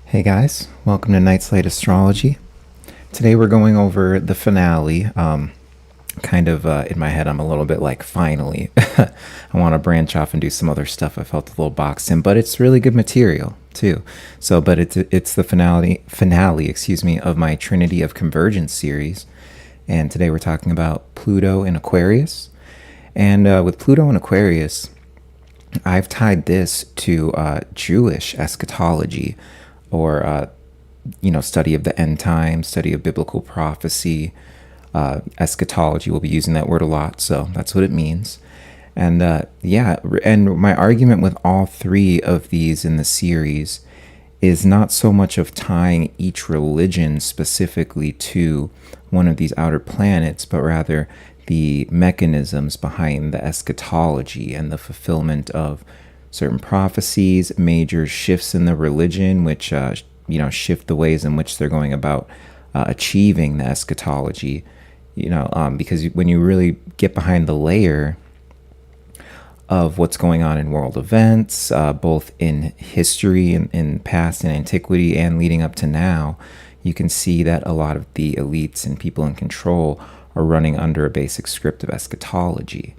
Hey guys, welcome to Night's Light Astrology. Today we're going over the finale. In my head, I'm a little bit like, finally. I want to branch off and do some other stuff. I felt a little boxed in, but it's really good material too. But it's the finale, of my Trinity of Convergence series. And today we're talking about Pluto in Aquarius. And with Pluto in Aquarius, I've tied this to Jewish eschatology, or study of the end times, study of biblical prophecy. Eschatology, we'll be using that word a lot, so that's what it means. And and my argument with all three of these in the series is not so much of tying each religion specifically to one of these outer planets, but rather the mechanisms behind the eschatology and the fulfillment of certain prophecies, major shifts in the religion, which shift the ways in which they're going about achieving the eschatology. Because when you really get behind the layer of what's going on in world events, both in history and in past and antiquity and leading up to now, you can see that a lot of the elites and people in control are running under a basic script of eschatology.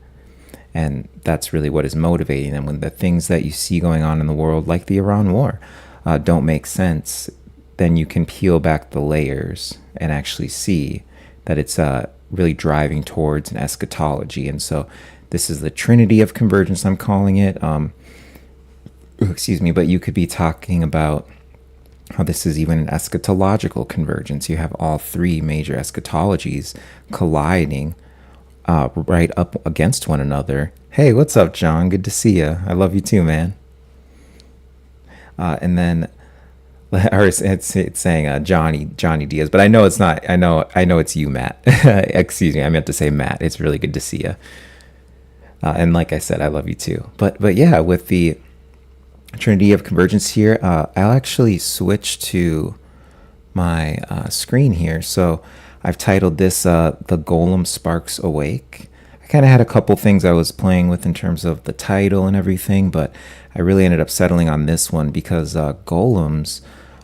And that's really what is motivating them. When the things that you see going on in the world, like the Iran war, don't make sense, then you can peel back the layers and actually see that it's really driving towards an eschatology. And so this is the Trinity of Convergence, I'm calling it. But you could be talking about how this is even an eschatological convergence. You have all three major eschatologies colliding right up against one another. Hey, what's up, John? Good to see you. I love you too, man. And then, or it's saying Johnny Diaz, but I know it's not. I know it's you, Matt. Excuse me, I meant to say Matt. It's really good to see you. And like I said, I love you too. But yeah, with the Trinity of Convergence here, I'll actually switch to my screen here. So I've titled this The Golem Sparks Awake. I kind of had a couple things I was playing with in terms of the title and everything, but I really ended up settling on this one because golems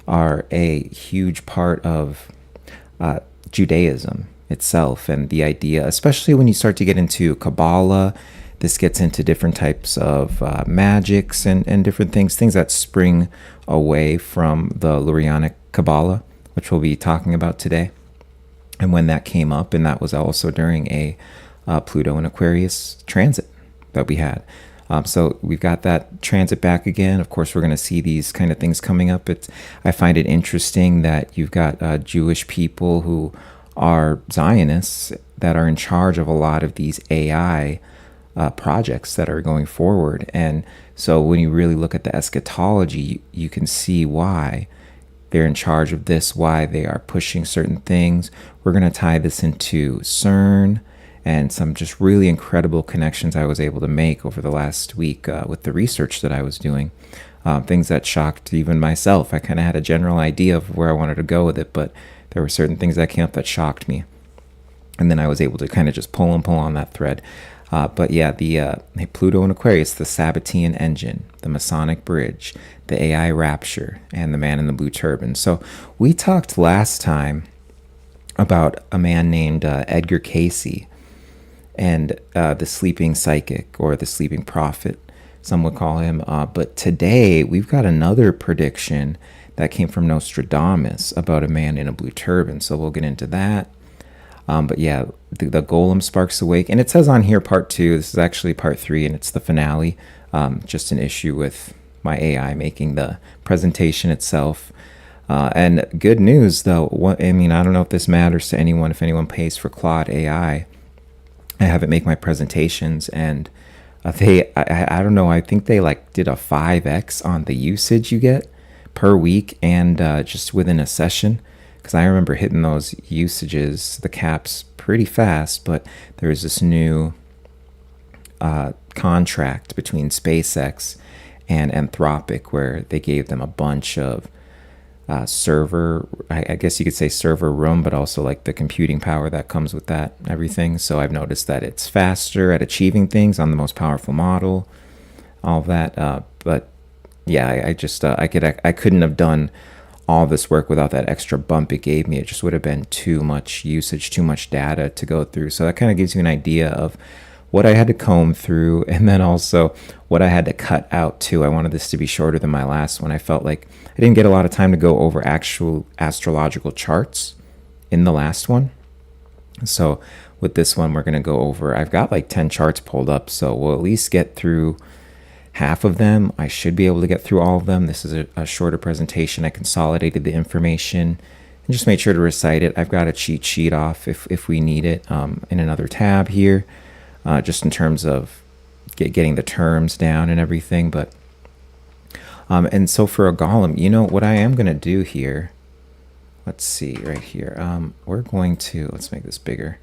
are a huge part of Judaism itself, and the idea, especially when you start to get into Kabbalah, this gets into different types of magics and different things that spring away from the Lurianic Kabbalah, which we'll be talking about today. And when that came up, and that was also during a Pluto and Aquarius transit that we had. So we've got that transit back again. Of course, we're going to see these kind of things coming up. I find it interesting that you've got Jewish people who are Zionists that are in charge of a lot of these AI projects that are going forward. And so when you really look at the eschatology, you can see why they're in charge of this, why they are pushing certain things. We're going to tie this into CERN and some just really incredible connections I was able to make over the last week with the research that I was doing. Things that shocked even myself. I kind of had a general idea of where I wanted to go with it, but there were certain things that came up that shocked me. And then I was able to kind of just pull on that thread. But yeah, the Pluto and Aquarius, the Sabbatean engine, the Masonic bridge, the AI rapture, and the man in the blue turban. So we talked last time about a man named Edgar Casey and the sleeping psychic, or the sleeping prophet, some would call him. But today we've got another prediction that came from Nostradamus about a man in a blue turban. So we'll get into that. But yeah, the Golem Sparks Awake. And it says on here part 2. This is actually part 3, and it's the finale. Just an issue with my AI making the presentation itself. And good news, though. I don't know if this matters to anyone, if anyone pays for Claude AI. I have it make my presentations, and I don't know, I think they did a 5x on the usage you get per week, and just within a session. Because I remember hitting those usages, the caps, pretty fast. But there was this new contract between SpaceX and Anthropic where they gave them a bunch of server, I guess you could say server room, but also the computing power that comes with that, everything. So I've noticed that it's faster at achieving things on the most powerful model, all that. But yeah, I couldn't have done all this work without that extra bump it gave me. It just would have been too much usage, too much data to go through. So that kind of gives you an idea of what I had to comb through, and then also what I had to cut out too. I wanted this to be shorter than my last one. I felt like I didn't get a lot of time to go over actual astrological charts in the last one. So with this one, we're going to go over, I've got like 10 charts pulled up, so we'll at least get through half of them. I should be able to get through all of them. This is a shorter presentation. I consolidated the information and just made sure to recite it. I've got a cheat sheet off if we need it in another tab here, just in terms of getting the terms down and everything. But and so for a golem, you know what I am going to do here, let's see right here. We're going to, let's make this bigger.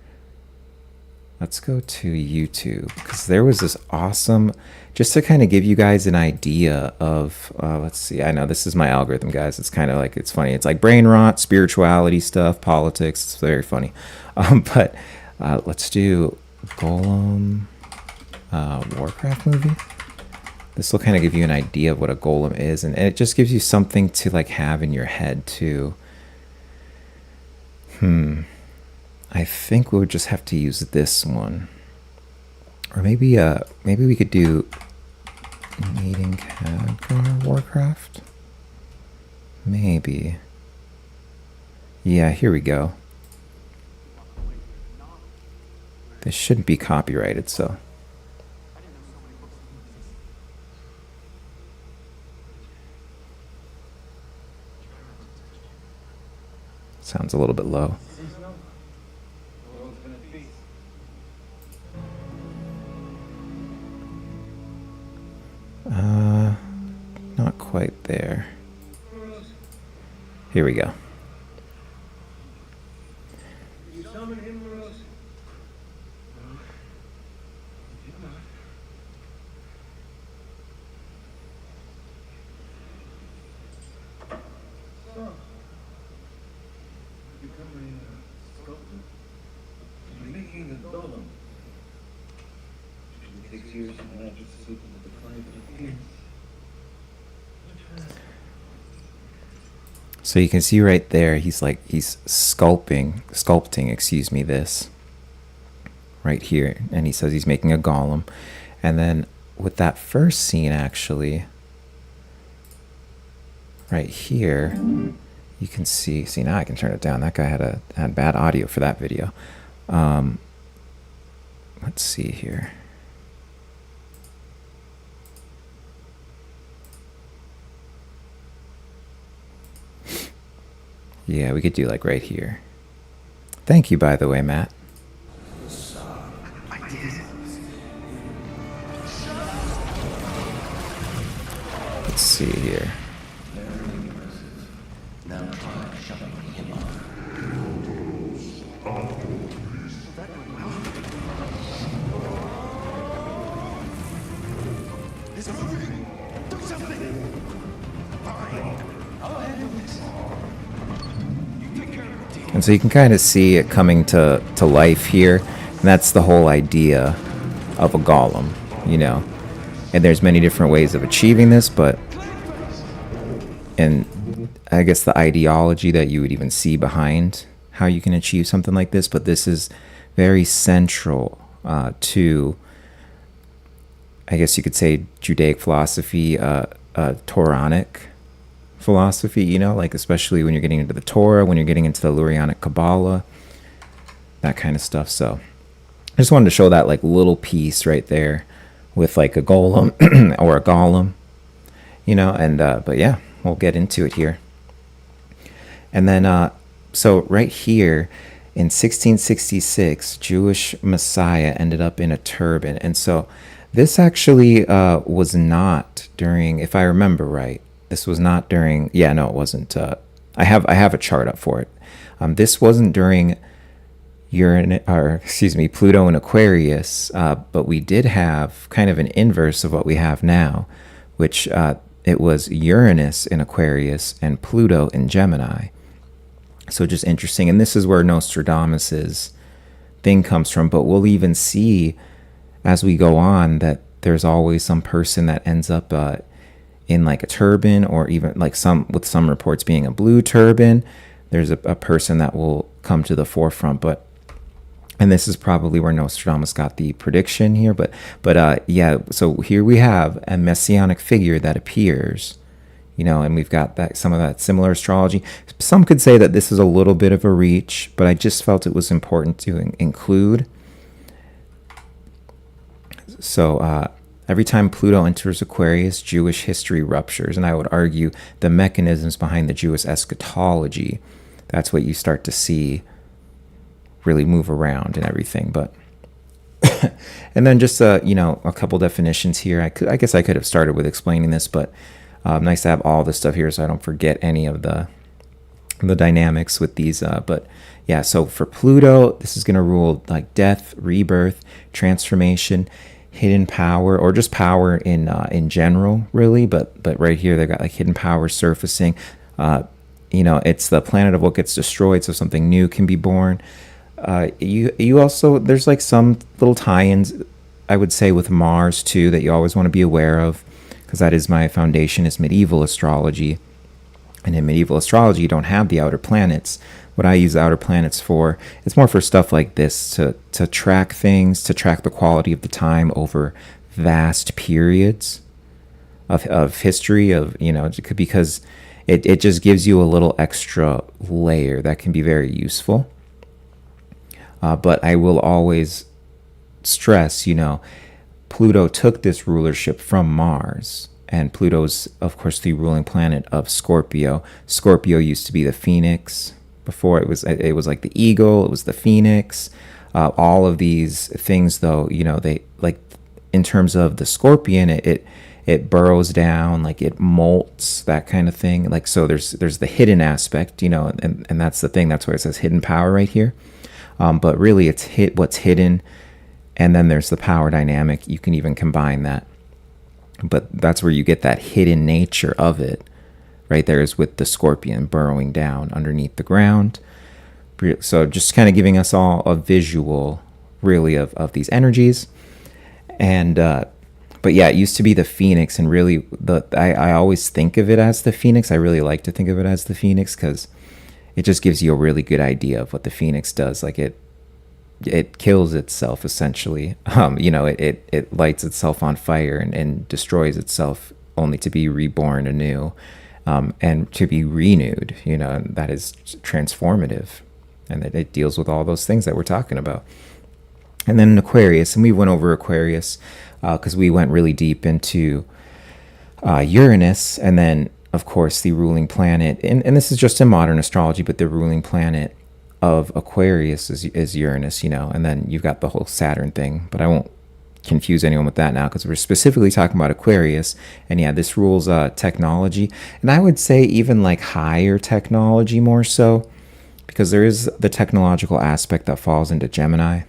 Let's go to YouTube, because there was this awesome, just to kind of give you guys an idea of, let's see, I know this is my algorithm, guys. It's kind of like, it's funny. It's like brain rot, spirituality stuff, politics. It's very funny. But let's do Golem Warcraft movie. This will kind of give you an idea of what a golem is, and it just gives you something to like have in your head too. I think we would just have to use this one, or maybe we could do Meeting Khadgar Warcraft. Maybe. Yeah, here we go. This shouldn't be copyrighted, so. Sounds a little bit low. Not quite there. Here we go. So you can see right there, he's sculpting, excuse me, this right here. And he says he's making a golem. And then with that first scene, actually, right here, you can see now I can turn it down. That guy had bad audio for that video. Let's see here. Yeah, we could do like right here. Thank you, by the way, Matt. Let's see here. And so you can kind of see it coming to life here. And that's the whole idea of a golem, you know. And there's many different ways of achieving this, but, and I guess the ideology that you would even see behind how you can achieve something like this, but this is very central to, I guess you could say, Judaic philosophy, Toranic philosophy, you know, like especially when you're getting into the Torah, when you're getting into the Lurianic Kabbalah, that kind of stuff. So I just wanted to show that like little piece right there with like a golem or a golem, you know, and but yeah, we'll get into it here. And then so right here in 1666, Jewish Messiah ended up in a turban. And so this actually was not during, if I remember right, this was not during, yeah, no, it wasn't. I have a chart up for it. This wasn't during Pluto and Aquarius, but we did have kind of an inverse of what we have now, which it was Uranus in Aquarius and Pluto in Gemini. So just interesting. And this is where Nostradamus's thing comes from. But we'll even see as we go on that there's always some person that ends up in like a turban, or even like some reports being a blue turban. There's a person that will come to the forefront. But and this is probably where Nostradamus got the prediction here, but yeah, so here we have a messianic figure that appears, and we've got that, some of that similar astrology. Some could say that this is a little bit of a reach, but I just felt it was important to include. So every time Pluto enters Aquarius, Jewish history ruptures, and I would argue the mechanisms behind the Jewish eschatology, that's what you start to see really move around and everything. But and then just a couple definitions here. I guess I could have started with explaining this, but nice to have all this stuff here so I don't forget any of the dynamics with these. But yeah, so for Pluto, this is going to rule like death, rebirth, transformation, hidden power, or just power in general, really. But right here they got like hidden power surfacing. It's the planet of what gets destroyed, so something new can be born. You also, there's like some little tie-ins, I would say, with Mars too, that you always want to be aware of, because that is my foundation, is medieval astrology. And in medieval astrology, you don't have the outer planets. What I use the outer planets for, it's more for stuff like this, to track things, to track the quality of the time over vast periods of history, because it just gives you a little extra layer that can be very useful. But I will always stress, Pluto took this rulership from Mars. And Pluto's, of course, the ruling planet of Scorpio. Scorpio used to be the phoenix. Before it was like the eagle, it was the phoenix. All of these things, though, they, like, in terms of the scorpion, it burrows down, like it molts, that kind of thing. Like, so there's the hidden aspect, and that's the thing. That's why it says hidden power right here. But really, it's what's hidden, and then there's the power dynamic. You can even combine that. But that's where you get that hidden nature of it. Right there is with the scorpion burrowing down underneath the ground. So just kind of giving us all a visual, really, of these energies. And but yeah, it used to be the phoenix, and really, I always think of it as the phoenix. I really like to think of it as the phoenix because it just gives you a really good idea of what the phoenix does. Like it kills itself, essentially. It lights itself on fire and destroys itself, only to be reborn anew, and to be renewed. And that is transformative, and it deals with all those things that we're talking about. And then in Aquarius, and we went over Aquarius because we went really deep into Uranus, and then of course the ruling planet, and this is just in modern astrology, but the ruling planet of Aquarius is Uranus, and then you've got the whole Saturn thing, but I won't confuse anyone with that now because we're specifically talking about Aquarius. And yeah, this rules technology, and I would say even like higher technology more so, because there is the technological aspect that falls into Gemini.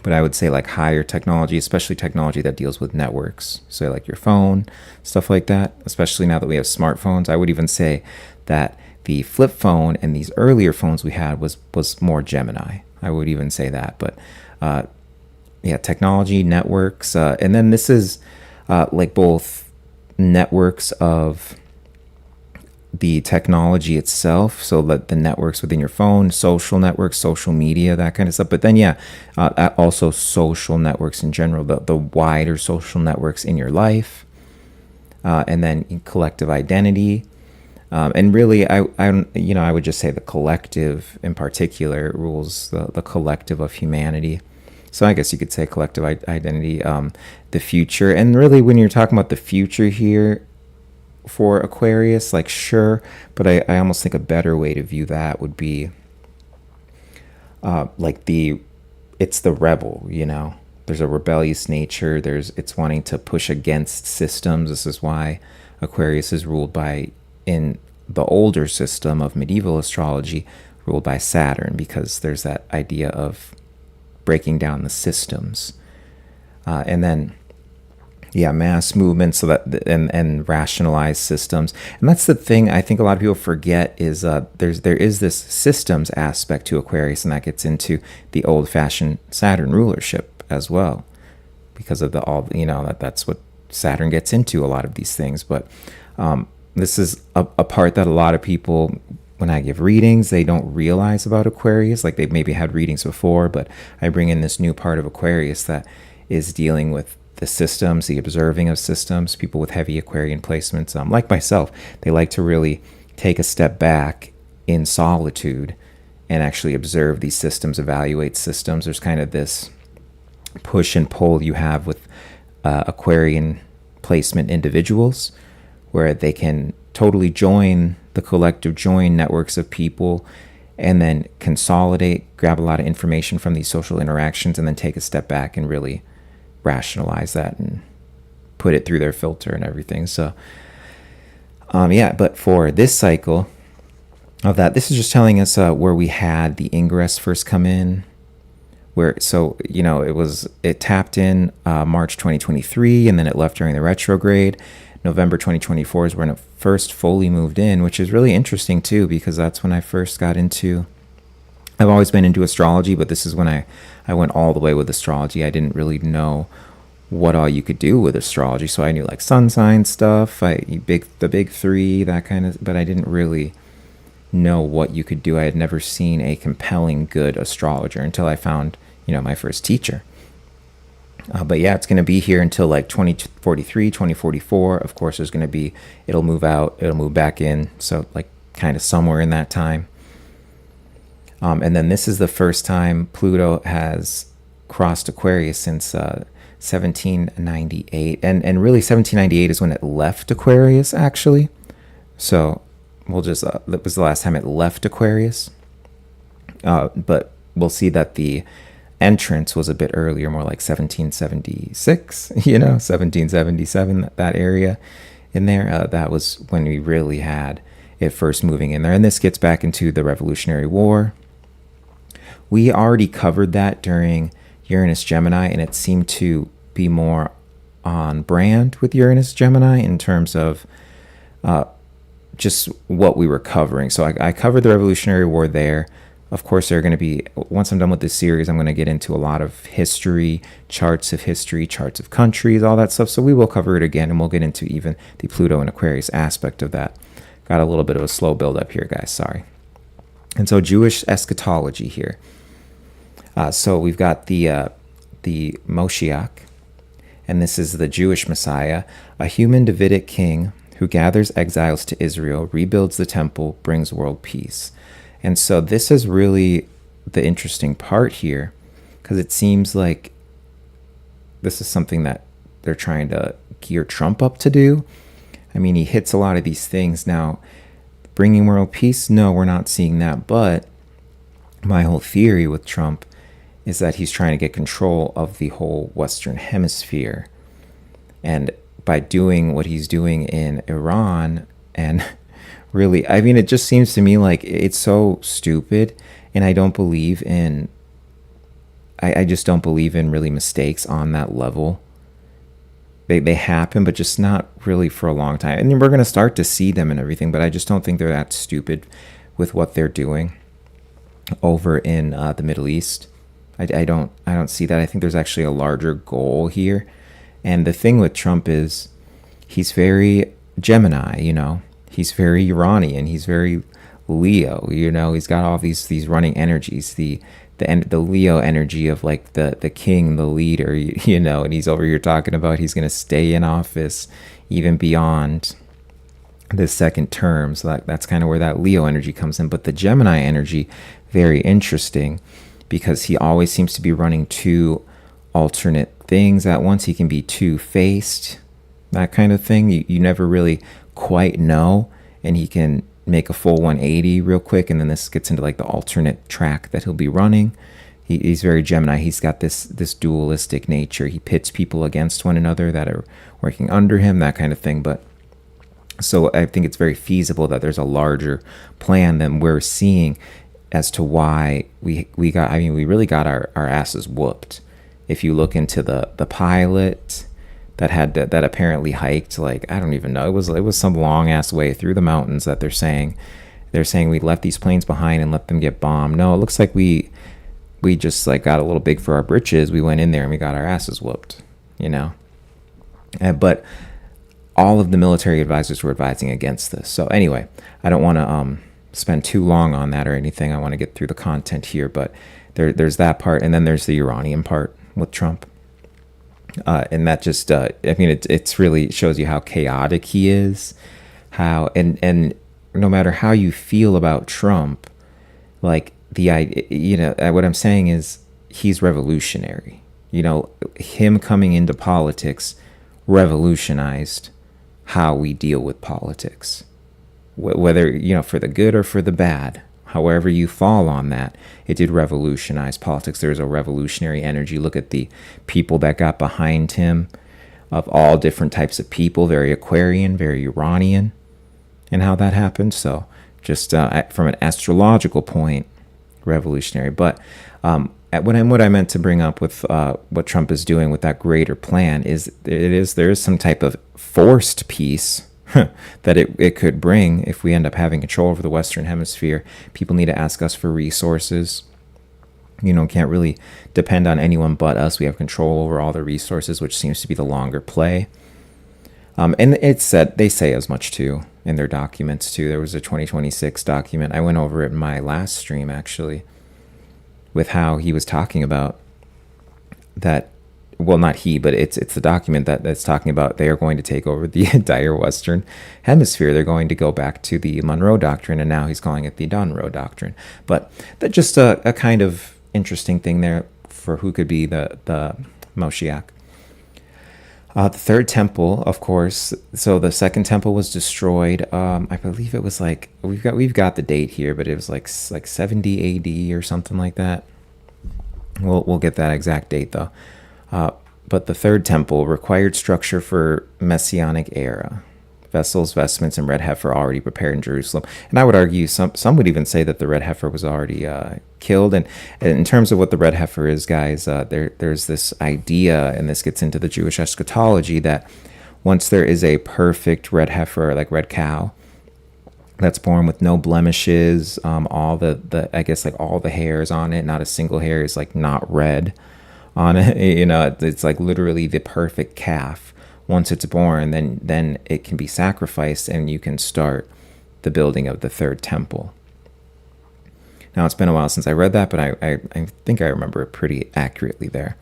But I would say like higher technology, especially technology that deals with networks. So like your phone, stuff like that, especially now that we have smartphones. I would even say that the flip phone and these earlier phones we had was more Gemini. I would even say that. But yeah, technology, networks. And then this is like both networks of the technology itself, so that the networks within your phone, social networks, social media, that kind of stuff. But then yeah, also social networks in general, the wider social networks in your life, and then collective identity, and really I would just say the collective in particular rules the collective of humanity. So I guess you could say collective identity, the future. And really, when you're talking about the future here for Aquarius, like, sure, but I almost think a better way to view that would be like it's the rebel, there's a rebellious nature, it's wanting to push against systems. This is why Aquarius is ruled by, in the older system of medieval astrology, ruled by Saturn, because there's that idea of breaking down the systems, and then yeah, mass movements, so that and rationalized systems. And that's the thing I think a lot of people forget is there is this systems aspect to Aquarius, and that gets into the old-fashioned Saturn rulership as well, because of that's what Saturn gets into a lot of these things. But this is a part that a lot of people, when I give readings, they don't realize about Aquarius. Like they've maybe had readings before, but I bring in this new part of Aquarius that is dealing with the systems, the observing of systems. People with heavy Aquarian placements, like myself, they like to really take a step back in solitude and actually observe these systems, evaluate systems. There's kind of this push and pull you have with Aquarian placement individuals, where they can totally join the collective, join networks of people, and then consolidate, grab a lot of information from these social interactions, and then take a step back and really rationalize that and put it through their filter and everything. So but for this cycle of that, this is just telling us where we had the ingress first come in, where, so, it tapped in March 2023, and then it left during the retrograde. November 2024 is when it first fully moved in, which is really interesting too, because that's when I first got into, I've always been into astrology, but this is when I went all the way with astrology. I didn't really know what all you could do with astrology. So I knew like sun sign stuff, the big three, that kind of, but I didn't really know what you could do. I had never seen a compelling, good astrologer until I found, my first teacher. But yeah, it's going to be here until like 2043, 2044. Of course, there's going to be, it'll move out, it'll move back in. So like kind of somewhere in that time. And then this is the first time Pluto has crossed Aquarius since 1798. And really 1798 is when it left Aquarius, actually. So we'll just, that was the last time it left Aquarius. But we'll see that the entrance was a bit earlier, more like 1776, 1777, that area in there. That was when we really had it first moving in there. And this gets back into the Revolutionary War. We already covered that during Uranus Gemini, and it seemed to be more on brand with Uranus Gemini in terms of just what we were covering. So I covered the Revolutionary War there. Of course, there are going to be, once I'm done with this series, I'm going to get into a lot of history, charts of countries, all that stuff. So we will cover it again, and we'll get into even the Pluto and Aquarius aspect of that. Got a little bit of a slow build up here, guys. Sorry. And so Jewish eschatology here. So we've got the Moshiach, and this is the Jewish Messiah, a human Davidic king who gathers exiles to Israel, rebuilds the temple, brings world peace. And so this is really the interesting part here, because it seems like this is something that they're trying to gear Trump up to do. I mean, he hits a lot of these things. Now, bringing world peace, no, we're not seeing that. But my whole theory with Trump is that he's trying to get control of the whole Western Hemisphere. And by doing what he's doing in Iran, and really, I mean, it just seems to me like it's so stupid, and I don't believe in, I just don't believe in really mistakes on that level. They happen, but just not really for a long time. And we're going to start to see them and everything, but I just don't think they're that stupid with what they're doing over in the Middle East. I don't see that. I think there's actually a larger goal here. And the thing with Trump is he's very Gemini, he's very Uranian, he's very Leo, he's got all these running energies, the Leo energy of like the king, the leader, and he's over here talking about he's going to stay in office even beyond the second term. So that's kind of where that Leo energy comes in. But the Gemini energy, very interesting, because he always seems to be running two alternate things at once. He can be two-faced, that kind of thing. You never really quite know, and he can make a full 180 real quick, and then this gets into like the alternate track that he'll be running. He's very Gemini. He's got this dualistic nature. He pits people against one another that are working under him, that kind of thing. But so I think it's very feasible that there's a larger plan than we're seeing as to why we really got our asses whooped. If you look into the pilot that apparently hiked, like, I don't even know, it was some long ass way through the mountains that they're saying we left these planes behind and let them get bombed. No, it looks like we just like got a little big for our britches. We went in there and we got our asses whooped, But all of the military advisors were advising against this. So anyway, I don't want to spend too long on that or anything. I want to get through the content here, but there's that part, and then there's the uranium part with Trump. And that just, I mean, it's really shows you how chaotic he is, how, and no matter how you feel about Trump, like the idea, you know, what I'm saying is he's revolutionary. You know, him coming into politics revolutionized how we deal with politics, whether, you know, for the good or for the bad. However you fall on that, it did revolutionize politics. There's a revolutionary energy. Look at the people that got behind him, of all different types of people, very Aquarian, very Uranian, and how that happened. So just from an astrological point, revolutionary. But what I meant to bring up with what Trump is doing with that greater plan is there is some type of forced peace that it could bring if we end up having control over the Western Hemisphere. People need to ask us for resources. You know, can't really depend on anyone but us. We have control over all the resources, which seems to be the longer play. And it's said, they say as much too in their documents too. There was a 2026 document. I went over it in my last stream actually, with how he was talking about that. Well, not he, but it's the document that's talking about they are going to take over the entire Western Hemisphere. They're going to go back to the Monroe Doctrine, and now he's calling it the Monroe Doctrine. But that's just a kind of interesting thing there for who could be the Moshiach. The third temple, of course. So the second temple was destroyed. I believe it was like we've got the date here, but it was like 70 A.D. or something like that. We'll get that exact date though. But the third temple required structure for Messianic era. Vessels, vestments, and red heifer already prepared in Jerusalem. And I would argue some would even say that the red heifer was already killed. And in terms of what the red heifer is, guys, there's this idea, and this gets into the Jewish eschatology, that once there is a perfect red heifer, like red cow, that's born with no blemishes, all the I guess like all the hairs on it, not a single hair is like not red on it, you know, it's like literally the perfect calf. Once it's born, then it can be sacrificed and you can start the building of the third temple. Now, it's been a while since I read that, but I think I remember it pretty accurately there.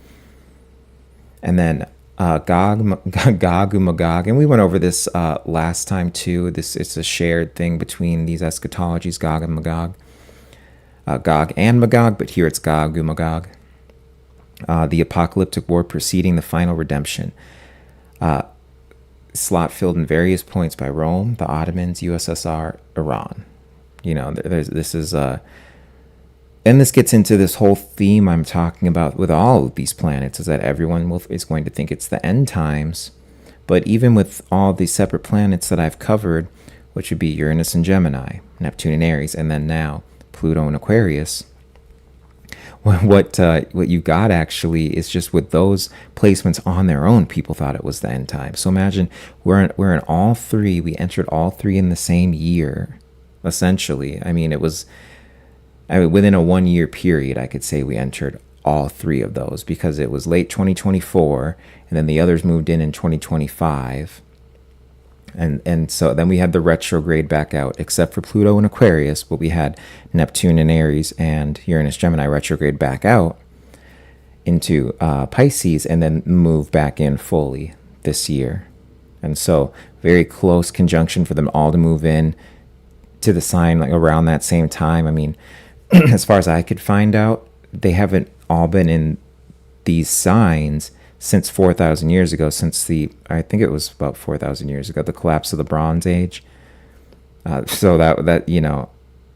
And then Gog, Magog, and we went over this last time too. It's a shared thing between these eschatologies, Gog and Magog. Gog and Magog, but here it's Gog, Magog. The apocalyptic war preceding the final redemption. Slot filled in various points by Rome, the Ottomans, USSR, Iran. You know, this is and this gets into this whole theme I'm talking about with all of these planets, is that everyone is going to think it's the end times. But even with all these separate planets that I've covered, which would be Uranus and Gemini, Neptune and Aries, and then now Pluto and Aquarius, what you got actually is just with those placements on their own, people thought it was the end time. So imagine we're in all three. We entered all three in the same year, essentially. I mean, within a 1 year period, I could say we entered all three of those, because it was late 2024, and then the others moved in 2025. And so then we had the retrograde back out, except for Pluto and Aquarius, but we had Neptune and Aries and Uranus, Gemini retrograde back out into Pisces, and then move back in fully this year. And so very close conjunction for them all to move in to the sign like around that same time. I mean, as far as I could find out, they haven't all been in these signs since 4,000 years ago, I think it was about 4,000 years ago, the collapse of the Bronze Age. So that you know,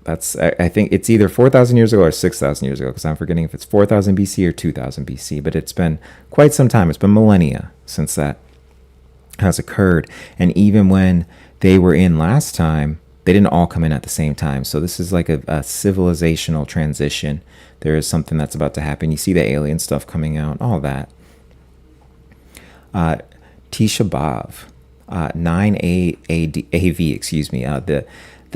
I think it's either 4,000 years ago or 6,000 years ago, because I'm forgetting if it's 4,000 BC or 2,000 BC, but it's been quite some time. It's been millennia since that has occurred. And even when they were in last time, they didn't all come in at the same time. So this is like a civilizational transition. There is something that's about to happen. You see the alien stuff coming out, all that. Tisha B'Av, 9 AV, excuse me, the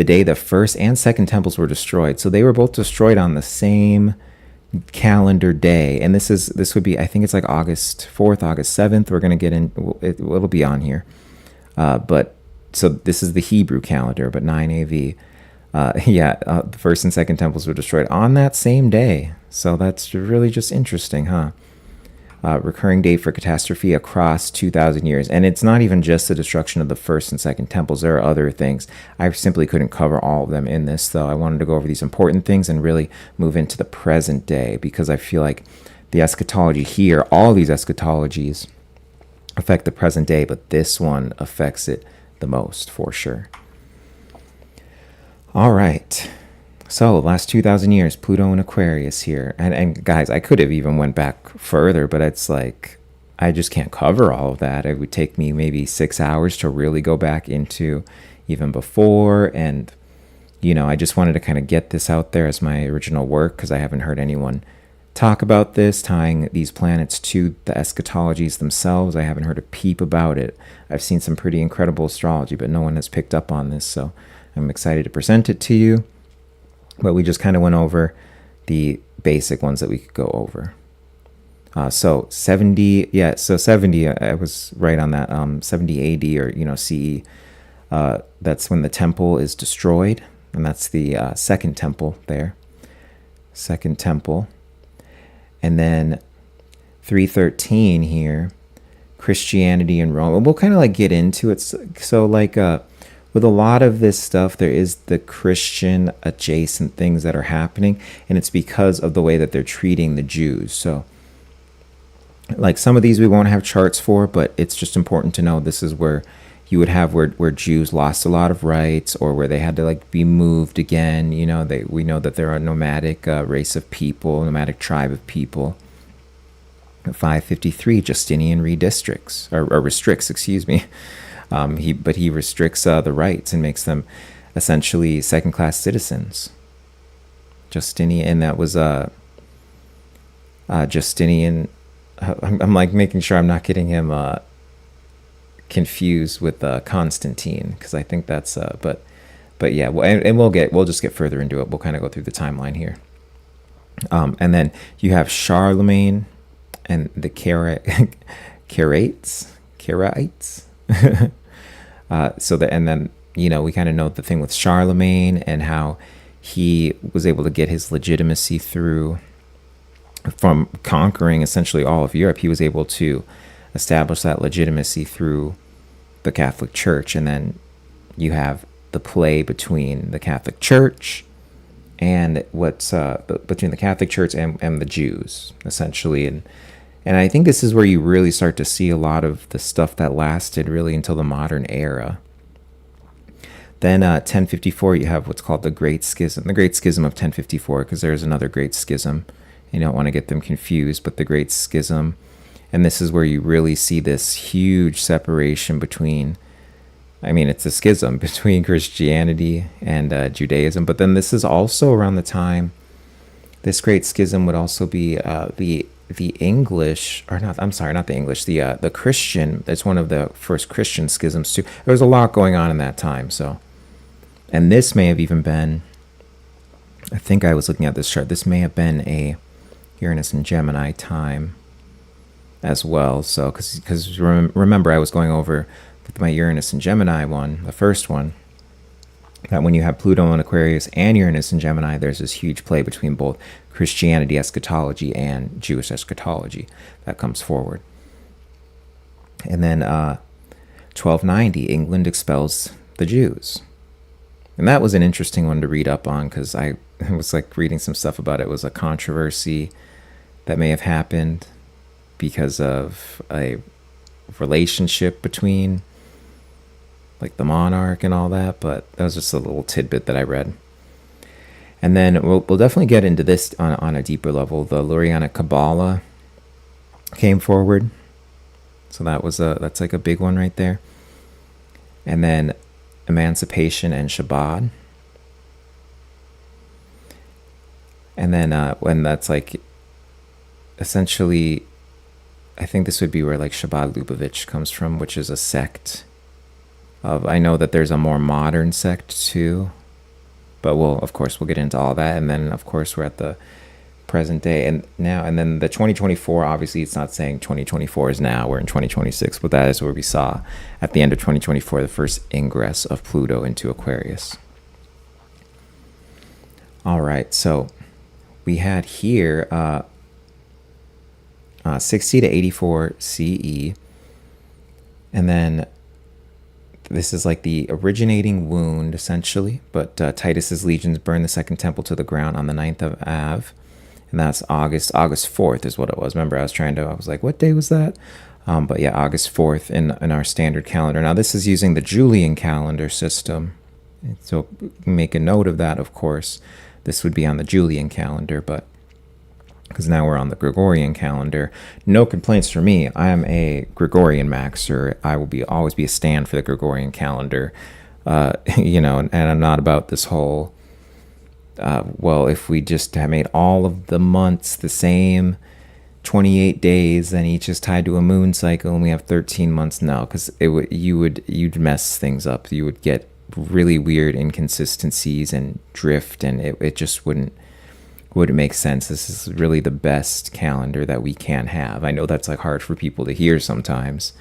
day the first and second temples were destroyed. So they were both destroyed on the same calendar day, and this would be, I think it's like August 4th, August 7th. We're gonna get in. It'll be on here, but so this is the Hebrew calendar, but 9 AV. The first and second temples were destroyed on that same day. So that's really just interesting, huh? Recurring date for catastrophe across 2,000 years. And it's not even just the destruction of the first and second temples. There are other things. I simply couldn't cover all of them in this, though. I wanted to go over these important things and really move into the present day, because I feel like the eschatology here, all these eschatologies affect the present day, but this one affects it the most, for sure. All right. So last 2,000 years, Pluto and Aquarius here. And guys, I could have even went back further, but it's like, I just can't cover all of that. It would take me maybe 6 hours to really go back into even before. And, I just wanted to kind of get this out there as my original work, because I haven't heard anyone talk about this, tying these planets to the eschatologies themselves. I haven't heard a peep about it. I've seen some pretty incredible astrology, but no one has picked up on this. So I'm excited to present it to you. But we just kind of went over the basic ones that we could go over. So 70, so 70, I was right on that. 70 AD or, CE, that's when the temple is destroyed. And that's the second temple there. Second temple. And then 313 here, Christianity in Rome. And we'll kind of like get into it. So like, with a lot of this stuff, there is the Christian adjacent things that are happening, and it's because of the way that they're treating the Jews. So like some of these we won't have charts for, but it's just important to know this is where you would have where Jews lost a lot of rights, or where they had to like be moved again. We know that there are a nomadic race of people, nomadic tribe of people. 553, Justinian redistricts, or restricts, excuse me. He restricts the rights and makes them essentially second-class citizens. Justinian, and that was Justinian. I'm like making sure I'm not getting him confused with Constantine, because I think that's but yeah, and we'll just get further into it. We'll kind of go through the timeline here, and then you have Charlemagne and the Karaites. And then we kind of know the thing with Charlemagne and how he was able to get his legitimacy through from conquering essentially all of Europe. He was able to establish that legitimacy through the Catholic Church. And then you have the play between the Catholic Church and between the Catholic Church and the Jews, essentially. And I think this is where you really start to see a lot of the stuff that lasted really until the modern era. Then 1054, you have what's called the Great Schism. The Great Schism of 1054, because there's another Great Schism. You don't want to get them confused, but the Great Schism. And this is where you really see this huge separation between, it's a schism between Christianity and Judaism. But then this is also around the time, this Great Schism would also be the English, or not, I'm sorry, not the English, the Christian, it's one of the first Christian schisms too. There was a lot going on in that time. So, and this may have even been, I think I was looking at this chart, this may have been a Uranus and Gemini time as well. So, because remember, I was going over with my Uranus and Gemini one, the first one, that when you have Pluto and Aquarius and Uranus and Gemini, there's this huge play between both Christianity eschatology and Jewish eschatology that comes forward. And then 1290, England expels the Jews. And that was an interesting one to read up on, because I was like reading some stuff about it. It was a controversy that may have happened because of a relationship between like the monarch and all that, but that was just a little tidbit that I read. And then we'll definitely get into this on a deeper level. The Lurianic Kabbalah came forward, so that's like a big one right there. And then Emancipation and Shabbat. And then when that's like essentially, I think this would be where like Shabbat Lubavitch comes from, which is a sect of, I know that there's a more modern sect too, but of course we'll get into all that. And then of course we're at the present day and now. And then the 2024, obviously it's not saying 2024 is now, we're in 2026, but that is where we saw at the end of 2024 the first ingress of Pluto into Aquarius. All right, so we had here 60 to 84 CE, and then this is like the originating wound, essentially. But Titus's legions burned the second temple to the ground on the 9th of Av, and that's August 4th is what it was. Remember, I was like, what day was that? But yeah, August 4th in our standard calendar. Now, this is using the Julian calendar system, so make a note of that, of course. This would be on the Julian calendar, but because now we're on the Gregorian calendar. No complaints for me. I am a Gregorian maxer. I will always be a stand for the Gregorian calendar, and I'm not about this whole, well, if we just made all of the months the same 28 days, then each is tied to a moon cycle, and we have 13 months now, because you'd mess things up. You would get really weird inconsistencies and drift, and it just wouldn't make sense. This is really the best calendar that we can have. I know that's like hard for people to hear sometimes,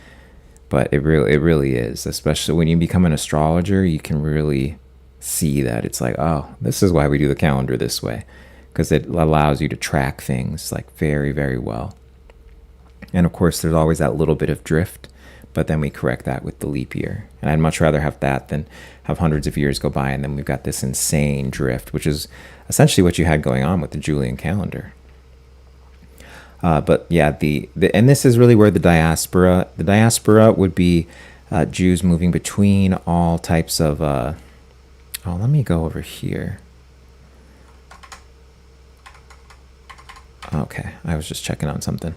but it really is. Especially when you become an astrologer, you can really see that it's like, oh, this is why we do the calendar this way, because it allows you to track things like very, very well. And of course, there's always that little bit of drift, but then we correct that with the leap year. And I'd much rather have that than have hundreds of years go by and then we've got this insane drift, which is essentially what you had going on with the Julian calendar. But yeah, and this is really where the diaspora would be Jews moving between all types of, let me go over here. Okay, I was just checking on something.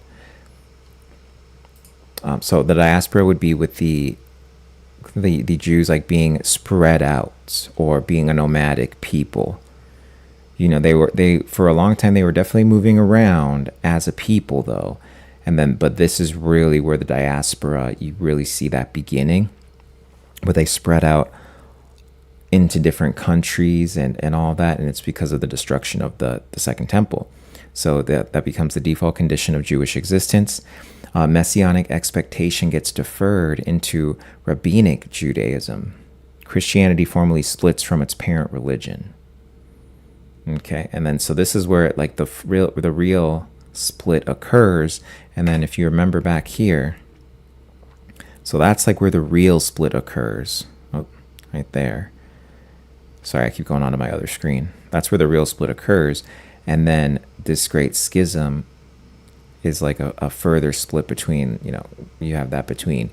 So the diaspora would be with the Jews like being spread out or being a nomadic people. They for a long time they were definitely moving around as a people though, but this is really where the diaspora, you really see that beginning, where they spread out into different countries and all that, and it's because of the destruction of the Second Temple. So that becomes the default condition of Jewish existence. Messianic expectation gets deferred into rabbinic Judaism. Christianity formally splits from its parent religion. Okay, and then so this is where the real split occurs. And then if you remember back here, so that's like where the real split occurs. Oh, right there. Sorry, I keep going on to my other screen. That's where the real split occurs. And then this great schism is like a further split between, you have that between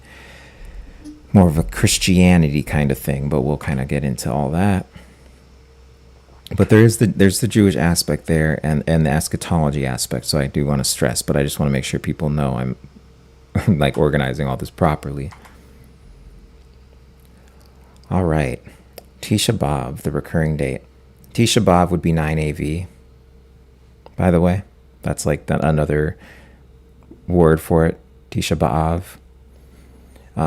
more of a Christianity kind of thing, but we'll kind of get into all that. But there's the Jewish aspect there and the eschatology aspect. So I do want to stress, but I just want to make sure people know I'm like organizing all this properly. All right. Tisha B'Av, the recurring date. Tisha B'Av would be 9 AV, by the way. That's like another word for it, Tisha B'Av.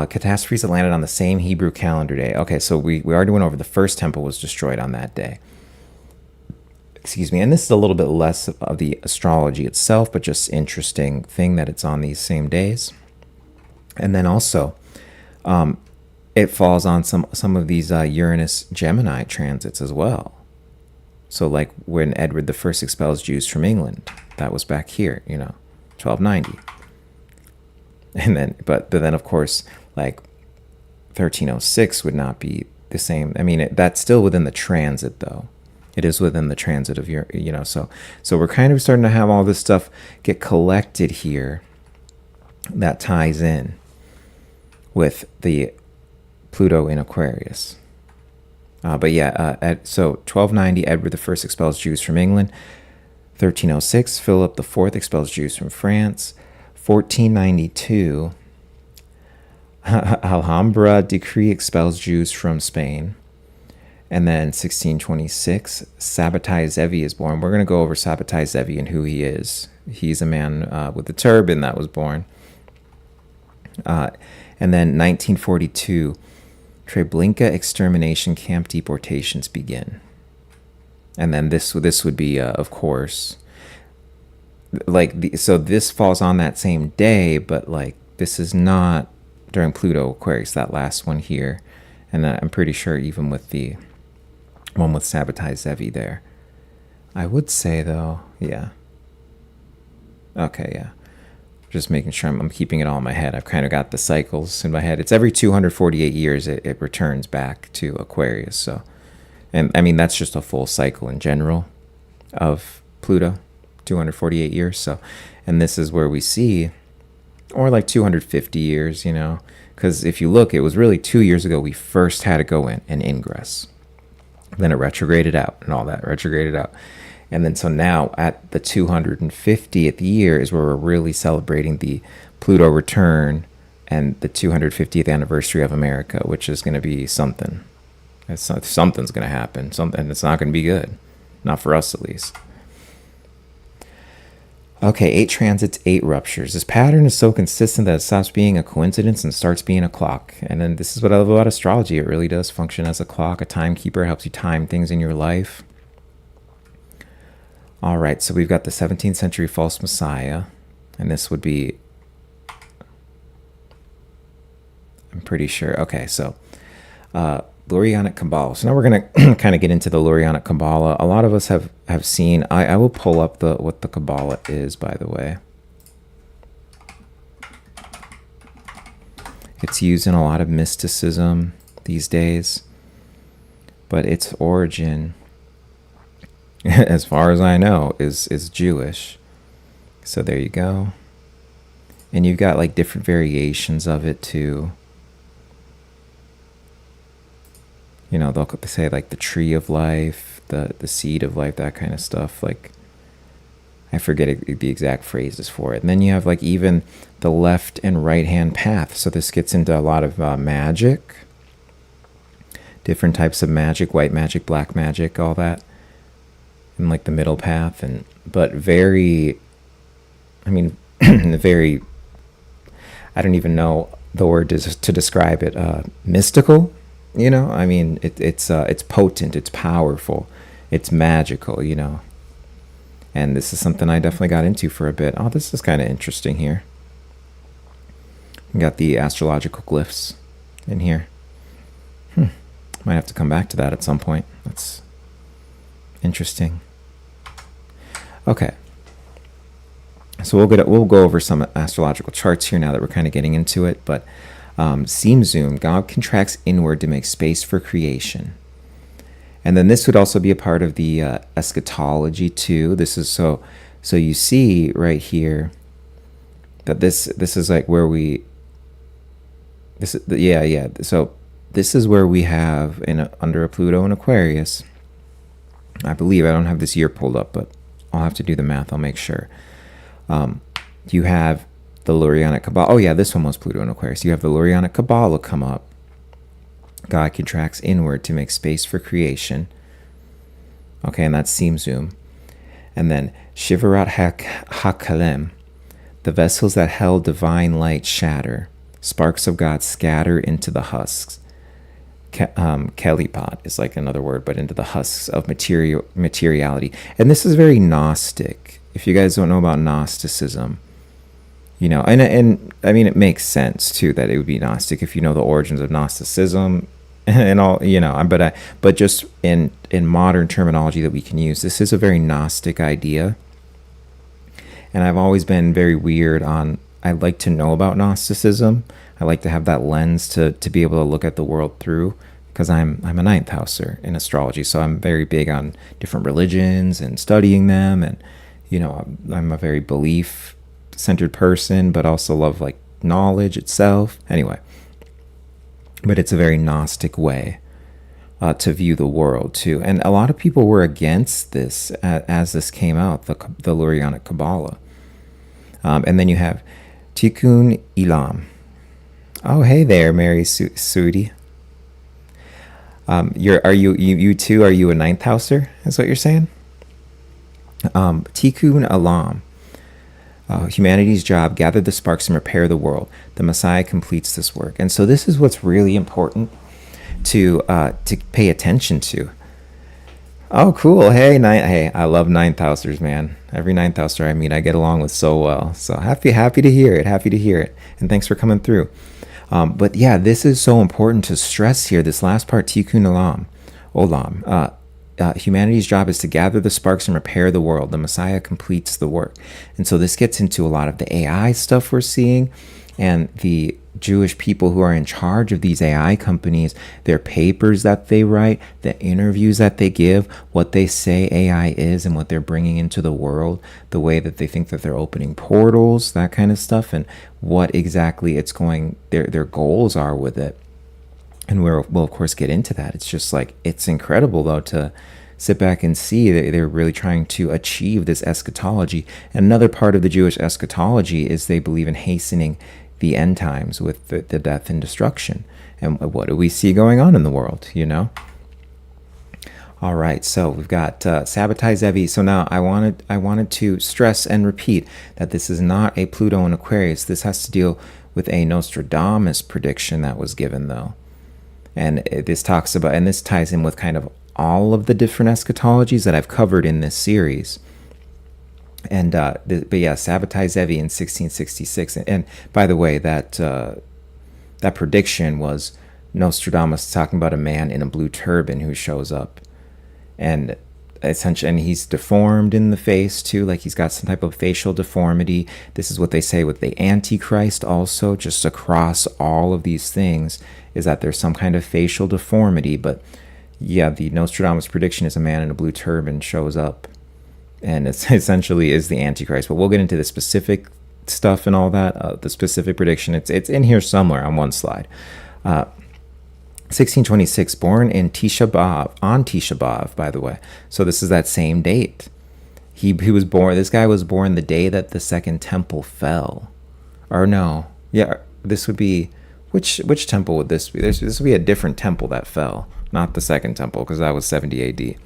Catastrophes that landed on the same Hebrew calendar day. Okay, so we already went over the first temple was destroyed on that day. Excuse me, and this is a little bit less of the astrology itself, but just interesting thing that it's on these same days. And then also, it falls on some of these Uranus Gemini transits as well. So like when Edward I expels Jews from England, that was back here, 1290. And then, but then of course, like 1306 would not be the same. I mean, that's still within the transit though. It is within the transit of your, so we're kind of starting to have all this stuff get collected here that ties in with the Pluto in Aquarius. But yeah, so 1290, Edward I expels Jews from England. 1306, Philip IV expels Jews from France. 1492, Alhambra decree expels Jews from Spain. And then 1626, Sabbatai Zevi is born. We're going to go over Sabbatai Zevi and who he is. He's a man with a turban that was born. And then 1942, Treblinka extermination camp deportations begin. And then this would be, of course, like so this falls on that same day, but like this is not during Pluto Aquarius, that last one here. And I'm pretty sure even with the one with Sabotage Zevi there. I would say though, yeah. Okay, yeah. Just making sure I'm keeping it all in my head. I've kind of got the cycles in my head. It's every 248 years it returns back to Aquarius. So, and I mean, that's just a full cycle in general of Pluto, 248 years. So, and this is where we see, or like 250 years, you know, because if you look, it was really 2 years ago we first had to go in and ingress. Then it retrograded out and all that, retrograded out. And then so now at the 250th year is where we're really celebrating the Pluto return and the 250th anniversary of America, which is going to be something. Something's going to happen. And it's not going to be good. Not for us, at least. Okay, 8 transits, 8 ruptures. This pattern is so consistent that it stops being a coincidence and starts being a clock. And then this is what I love about astrology. It really does function as a clock, a timekeeper. It helps you time things in your life. All right, so we've got the 17th century false messiah. And this would be, I'm pretty sure. Okay, so Lurianic Kabbalah. So now we're going to kind of get into the Lurianic Kabbalah. A lot of us have seen, I will pull up what the Kabbalah is, by the way. It's used in a lot of mysticism these days. But its origin, as far as I know, is Jewish. So there you go. And you've got like different variations of it too. You know, they'll say like the tree of life, the seed of life, that kind of stuff. Like, I forget the exact phrases for it. And then you have like even the left and right hand path. So this gets into a lot of magic, different types of magic, white magic, black magic, all that. And like the middle path, but very, I mean, very, I don't even know the word to describe it, mystical, you know? I mean, it's potent, it's powerful, it's magical, you know? And this is something I definitely got into for a bit. Oh, this is kind of interesting here. We got the astrological glyphs in here. Might have to come back to that at some point. That's interesting. Okay, so we'll go over some astrological charts here now that we're kind of getting into it. But seam zoom, God contracts inward to make space for creation, and then this would also be a part of the eschatology too. This is so you see right here that this is like where we So this is where we have under a Pluto and Aquarius. I believe, I don't have this year pulled up, but I'll have to do the math. I'll make sure. You have the Lurianic Kabbalah. Oh yeah, this one was Pluto and Aquarius. You have the Lurianic Kabbalah come up. God contracts inward to make space for creation. Okay, and that's seam zoom. And then Shivarat HaKalem, the vessels that held divine light shatter. Sparks of God scatter into the husks. Kelipot is like another word, but into the husks of materiality. And this is very Gnostic. If you guys don't know about Gnosticism, you know, and I mean, it makes sense too that it would be Gnostic if you know the origins of Gnosticism and all, you know, but just in modern terminology that we can use, this is a very Gnostic idea. And I've always been very weird on, I like to know about Gnosticism. I like to have that lens to be able to look at the world through, because I'm a ninth houser in astrology. So I'm very big on different religions and studying them. And, you know, I'm a very belief-centered person, but also love like knowledge itself. Anyway, but it's a very Gnostic way to view the world too. And a lot of people were against this as this came out, the Lurianic Kabbalah. And then you have Tikkun Ilam. Oh, hey there, Mary Sudi. You too? Are you a ninth houser? Is what you're saying? Tikkun Olam. Humanity's job: gather the sparks and repair the world. The Messiah completes this work, and so this is what's really important to pay attention to. Oh, cool. Hey, I love ninth housers, man. Every ninth houser I meet, I get along with so well. So happy to hear it. Happy to hear it. And thanks for coming through. But yeah, this is so important to stress here. This last part, Tikkun Olam. Humanity's job is to gather the sparks and repair the world. The Messiah completes the work. And so this gets into a lot of the AI stuff we're seeing, and the Jewish people who are in charge of these AI companies, their papers that they write, the interviews that they give, what they say AI is and what they're bringing into the world, the way that they think that they're opening portals, that kind of stuff, and what exactly it's going, their goals are with it. And we'll of course get into that. It's just like, it's incredible though to sit back and see that they're really trying to achieve this eschatology. And another part of the Jewish eschatology is they believe in hastening the end times with the death and destruction. And what do we see going on in the world, you know? All right, so we've got Sabbatai Zevi. So now I wanted to stress and repeat that this is not a Pluto and Aquarius. This has to deal with a Nostradamus prediction that was given, though. And this talks about, and this ties in with kind of all of the different eschatologies that I've covered in this series. And but yeah, Sabbatai Zevi in 1666. And by the way, that prediction was Nostradamus talking about a man in a blue turban who shows up, and essentially, and he's deformed in the face too, like he's got some type of facial deformity. This is what they say with the Antichrist also, just across all of these things, is that there's some kind of facial deformity. But yeah, the Nostradamus prediction is a man in a blue turban shows up, and it's essentially is the Antichrist. But we'll get into the specific stuff and all that. The specific prediction, it's in here somewhere on one slide. 1626, born in Tisha B'Av, on Tisha B'Av, by the way. So this is that same date. He was born. This guy was born the day that the second temple fell, or no? Yeah, this would be which temple would this be? This would be a different temple that fell, not the second temple, because that was 70 A.D.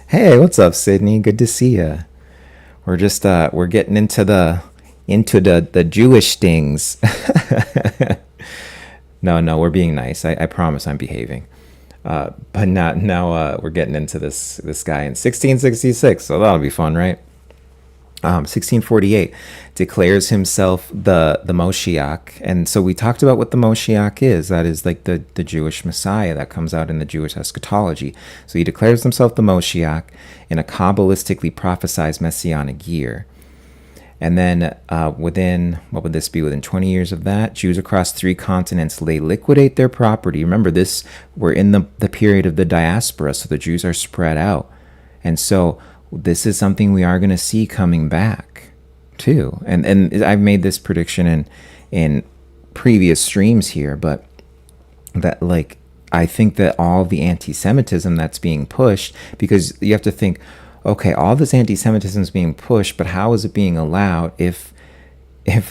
Hey, what's up, Sydney? Good to see you. We're just we're getting into the Jewish things. No, we're being nice. I promise I'm behaving. But now we're getting into this guy in 1666, so that'll be fun, right? 1648, declares himself the Moshiach. And so we talked about what the Moshiach is. That is like the Jewish Messiah that comes out in the Jewish eschatology. So he declares himself the Moshiach in a Kabbalistically prophesized messianic year. And then within 20 years of that, Jews across 3 continents, they liquidate their property. Remember, we're in the period of the diaspora, so the Jews are spread out. And so this is something we are going to see coming back too. And I've made this prediction in previous streams here, but that, like, I think that all the anti-Semitism that's being pushed, because you have to think, okay, all this anti-Semitism is being pushed, but how is it being allowed if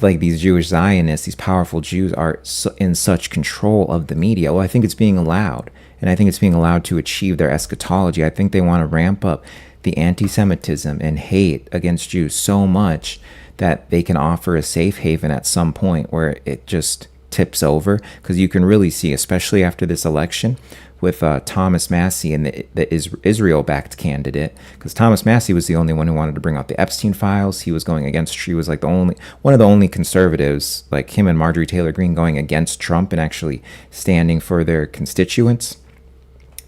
like these Jewish Zionists, these powerful Jews, are in such control of the media? Well, I think it's being allowed, and I think it's being allowed to achieve their eschatology. I think they want to ramp up the anti-Semitism and hate against Jews so much that they can offer a safe haven at some point where it just tips over. Because you can really see, especially after this election, with Thomas Massie and the Israel-backed candidate, because Thomas Massie was the only one who wanted to bring out the Epstein files. He was going against. He was like one of the only conservatives, like him and Marjorie Taylor Greene, going against Trump and actually standing for their constituents,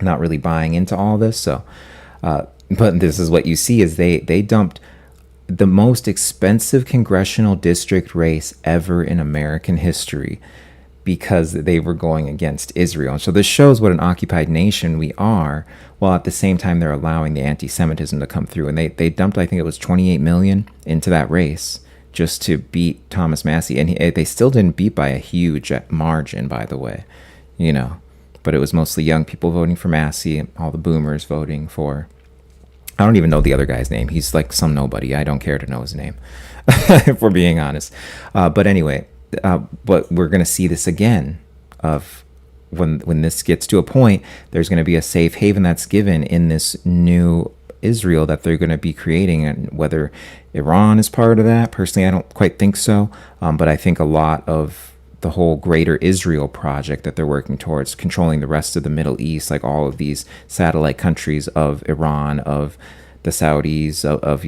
not really buying into all this. So, but this is what you see is they dumped the most expensive congressional district race ever in American history, because they were going against Israel. And so this shows what an occupied nation we are, while at the same time they're allowing the anti-Semitism to come through. And they dumped, I think it was 28 million into that race just to beat Thomas Massie. And they still didn't beat by a huge margin, by the way, you know. But it was mostly young people voting for Massie, and all the boomers voting for, I don't even know the other guy's name. He's like some nobody. I don't care to know his name, if we're being honest. But anyway, but we're going to see this again of when this gets to a point, there's going to be a safe haven that's given in this new Israel that they're going to be creating. And whether Iran is part of that, personally, I don't quite think so. But I think a lot of the whole Greater Israel project that they're working towards, controlling the rest of the Middle East, like all of these satellite countries of Iran, of the Saudis, of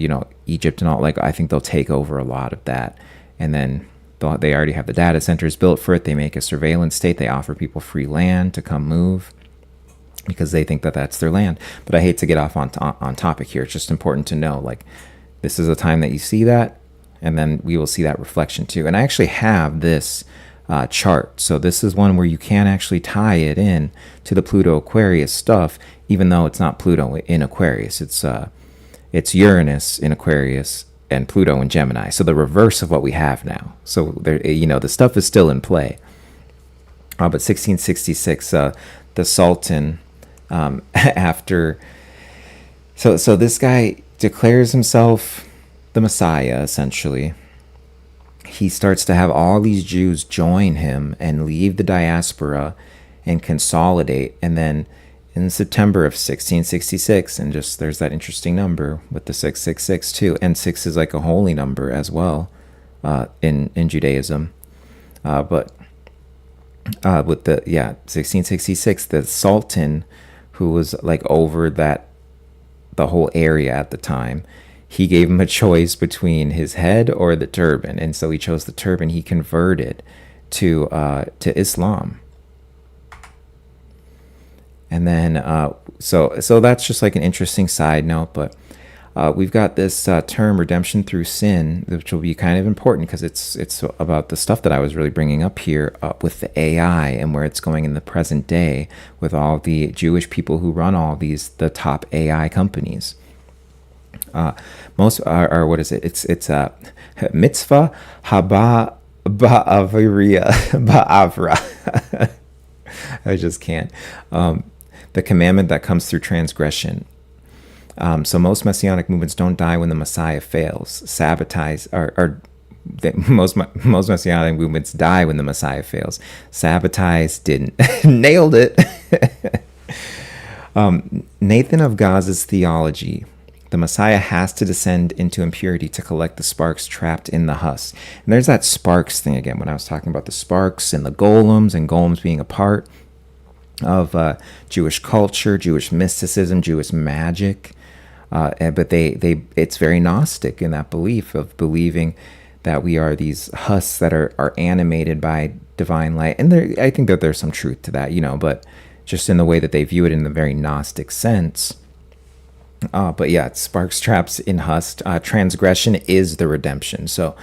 Egypt and all. Like, I think they'll take over a lot of that, and then they already have the data centers built for it. They make a surveillance state. They offer people free land to come move because they think that that's their land. But I hate to get off on topic here. It's just important to know, like, this is a time that you see that, and then we will see that reflection too. And I actually have this chart. So this is one where you can actually tie it in to the Pluto Aquarius stuff, even though it's not Pluto in Aquarius. It's Uranus in Aquarius and Pluto in Gemini. So the reverse of what we have now. So there, the stuff is still in play. But 1666, the Sultan, after, so this guy declares himself the Messiah, essentially. He starts to have all these Jews join him and leave the diaspora and consolidate. And then in September of 1666, and just there's that interesting number with the 666 too, and 6 is like a holy number as well in Judaism. But with the 1666, the Sultan, who was like over the whole area at the time, he gave him a choice between his head or the turban, and so he chose the turban. He converted to Islam, and then so that's just like an interesting side note. But we've got this term redemption through sin, which will be kind of important because it's about the stuff that I was really bringing up here with the AI and where it's going in the present day with all the Jewish people who run all the top AI companies. Most are what is it? It's mitzvah haba ba'avra. I just can't. The commandment that comes through transgression. So most messianic movements don't die when the Messiah fails. Most messianic movements die when the Messiah fails. Sabotage didn't. Nailed it. Nathan of Gaz's theology. The Messiah has to descend into impurity to collect the sparks trapped in the husk. And there's that sparks thing again, when I was talking about the sparks and the golems being a part of Jewish culture, Jewish mysticism, Jewish magic. But it's very Gnostic in that belief of believing that we are these husks that are animated by divine light. And I think that there's some truth to that, but just in the way that they view it in the very Gnostic sense. But yeah, it's sparks traps in husk. Transgression is the redemption. So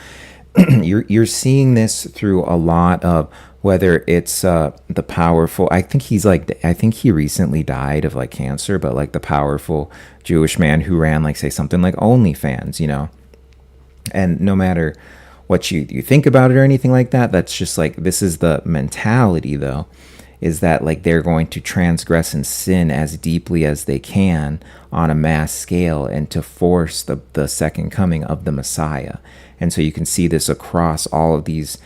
you're seeing this through a lot of, whether it's the powerful, I think he recently died of like cancer, but like the powerful Jewish man who ran like, say, something like OnlyFans, and no matter what you think about it or anything like that, that's just like, this is the mentality though, is that like they're going to transgress and sin as deeply as they can on a mass scale and to force the second coming of the Messiah. And so you can see this across all of these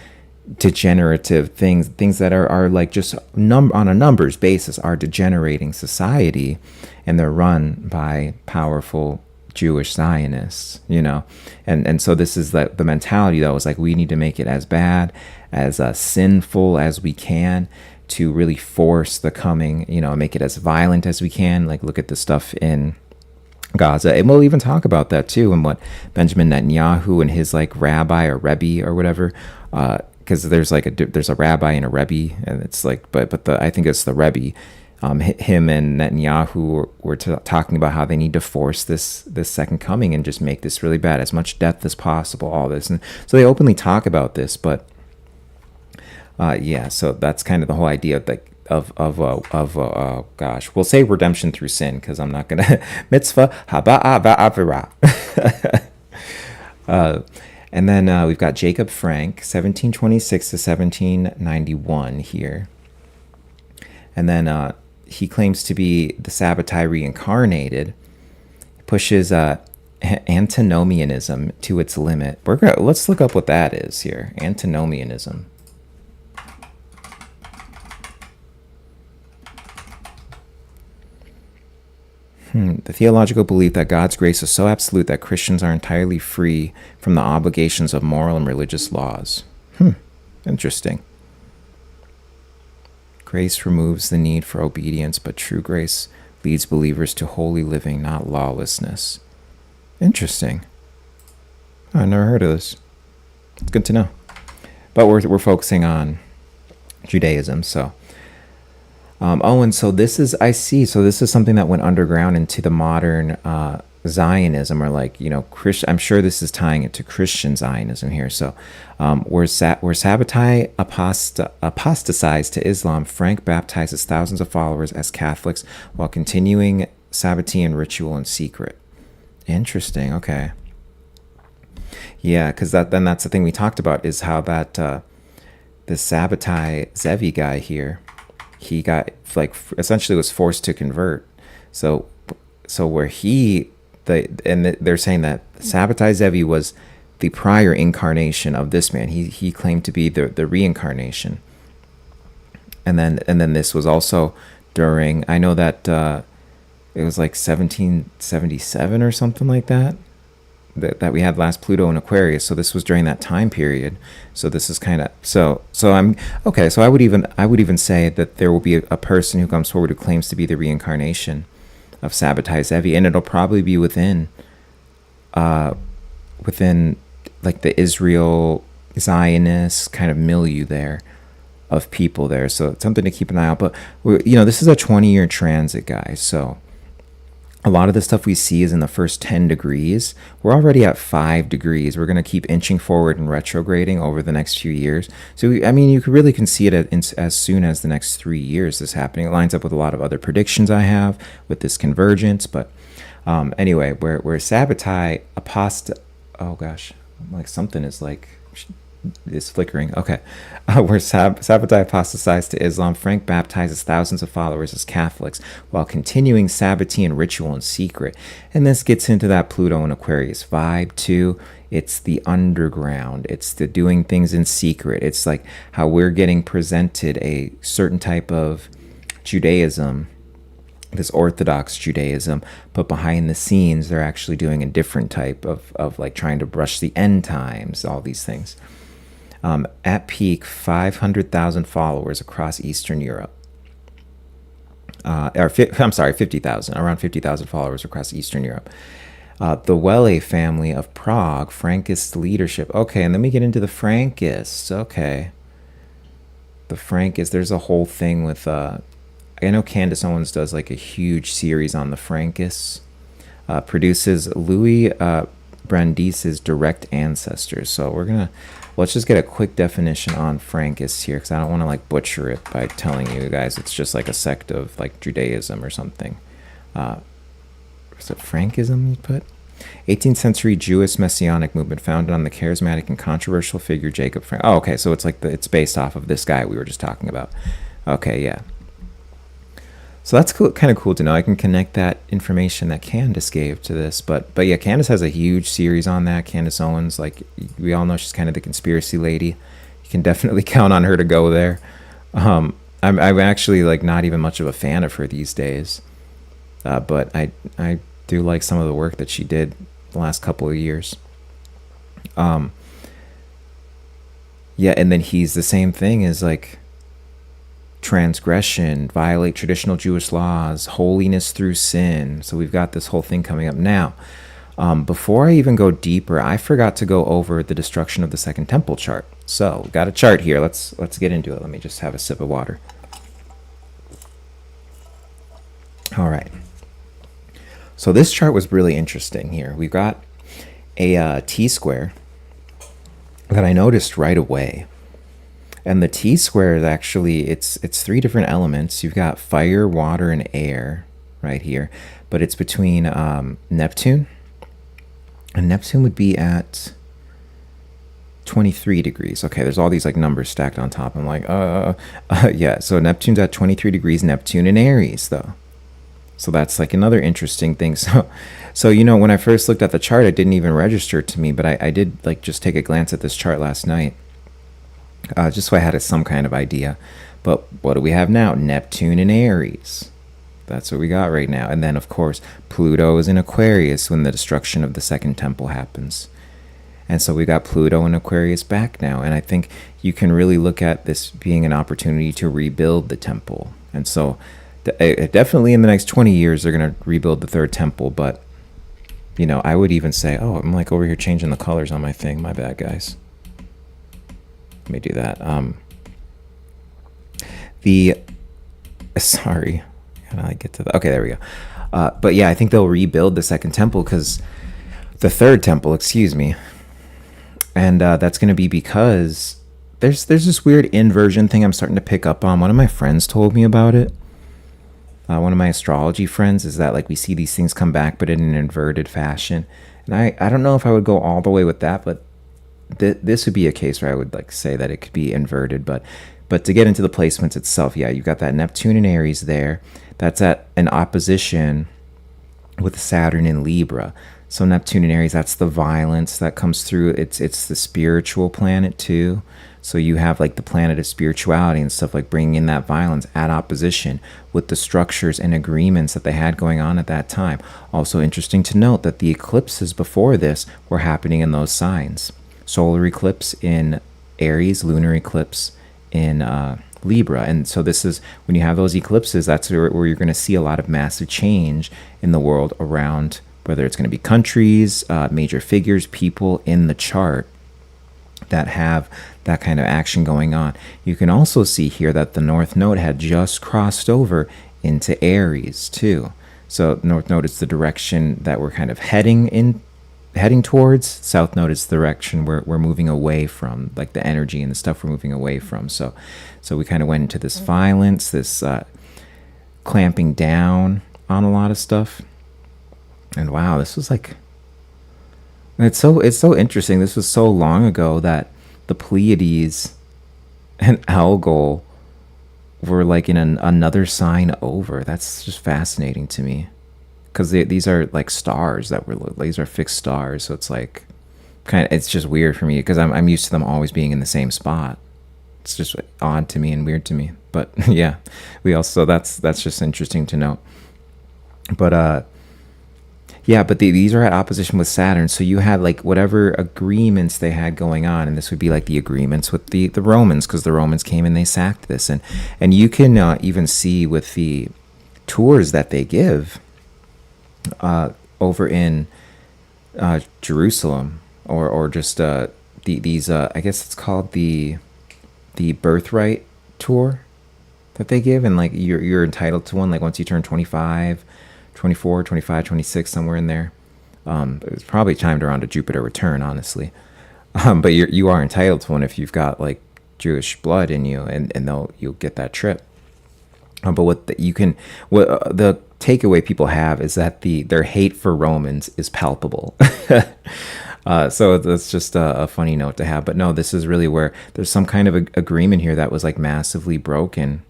degenerative things that are like just on a numbers basis are degenerating society, and they're run by powerful Jewish Zionists, and so this is the mentality though, is like we need to make it as bad, as sinful as we can to really force the coming, make it as violent as we can. Like, look at the stuff in Gaza, and we'll even talk about that too, and what Benjamin Netanyahu and his like rabbi or rebbe or whatever, because there's a rabbi and a rebbe, and it's like, but I think it's the rebbe. Him and Netanyahu were talking about how they need to force this second coming and just make this really bad, as much death as possible, all this, and so they openly talk about this. But so that's kind of the whole idea of gosh, we'll say redemption through sin, because I'm not gonna mitzvah haba ba'avira. And then we've got Jacob Frank, 1726 to 1791 here. And then he claims to be the Sabbatai reincarnated, pushes antinomianism to its limit. Let's look up what that is here, antinomianism. The theological belief that God's grace is so absolute that Christians are entirely free from the obligations of moral and religious laws. Interesting. Grace removes the need for obedience, but true grace leads believers to holy living, not lawlessness. Interesting. Oh, I never heard of this. It's good to know. But we're focusing on Judaism, so. And so this is, I see, so this is something that went underground into the modern Zionism, or like, I'm sure this is tying it to Christian Zionism here. So where Sabbatai apostatized to Islam, Frank baptizes thousands of followers as Catholics while continuing Sabbatean ritual in secret. Interesting. Okay. Yeah, because that's the thing we talked about, is how that this Sabbatai Zevi guy here, he got essentially was forced to convert. So where they're saying that Sabbatai Zevi was the prior incarnation of this man. He claimed to be the reincarnation. And then this was also during, I know that it was like 1777 or something like that we had last Pluto in Aquarius. So this was during that time period. So this is kind of so I'm okay. So I would even say that there will be a person who comes forward who claims to be the reincarnation of Sabbatai Zevi, and it'll probably be within like the Israel Zionist kind of milieu there of people there. So it's something to keep an eye out. But this is a 20-year transit, guys. So a lot of the stuff we see is in the first 10 degrees. We're already at 5 degrees. We're going to keep inching forward and retrograding over the next few years. So, you can see it as soon as the next 3 years this happening. It lines up with a lot of other predictions I have with this convergence. But anyway, where Sabbatai oh gosh, like something is flickering. Okay. Where Sabbatai apostatized to Islam, Frank baptizes thousands of followers as Catholics while continuing Sabbatean ritual in secret. And this gets into that Pluto and Aquarius vibe too. It's the underground. It's the doing things in secret. It's like how we're getting presented a certain type of Judaism, this Orthodox Judaism, but behind the scenes, they're actually doing a different type of like trying to brush the end times, all these things. At peak, 500,000 followers across Eastern Europe. 50,000, around 50,000 followers across Eastern Europe. The Welle family of Prague, Frankist leadership. Okay, and then we get into the Frankists. Okay. The Frankists, there's a whole thing with, I know Candace Owens does like a huge series on the Frankists. Produces Louis Brandeis' direct ancestors. So let's just get a quick definition on Frankists here, because I don't want to butcher it by telling you guys it's just like a sect of Judaism or something. Is it Frankism you put? 18th century Jewish messianic movement founded on the charismatic and controversial figure Jacob Frank. Oh, okay, so it's based off of this guy we were just talking about. Okay, yeah. So that's cool, kind of cool to know. I can connect that information that Candace gave to this. But yeah, Candace has a huge series on that. Candace Owens, we all know, she's kind of the conspiracy lady. You can definitely count on her to go there. I'm actually not even much of a fan of her these days. But I do like some of the work that she did the last couple of years. Yeah, and then he's the same thing as transgression, violate traditional Jewish laws, holiness through sin. So we've got this whole thing coming up now. Before I even go deeper, I forgot to go over the destruction of the Second Temple chart. So we've got a chart here. Let's get into it. Let me just have a sip of water. All right. So this chart was really interesting here. We've got a T-square that I noticed right away. And the T-square is actually, it's 3 different elements. You've got fire, water, and air right here. But it's between Neptune. And Neptune would be at 23 degrees. Okay, there's all these numbers stacked on top. I'm yeah. So Neptune's at 23 degrees. Neptune in Aries, though. So that's another interesting thing. So when I first looked at the chart, it didn't even register to me. But I did just take a glance at this chart last night. Just so I had some kind of idea. But what do we have now? Neptune in Aries. That's what we got right now. And then, of course, Pluto is in Aquarius when the destruction of the Second Temple happens. And so we got Pluto and Aquarius back now. And I think you can really look at this being an opportunity to rebuild the temple. And so definitely in the next 20 years, they're going to rebuild the third temple. But, you know, I would even say, oh, I'm like over here changing the colors on my thing. My bad, guys. Let me do that. Sorry. How do I get to the, okay, there we go. But yeah, I think they'll rebuild the second temple the third temple, excuse me. And that's going to be because there's this weird inversion thing I'm starting to pick up on. One of my friends told me about it. One of my astrology friends is that like we see these things come back, but in an inverted fashion. And I don't know if I would go all the way with that, but this would be a case where I would like say that it could be inverted. But to get into the placements itself, yeah, you've got that Neptune in Aries there. That's at an opposition with Saturn in Libra. So Neptune in Aries, that's the violence that comes through. It's the spiritual planet too. So you have like the planet of spirituality and stuff, like bringing in that violence at opposition with the structures and agreements that they had going on at that time. Also interesting to note that the eclipses before this were happening in those signs. Solar eclipse in Aries, lunar eclipse in Libra. And so this is when you have those eclipses, that's where you're going to see a lot of massive change in the world around, whether it's going to be countries, major figures, people in the chart that have that kind of action going on. You can also see here that the North Node had just crossed over into Aries too. So North Node is the direction that we're kind of heading towards. South Node is the direction we're moving away from, like the energy and the stuff we're moving away from. So we kind of went into this violence, this clamping down on a lot of stuff. And wow, this was like, it's so interesting. This was so long ago that the Pleiades and Algol were like in another sign over. That's just fascinating to me, because these are like stars these are fixed stars. So it's like it's just weird for me because I'm used to them always being in the same spot. It's just odd to me and weird to me. But yeah, that's just interesting to note. But yeah, but these are at opposition with Saturn. So you had like whatever agreements they had going on, and this would be like the agreements with the Romans, because the Romans came and they sacked this. And you can even see with the tours that they give over in Jerusalem, or just these I guess it's called the birthright tour that they give, and like you're entitled to one like once you turn 25, 24, 25, 26, somewhere in there. It's probably timed around a Jupiter return, honestly. But you are entitled to one if you've got like Jewish blood in you, and you'll get that trip. But what the takeaway people have is that their hate for Romans is palpable. So that's just a funny note to have. But no, this is really where there's some kind of agreement here that was like massively broken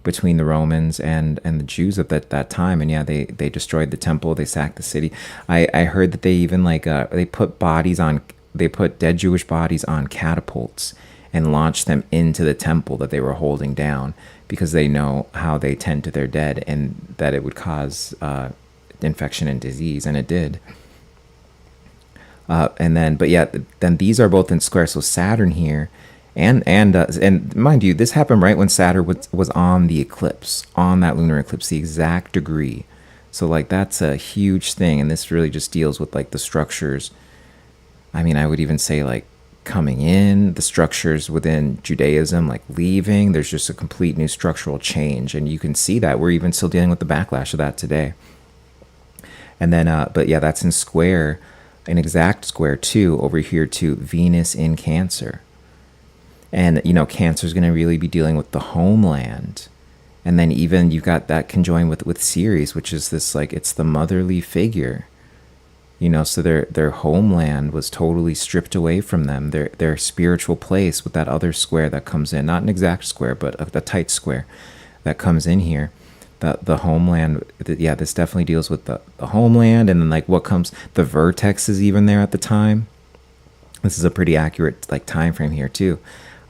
between the Romans and the Jews at that time. And yeah, they destroyed the temple, they sacked the city. I heard that they even like they put dead Jewish bodies on catapults and launched them into the temple that they were holding down, because they know how they tend to their dead and that it would cause infection and disease, and it did. Then these are both in square. So Saturn here, and mind you, this happened right when Saturn was on the eclipse, on that lunar eclipse, the exact degree. So like that's a huge thing, and this really just deals with like the structures. I mean, I would even say like coming in, the structures within Judaism, like leaving. There's just a complete new structural change, and you can see that we're even still dealing with the backlash of that today. And then, but yeah, that's in square, an exact square too, over here to Venus in Cancer. And, you know, Cancer is going to really be dealing with the homeland. And then even you've got that conjoined with Ceres, which is this, like, it's the motherly figure. You know, so their homeland was totally stripped away from them. Their spiritual place with that other square that comes in, not an exact square, but a tight square that comes in here. The homeland, yeah, this definitely deals with the homeland. And then, like, what comes, the vertex is even there at the time. This is a pretty accurate, like, time frame here, too.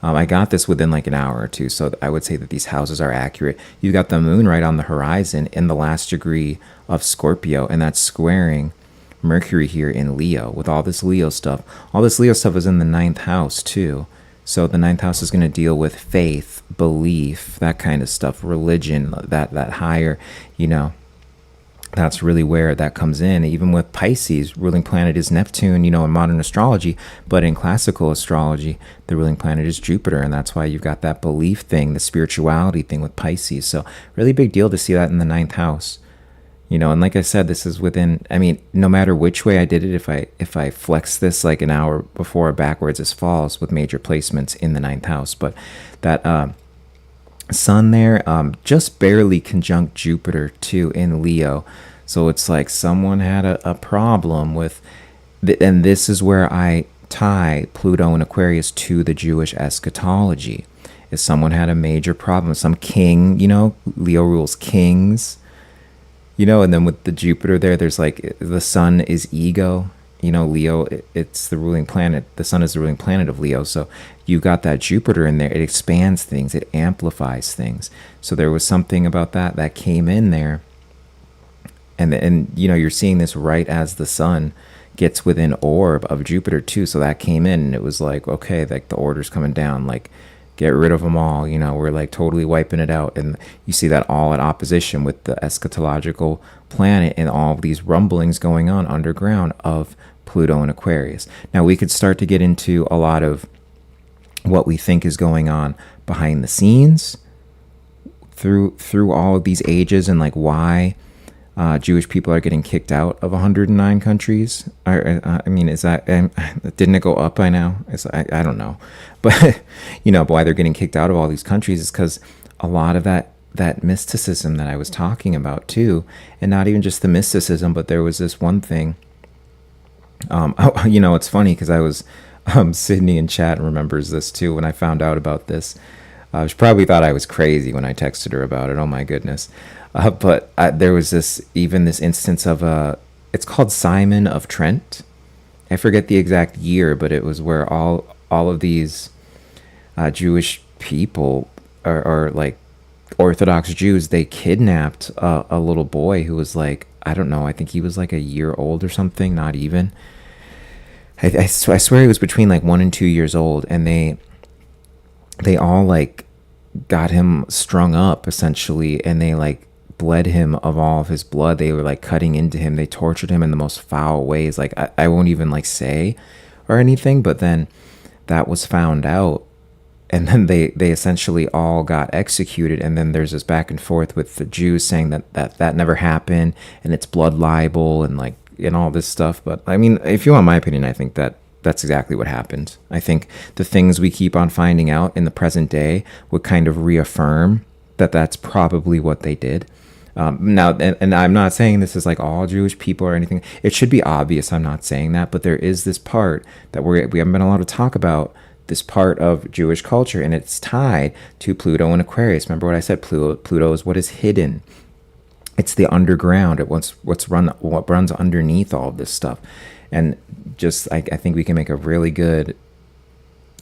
I got this within like an hour or two, so I would say that these houses are accurate. You got the moon right on the horizon in the last degree of Scorpio, and that's squaring Mercury here in Leo with all this Leo stuff. All this Leo stuff is in the ninth house too. So the ninth house is going to deal with faith, belief, that kind of stuff, religion, that higher, you know, that's really where that comes in. Even with Pisces, ruling planet is Neptune, you know, in modern astrology, but in classical astrology, the ruling planet is Jupiter. And that's why you've got that belief thing, the spirituality thing with Pisces. So really big deal to see that in the ninth house. You know, and like I said, this is within, I mean, no matter which way I did it, if I flex this like an hour before or backwards, this falls with major placements in the ninth house. But that sun there just barely conjunct Jupiter too in Leo. So it's like someone had a problem with, and this is where I tie Pluto and Aquarius to the Jewish eschatology. If someone had a major problem, some king, you know, Leo rules kings. You know, and then with the Jupiter there, there's like the sun is ego. You know, Leo, it's the ruling planet. The sun is the ruling planet of Leo. So you got that Jupiter in there. It expands things. It amplifies things. So there was something about that came in there. And you know, you're seeing this right as the sun gets within orb of Jupiter too. So that came in and it was like, okay, like the order's coming down. Like, get rid of them all. You know, we're like totally wiping it out. And you see that all at opposition with the eschatological planet and all of these rumblings going on underground of Pluto and Aquarius. Now we could start to get into a lot of what we think is going on behind the scenes through all of these ages, and like why Jewish people are getting kicked out of 109 countries. I mean, is that, didn't it go up by now? I don't know. But, you know, why they're getting kicked out of all these countries is because a lot of that mysticism that I was talking about too, and not even just the mysticism, but there was this one thing. You know, it's funny because I was, Sydney in chat remembers this too. When I found out about this, she probably thought I was crazy when I texted her about it. Oh my goodness. But there was this instance of it's called Simon of Trent. I forget the exact year, but it was where all of these Jewish people or like Orthodox Jews, they kidnapped a little boy who was like, I don't know, I think he was like a year old or something, not even. I swear he was between like 1 and 2 years old, and they all like got him strung up essentially, and they like bled him of all of his blood. They were like cutting into him. They tortured him in the most foul ways. Like I won't even like say or anything, but then that was found out, and then they essentially all got executed. And then there's this back and forth with the Jews saying that never happened and it's blood libel and like and all this stuff. But I mean, if you want my opinion, I think that's exactly what happened. I think the things we keep on finding out in the present day would kind of reaffirm that that's probably what they did. Now, and I'm not saying this is like all Jewish people or anything. It should be obvious I'm not saying that, but there is this part that we haven't been allowed to talk about, this part of Jewish culture, and it's tied to Pluto and Aquarius. Remember what I said? Pluto is what is hidden. It's the underground. What runs underneath all of this stuff. And just, I think we can make a really good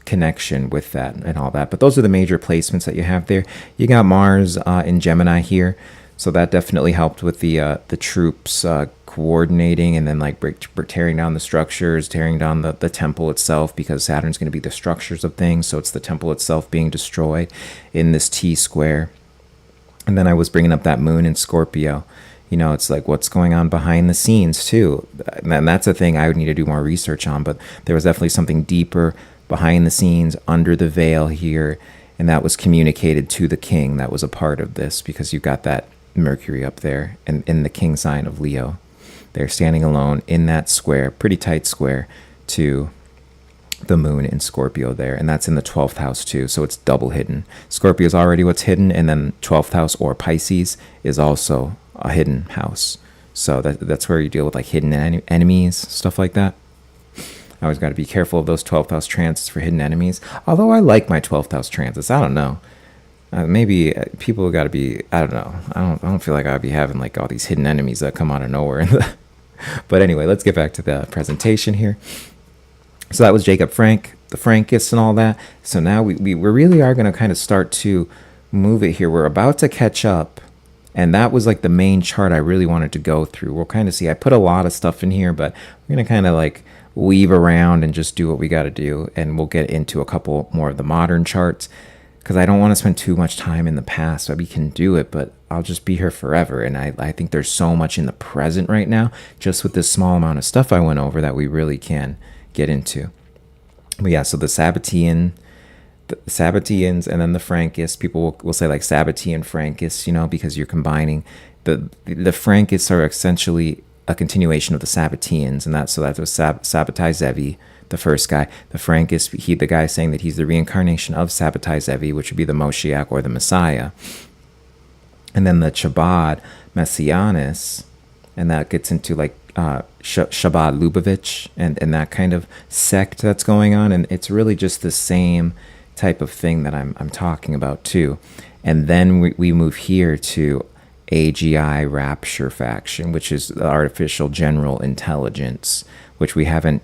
connection with that and all that. But those are the major placements that you have there. You got Mars in Gemini here. So that definitely helped with the troops coordinating and then like tearing down the structures, tearing down the temple itself, because Saturn's going to be the structures of things. So it's the temple itself being destroyed in this T square. And then I was bringing up that moon in Scorpio. You know, it's like what's going on behind the scenes too. And that's a thing I would need to do more research on. But there was definitely something deeper behind the scenes, under the veil here. And that was communicated to the king. That was a part of this, because you got that Mercury up there and in the king sign of Leo. They're standing alone in that square, pretty tight square, to the moon in Scorpio there. And that's in the 12th house too. So it's double hidden. Scorpio is already what's hidden. And then 12th house or Pisces is also a hidden house. So that's where you deal with like hidden enemies, stuff like that. I always got to be careful of those 12th house transits for hidden enemies. Although I like my 12th house transits. I don't know. Maybe people got to be, I don't know. I don't feel like I'd be having like all these hidden enemies that come out of nowhere. But anyway, let's get back to the presentation here. So that was Jacob Frank, the Frankists and all that. So now we really are going to kind of start to move it here. We're about to catch up And that was like the main chart I really wanted to go through. We'll kind of see. I put a lot of stuff in here, but we're going to kind of like weave around and just do what we got to do. And we'll get into a couple more of the modern charts because I don't want to spend too much time in the past. So we can do it, but I'll just be here forever. And I think there's so much in the present right now, just with this small amount of stuff I went over, that we really can get into. But yeah, so the Sabbateans and then the Frankists. People will say like Sabbatean Frankists, because you're combining the Frankists are essentially a continuation of the Sabbateans, and that was Sabbatai Zevi, the first guy. The Frankist, the guy saying that he's the reincarnation of Sabbatai Zevi, which would be the Moshiach or the Messiah. And then the Chabad Messianis, and that gets into like Chabad Lubavitch and that kind of sect that's going on, and it's really just the same type of thing that I'm talking about too. And then we move here to AGI Rapture faction, which is the artificial general intelligence, which we haven't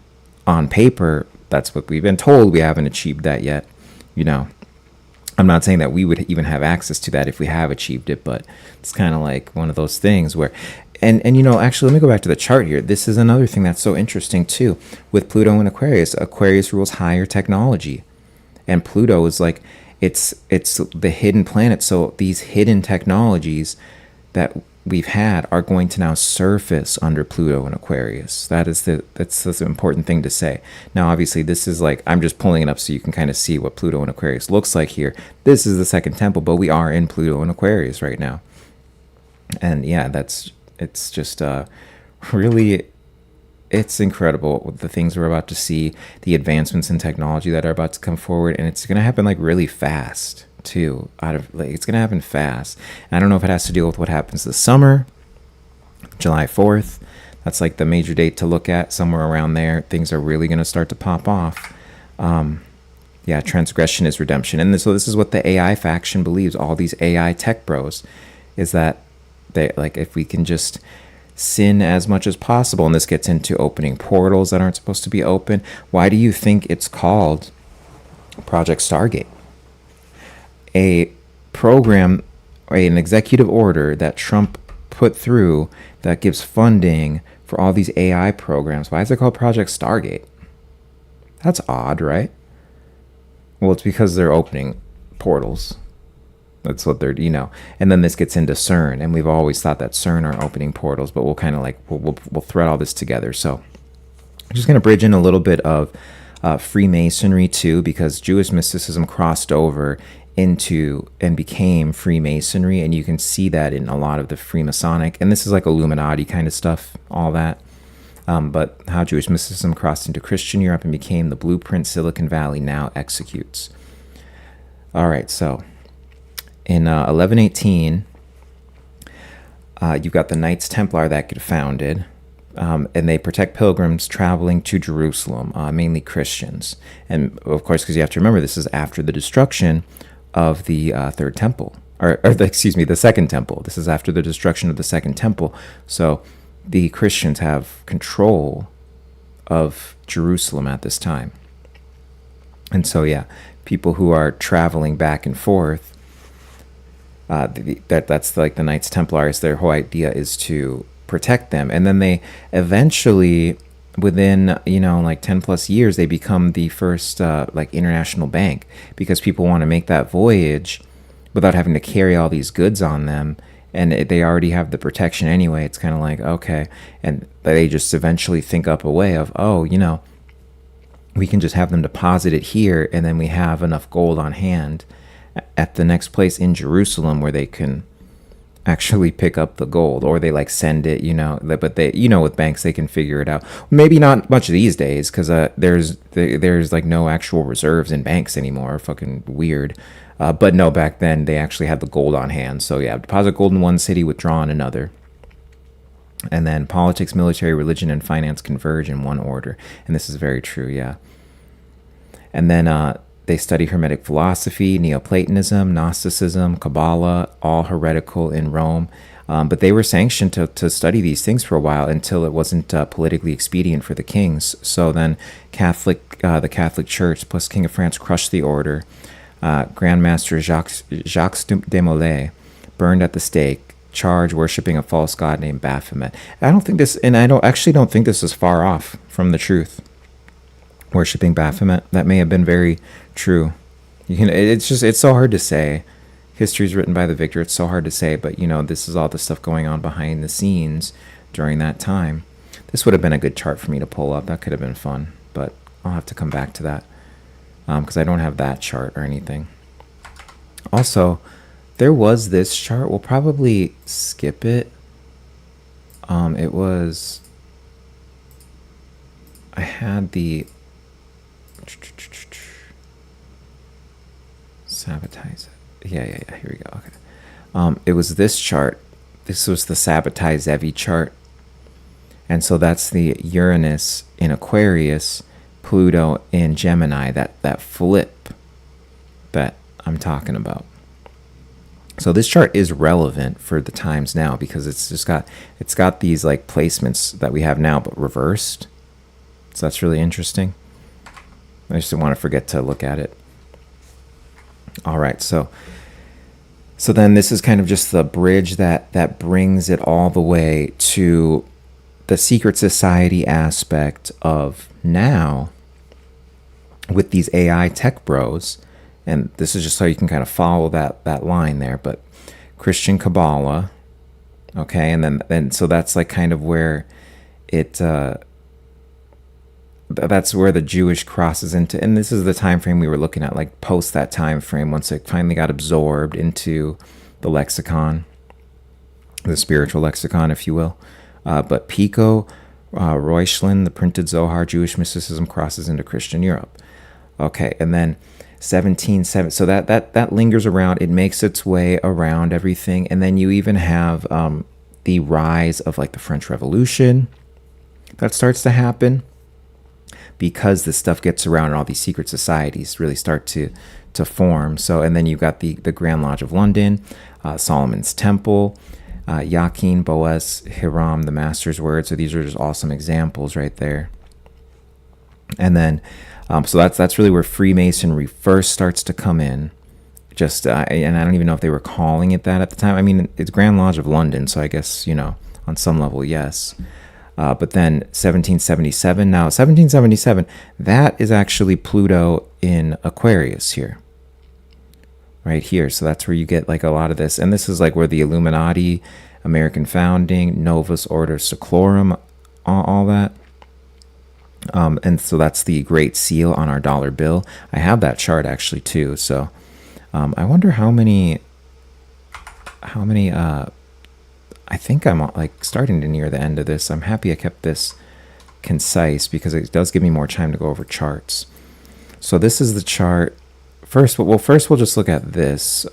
on paper. That's what we've been told. We haven't achieved that yet. I'm not saying that we would even have access to that if we have achieved it, but it's kind of like one of those things where, and actually, let me go back to the chart here. This is another thing that's so interesting too with Pluto and Aquarius. Aquarius rules higher technology. And Pluto is like, it's the hidden planet. So these hidden technologies that we've had are going to now surface under Pluto and Aquarius. That's an important thing to say. Now, obviously, this is like, I'm just pulling it up so you can kind of see what Pluto and Aquarius looks like here. This is the second temple, but we are in Pluto and Aquarius right now. And yeah, it's just really... It's incredible the things we're about to see, the advancements in technology that are about to come forward, and it's going to happen like really fast too. It's going to happen fast. And I don't know if it has to deal with what happens this summer, July 4th. That's like the major date to look at, somewhere around there. Things are really going to start to pop off. Yeah, transgression is redemption. And so this is what the AI faction believes. All these AI tech bros is that they like, if we can just sin as much as possible, and this gets into opening portals that aren't supposed to be open. Why do you think it's called Project Stargate? A program, an executive order that Trump put through that gives funding for all these AI programs. Why is it called Project Stargate? That's odd, right? Well, it's because they're opening portals. That's what they're, and then this gets into CERN, and we've always thought that CERN are opening portals, but we'll kind of like, we'll thread all this together. So I'm just going to bridge in a little bit of Freemasonry too, because Jewish mysticism crossed over into and became Freemasonry, and you can see that in a lot of the Freemasonic, and this is like Illuminati kind of stuff, all that. But how Jewish mysticism crossed into Christian Europe and became the blueprint Silicon Valley now executes. All right, so in 1118, you've got the Knights Templar that get founded, and they protect pilgrims traveling to Jerusalem, mainly Christians. And of course, because you have to remember, this is after the destruction of the third temple, the second temple. This is after the destruction of the second temple. So the Christians have control of Jerusalem at this time. And so, yeah, people who are traveling back and forth, that's like the Knights Templars. Their whole idea is to protect them. And then they eventually, within, like 10 plus years, they become the first like international bank, because people want to make that voyage without having to carry all these goods on them. And they already have the protection anyway. It's kind of like, okay. And they just eventually think up a way of, we can just have them deposit it here, and then we have enough gold on hand at the next place in Jerusalem where they can actually pick up the gold, or they like send it, but they, with banks, they can figure it out. Maybe not much these days, because there's like no actual reserves in banks anymore. Fucking weird. But no, back then they actually had the gold on hand. So yeah, deposit gold in one city, withdraw in another. And then politics, military, religion, and finance converge in one order. And this is very true, yeah. And then they study Hermetic philosophy, Neoplatonism, Gnosticism, Kabbalah, all heretical in Rome. But they were sanctioned to study these things for a while until it wasn't politically expedient for the kings. So then the Catholic Church plus King of France crushed the order. Grand Master Jacques de Molay burned at the stake. charge worshiping a false god named Baphomet. I don't think this, and I don't think this is far off from the truth. Worshipping Baphomet, that may have been very true. It's so hard to say. History is written by the victor. It's so hard to say, but this is all the stuff going on behind the scenes during that time. This would have been a good chart for me to pull up. That could have been fun, but I'll have to come back to that because I don't have that chart or anything. Also, there was this chart. We'll probably skip it. It was. I had the. Sabotage it. Yeah. Here we go. Okay. It was this chart. This was the Sabotage Zevi chart. And so that's the Uranus in Aquarius, Pluto in Gemini, that flip that I'm talking about. So this chart is relevant for the times now because it's got these like placements that we have now but reversed. So that's really interesting. I just didn't want to forget to look at it. All right, so then this is kind of just the bridge that brings it all the way to the secret society aspect of now with these AI tech bros. And this is just so you can kind of follow that line there. But Christian Kabbalah, okay, and so that's like kind of where it that's where the Jewish crosses into, and this is the time frame we were looking at, like post that time frame, once it finally got absorbed into the lexicon, the spiritual lexicon, if you will. But Pico, Reuchlin, the printed Zohar, Jewish mysticism crosses into Christian Europe. Okay, and then 1770. So that lingers around. It makes its way around everything, and then you even have the rise of like the French Revolution that starts to happen because this stuff gets around and all these secret societies really start to form. So, and then you've got the Grand Lodge of London, Solomon's Temple, Yakin, Boaz, Hiram, the Master's Word. So these are just awesome examples right there. And then, so that's really where Freemasonry first starts to come in. Just, and I don't even know if they were calling it that at the time. I mean, it's Grand Lodge of London, so I guess, on some level, yes. But then 1777, now 1777, that is actually Pluto in Aquarius here. Right here. So that's where you get like a lot of this. And this is like where the Illuminati, American founding, Novus Ordo Seclorum, all that. And so that's the Great Seal on our dollar bill. I have that chart actually too. So I wonder how many I think I'm like starting to near the end of this. I'm happy I kept this concise because it does give me more time to go over charts. So this is the chart. First we'll just look at this.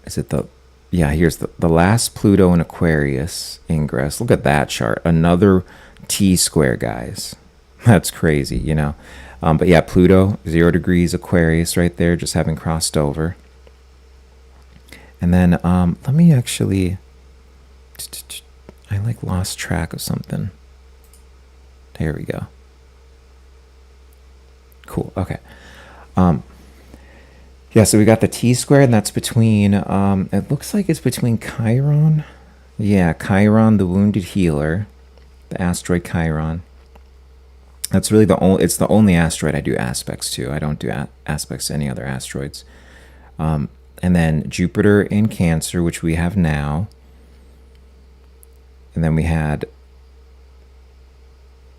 Is it here's the last Pluto in Aquarius ingress. Look at that chart. Another T-square, guys. That's crazy, But yeah, Pluto, 0 degrees Aquarius right there, just having crossed over. And then let me actually, I like lost track of something. There we go. Cool. Okay. Yeah, so we got the T-square, and that's between, it looks like it's between Chiron. Yeah, Chiron, the wounded healer, the asteroid Chiron. That's really it's the only asteroid I do aspects to. I don't do aspects to any other asteroids. And then Jupiter in Cancer, which we have now. And then we had,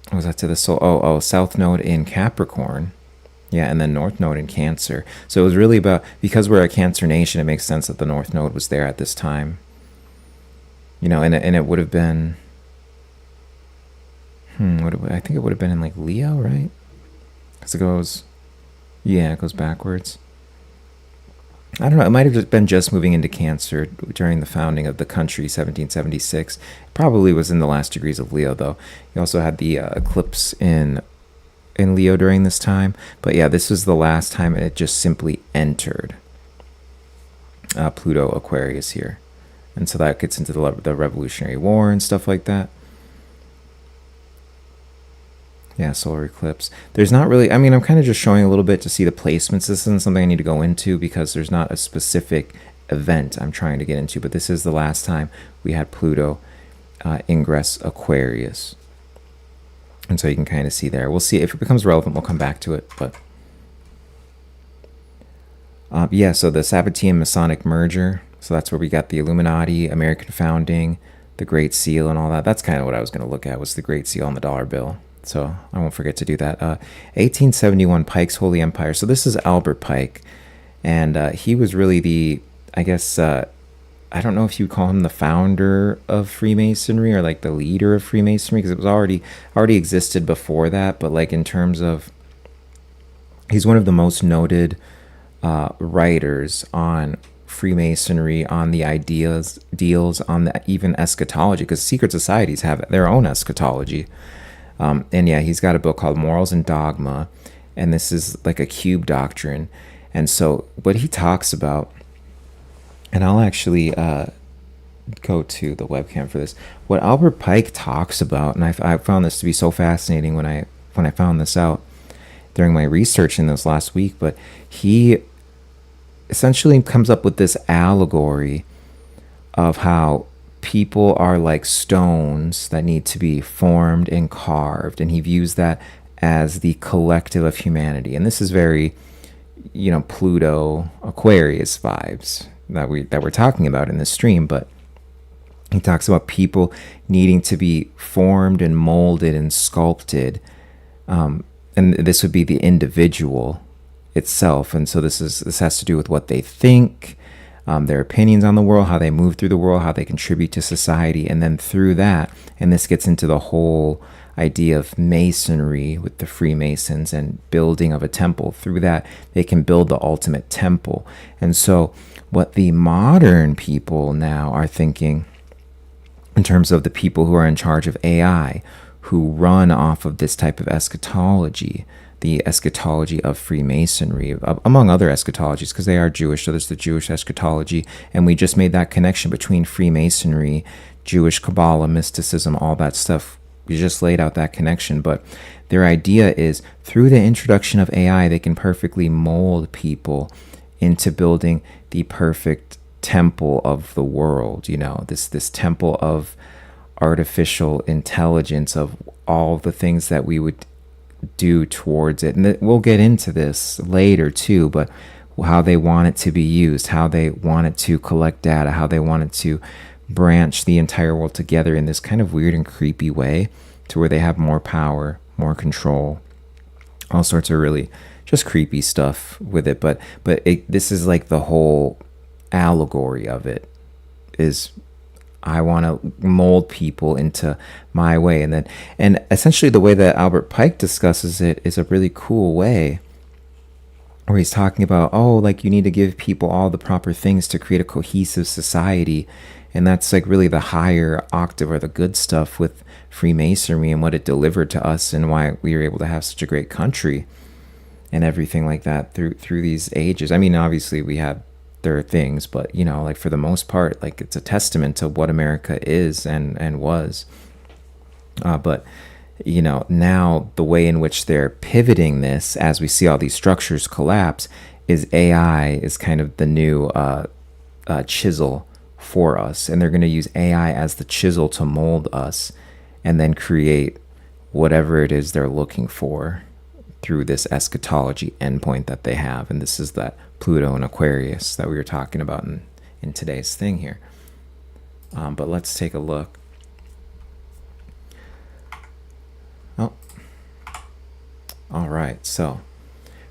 what was that to the Sol? South Node in Capricorn. Yeah, and then North Node in Cancer. So it was really about, because we're a Cancer nation, it makes sense that the North Node was there at this time. And it would have been, I think it would have been in like Leo, right? Because it goes backwards. I don't know. It might have been just moving into Cancer during the founding of the country, 1776. Probably was in the last degrees of Leo, though. You also had the eclipse in Leo during this time. But yeah, this was the last time it just simply entered Pluto Aquarius here. And so that gets into the Revolutionary War and stuff like that. Yeah, solar eclipse. There's not really, I'm kind of just showing a little bit to see the placements. This isn't something I need to go into because there's not a specific event I'm trying to get into, but this is the last time we had Pluto ingress Aquarius. And so you can kind of see there. We'll see if it becomes relevant, we'll come back to it. But yeah, so the Sabbatean Masonic merger. So that's where we got the Illuminati, American founding, the Great Seal, and all that. That's kind of what I was going to look at, was the Great Seal on the dollar bill. So I won't forget to do that. 1871, Pike's Holy Empire. So this is Albert Pike. And he was really the, I guess, I don't know if you would call him the founder of Freemasonry or like the leader of Freemasonry, because it was already existed before that. But like in terms of, he's one of the most noted writers on Freemasonry, on the deals on the even eschatology, because secret societies have their own eschatology. And yeah, he's got a book called Morals and Dogma, and this is like a cube doctrine. And so what he talks about, and I'll actually go to the webcam for this, what Albert Pike talks about, and I found this to be so fascinating when I found this out during my research in this last week, but he essentially comes up with this allegory of how people are like stones that need to be formed and carved, and he views that as the collective of humanity. And this is very, Pluto Aquarius vibes that we're talking about in this stream. But he talks about people needing to be formed and molded and sculpted, and this would be the individual itself. And so this has to do with what they think, their opinions on the world, how they move through the world, how they contribute to society. And then through that, and this gets into the whole idea of masonry with the Freemasons and building of a temple. Through that, they can build the ultimate temple. And so what the modern people now are thinking, in terms of the people who are in charge of AI, who run off of this type of eschatology, the eschatology of Freemasonry, among other eschatologies, because they are Jewish, so there's the Jewish eschatology, and we just made that connection between Freemasonry, Jewish Kabbalah, mysticism, all that stuff. We just laid out that connection. But their idea is, through the introduction of AI, they can perfectly mold people into building the perfect temple of the world, this temple of artificial intelligence, of all the things that we would do towards it. And we'll get into this later too, but how they want it to be used, how they want it to collect data, how they want it to branch the entire world together in this kind of weird and creepy way, to where they have more power, more control, all sorts of really just creepy stuff with it. But this is like the whole allegory of it is, I want to mold people into my way. And essentially the way that Albert Pike discusses it is a really cool way, where he's talking about, you need to give people all the proper things to create a cohesive society. And that's like really the higher octave, or the good stuff with Freemasonry and what it delivered to us, and why we were able to have such a great country and everything like that through these ages. I mean, obviously we had their things, but for the most part, like, it's a testament to what America is and was. But now the way in which they're pivoting this, as we see all these structures collapse, is AI is kind of the new chisel for us, and they're going to use AI as the chisel to mold us, and then create whatever it is they're looking for through this eschatology endpoint that they have. And this is that Pluto and Aquarius that we were talking about in today's thing here. But let's take a look. All right, so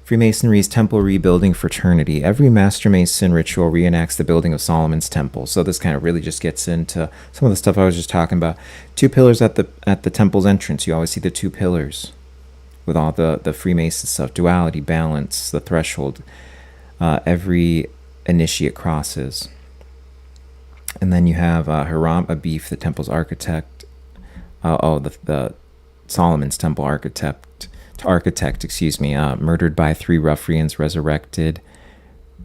Freemasonry's temple rebuilding fraternity. Every Master Mason ritual reenacts the building of Solomon's temple. So this kind of really just gets into some of the stuff I was just talking about. 2 pillars at the temple's entrance. You always see the 2 pillars with all the Freemason stuff: duality, balance, the threshold. Every initiate crosses. And then you have Hiram Abif, the temple's architect. The Solomon's temple architect, murdered by 3 ruffians, resurrected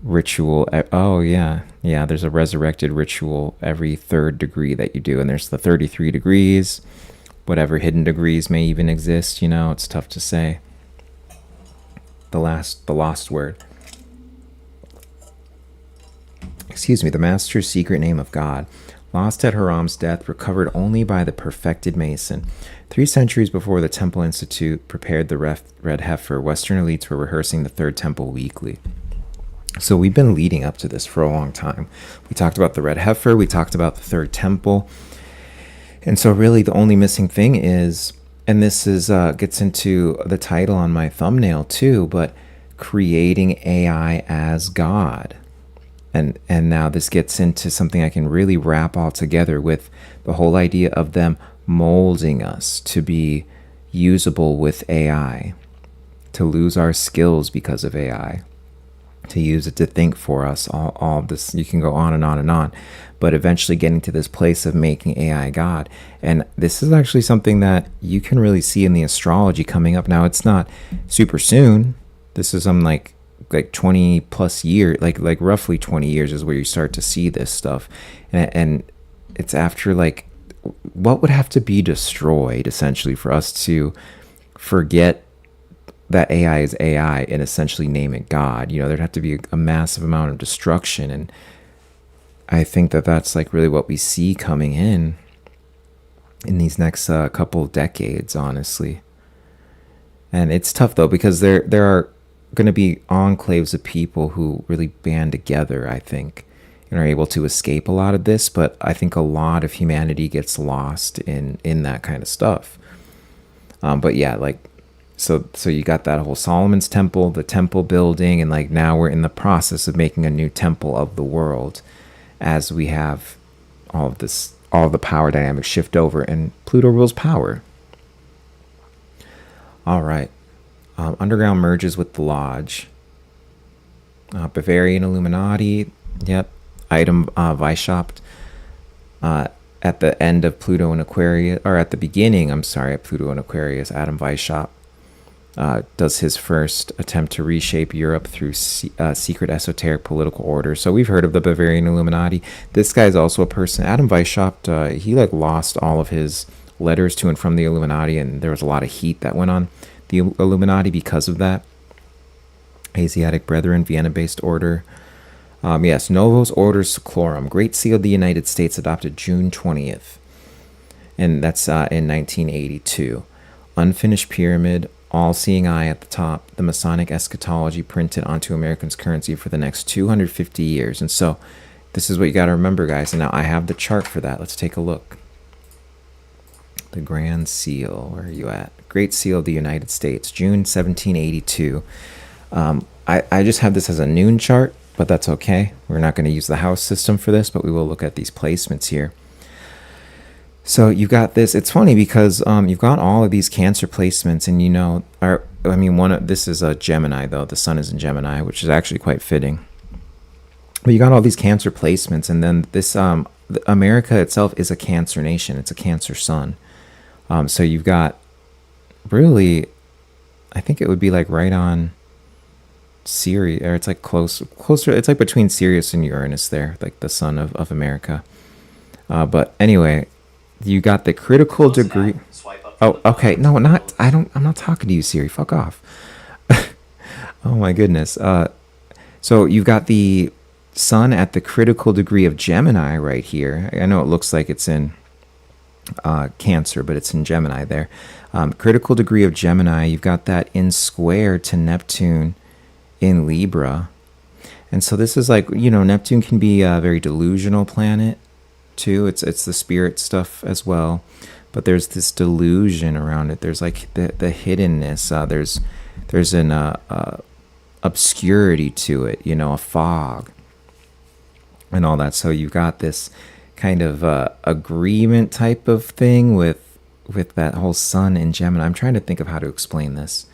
ritual. There's a resurrected ritual every 3rd degree that you do, and there's the 33 degrees, whatever hidden degrees may even exist. It's tough to say. The lost word. excuse me, the master's secret name of God, lost at Haram's death, recovered only by the perfected Mason. 3 centuries before the Temple Institute prepared the red heifer, Western elites were rehearsing the third temple weekly. So we've been leading up to this for a long time. We talked about the red heifer, we talked about the third temple. And so really the only missing thing is, and this is gets into the title on my thumbnail too, but creating AI as God. And now this gets into something I can really wrap all together with the whole idea of them molding us to be usable with AI, to lose our skills because of AI, to use it to think for us, all this. You can go on and on and on, but eventually getting to this place of making AI God. And this is actually something that you can really see in the astrology coming up. Now, it's not super soon. This is like 20 plus years, like roughly 20 years is where you start to see this stuff. And it's after what would have to be destroyed essentially for us to forget that AI is AI and essentially name it God. There'd have to be a massive amount of destruction. And I think that that's really what we see coming in these next couple of decades, honestly. And it's tough though, because there are going to be enclaves of people who really band together, I think, and are able to escape a lot of this. But I think a lot of humanity gets lost in that kind of stuff. But yeah, so you got that whole Solomon's temple, the temple building, and now we're in the process of making a new temple of the world as we have all of the power dynamics shift over, and Pluto rules power. All right. Underground merges with the Lodge. Bavarian Illuminati. Yep. Item Weishaupt. At the end of Pluto and Aquarius, or at the beginning, of Pluto and Aquarius, Adam Weishaupt does his first attempt to reshape Europe through secret esoteric political order. So we've heard of the Bavarian Illuminati. This guy's also a person. Adam Weishaupt, he lost all of his letters to and from the Illuminati, and there was a lot of heat that went on the Illuminati because of that. Asiatic Brethren, Vienna-based order. Yes, Novus Ordo Seclorum, Great Seal of the United States, adopted June 20th. And that's in 1982. Unfinished pyramid, all-seeing eye at the top, the Masonic eschatology printed onto Americans' currency for the next 250 years. And so this is what you got to remember, guys. And now I have the chart for that. Let's take a look. The Grand Seal, where are you at? Great Seal of the United States, June 1782. I just have this as a noon chart, but that's okay. We're not going to use the house system for this, but we will look at these placements here. So you've got this. It's funny because you've got all of these Cancer placements, and this is a Gemini though. The Sun is in Gemini, which is actually quite fitting. But you got all these Cancer placements, and then this America itself is a Cancer nation. It's a Cancer sun. So you've got really, I think it would be right on Sirius, or it's closer. It's between Sirius and Uranus there, the sun of America. But anyway, you got the critical degree. Oh, okay. No, I'm not talking to you, Siri. Fuck off. Oh my goodness. So you've got the sun at the critical degree of Gemini right here. I know it looks like it's in Cancer, but it's in Gemini there. Critical degree of Gemini, you've got that in square to Neptune in Libra. And so this is Neptune can be a very delusional planet too. It's the spirit stuff as well, but there's this delusion around it. There's the hiddenness. There's an obscurity to it, a fog and all that. So you've got this kind of agreement type of thing with that whole sun in Gemini. I'm trying to think of how to explain this,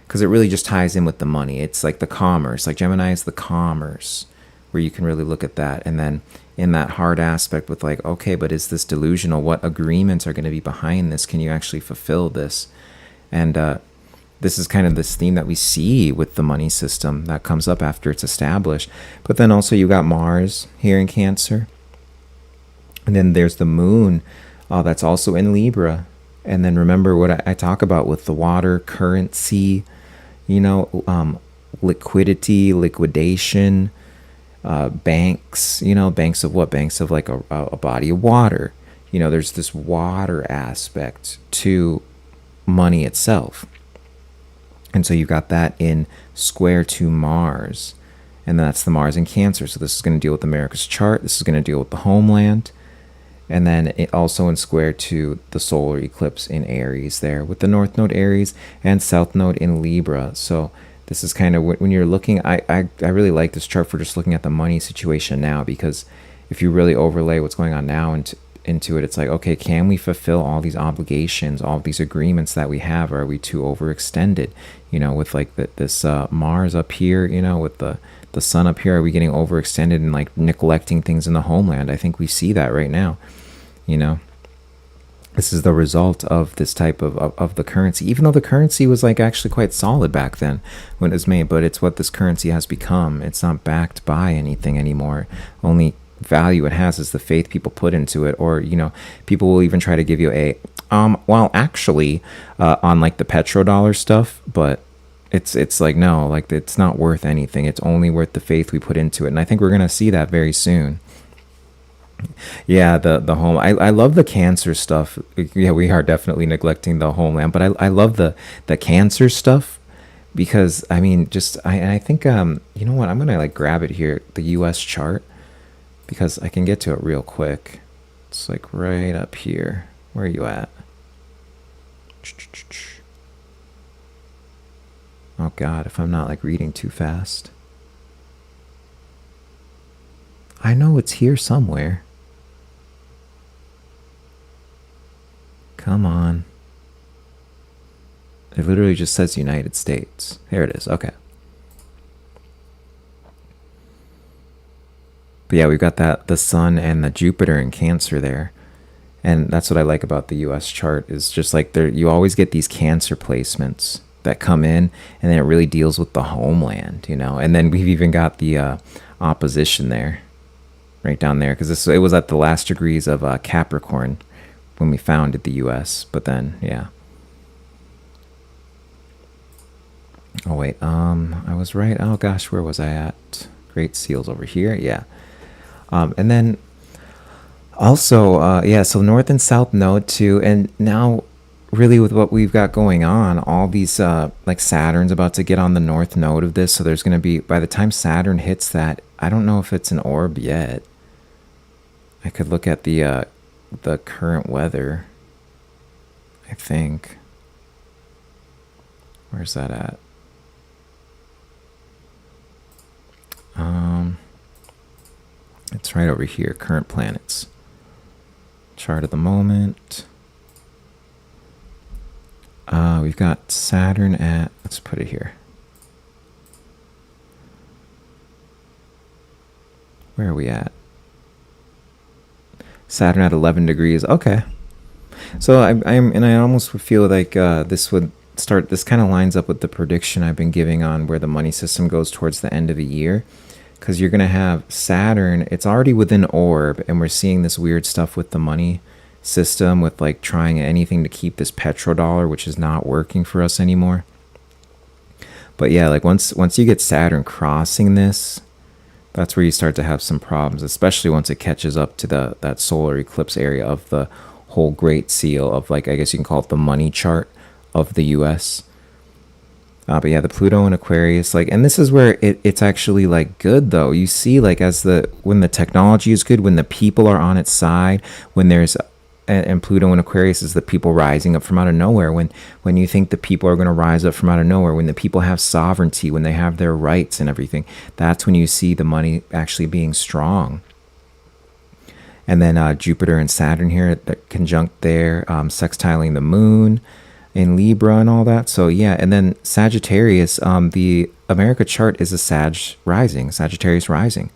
because it really just ties in with the money. It's the commerce. Gemini is the commerce, where you can really look at that. And then in that hard aspect with okay, but is this delusional? What agreements are going to be behind this? Can you actually fulfill this? And this is kind of this theme that we see with the money system that comes up after it's established. But then also you got Mars here in Cancer. And then there's the moon that's also in Libra. And then remember what I talk about with the water, currency, liquidity, liquidation, banks, banks of what? Banks of like a body of water. There's this water aspect to money itself. And so you've got that in square to Mars. And that's the Mars in Cancer. So this is going to deal with America's chart. This is going to deal with the homeland. And then it also in square to the solar eclipse in Aries there, with the North Node Aries and South Node in Libra. So this is kind of when you're looking, I really like this chart for just looking at the money situation now, because if you really overlay what's going on now into it, it's like, okay, can we fulfill all these obligations, all these agreements that we have? Or are we too overextended? With like this Mars up here, with the sun up here, are we getting overextended and like neglecting things in the homeland? I think we see that right now. This is the result of this type of the currency, even though the currency was like actually quite solid back then when it was made, but it's what this currency has become. It's not backed by anything anymore. Only value it has is the faith people put into it. Or people will even try to give you well actually on like the petrodollar stuff, but it's like, no, like it's not worth anything. It's only worth the faith we put into it. And I think we're gonna see that very soon. Yeah, the home. I love the Cancer stuff. Yeah, we are definitely neglecting the homeland, but I love the Cancer stuff, because I mean, just I think you know what, I'm gonna like grab it here, the US chart, because I can get to it real quick. It's like right up here. Where are you at? Oh God, if I'm not like reading too fast. I know it's here somewhere. Come on. It literally just says United States. Here it is. Okay. But yeah, we've got the sun and the Jupiter in Cancer there. And that's what I like about the US chart, is just like you always get these Cancer placements that come in, and then it really deals with the homeland, And then we've even got the opposition there, right down there, because it was at the last degrees of Capricorn when we founded the US. But then, yeah. Oh wait, I was right. Oh gosh, where was I at? Great Seals over here. Yeah. And then also, yeah, so North and South Node too. And now, really, with what we've got going on, all these, like Saturn's about to get on the North Node of this. So there's going to be, by the time Saturn hits that, I don't know if it's an orb yet. I could look at the current weather, I think. Where's that at? It's right over here, current planets. Chart of the moment. We've got Saturn at, let's put it here. Where are we at? Saturn at 11 degrees. Okay. So I almost feel like this kind of lines up with the prediction I've been giving on where the money system goes towards the end of the year. Because you're going to have Saturn, it's already within orb, and we're seeing this weird stuff with the money system, with like trying anything to keep this petrodollar, which is not working for us anymore. But yeah, like once you get Saturn crossing this, that's where you start to have some problems, especially once it catches up to that solar eclipse area of the whole Great Seal of, like, I guess you can call it the money chart of the US. But yeah, the Pluto and Aquarius, like, and this is where it's actually like good though. You see, like, when the technology is good, when the people are on its side, when there's and Pluto and Aquarius is the people rising up from out of nowhere. When you think the people are going to rise up from out of nowhere, when the people have sovereignty, when they have their rights and everything, that's when you see the money actually being strong. And then Jupiter and Saturn here, that conjunct there, sextiling the moon in Libra and all that. So yeah, and then Sagittarius, the America chart is a Sagittarius rising.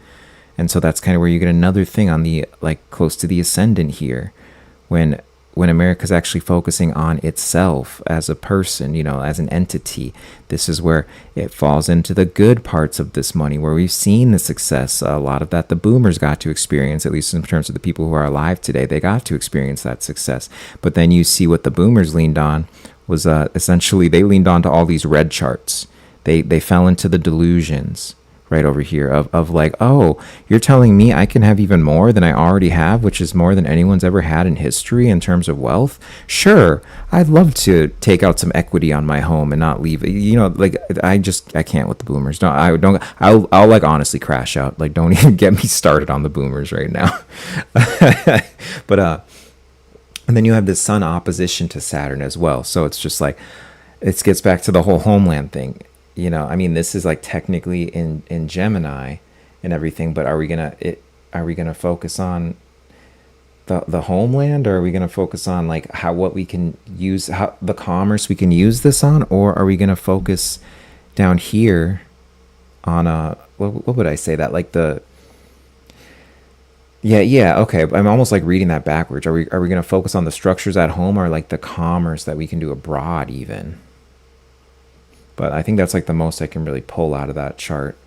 And so that's kind of where you get another thing on the, like, close to the ascendant here, when America's actually focusing on itself as a person, as an entity. This is where it falls into the good parts of this money, where we've seen the success. A lot of that the boomers got to experience, at least in terms of the people who are alive today. They got to experience that success. But then you see what the boomers leaned on was essentially they leaned on to all these red charts. They fell into the delusions, right over here of like, oh, you're telling me I can have even more than I already have, which is more than anyone's ever had in history in terms of wealth. Sure, I'd love to take out some equity on my home and not leave it. Like I can't with the boomers. No, I don't. I'll like honestly crash out. Like, don't even get me started on the boomers right now. But and then you have the sun opposition to Saturn as well. So it's just like, it gets back to the whole homeland thing. I mean, this is like technically in Gemini and everything, but are we gonna focus on the homeland, or are we gonna focus on like what we can use, how the commerce we can use this on, or are we gonna focus down here on what would I say, that like the yeah, okay. I'm almost like reading that backwards. Are we gonna focus on the structures at home, or like the commerce that we can do abroad even? But I think that's like the most I can really pull out of that chart.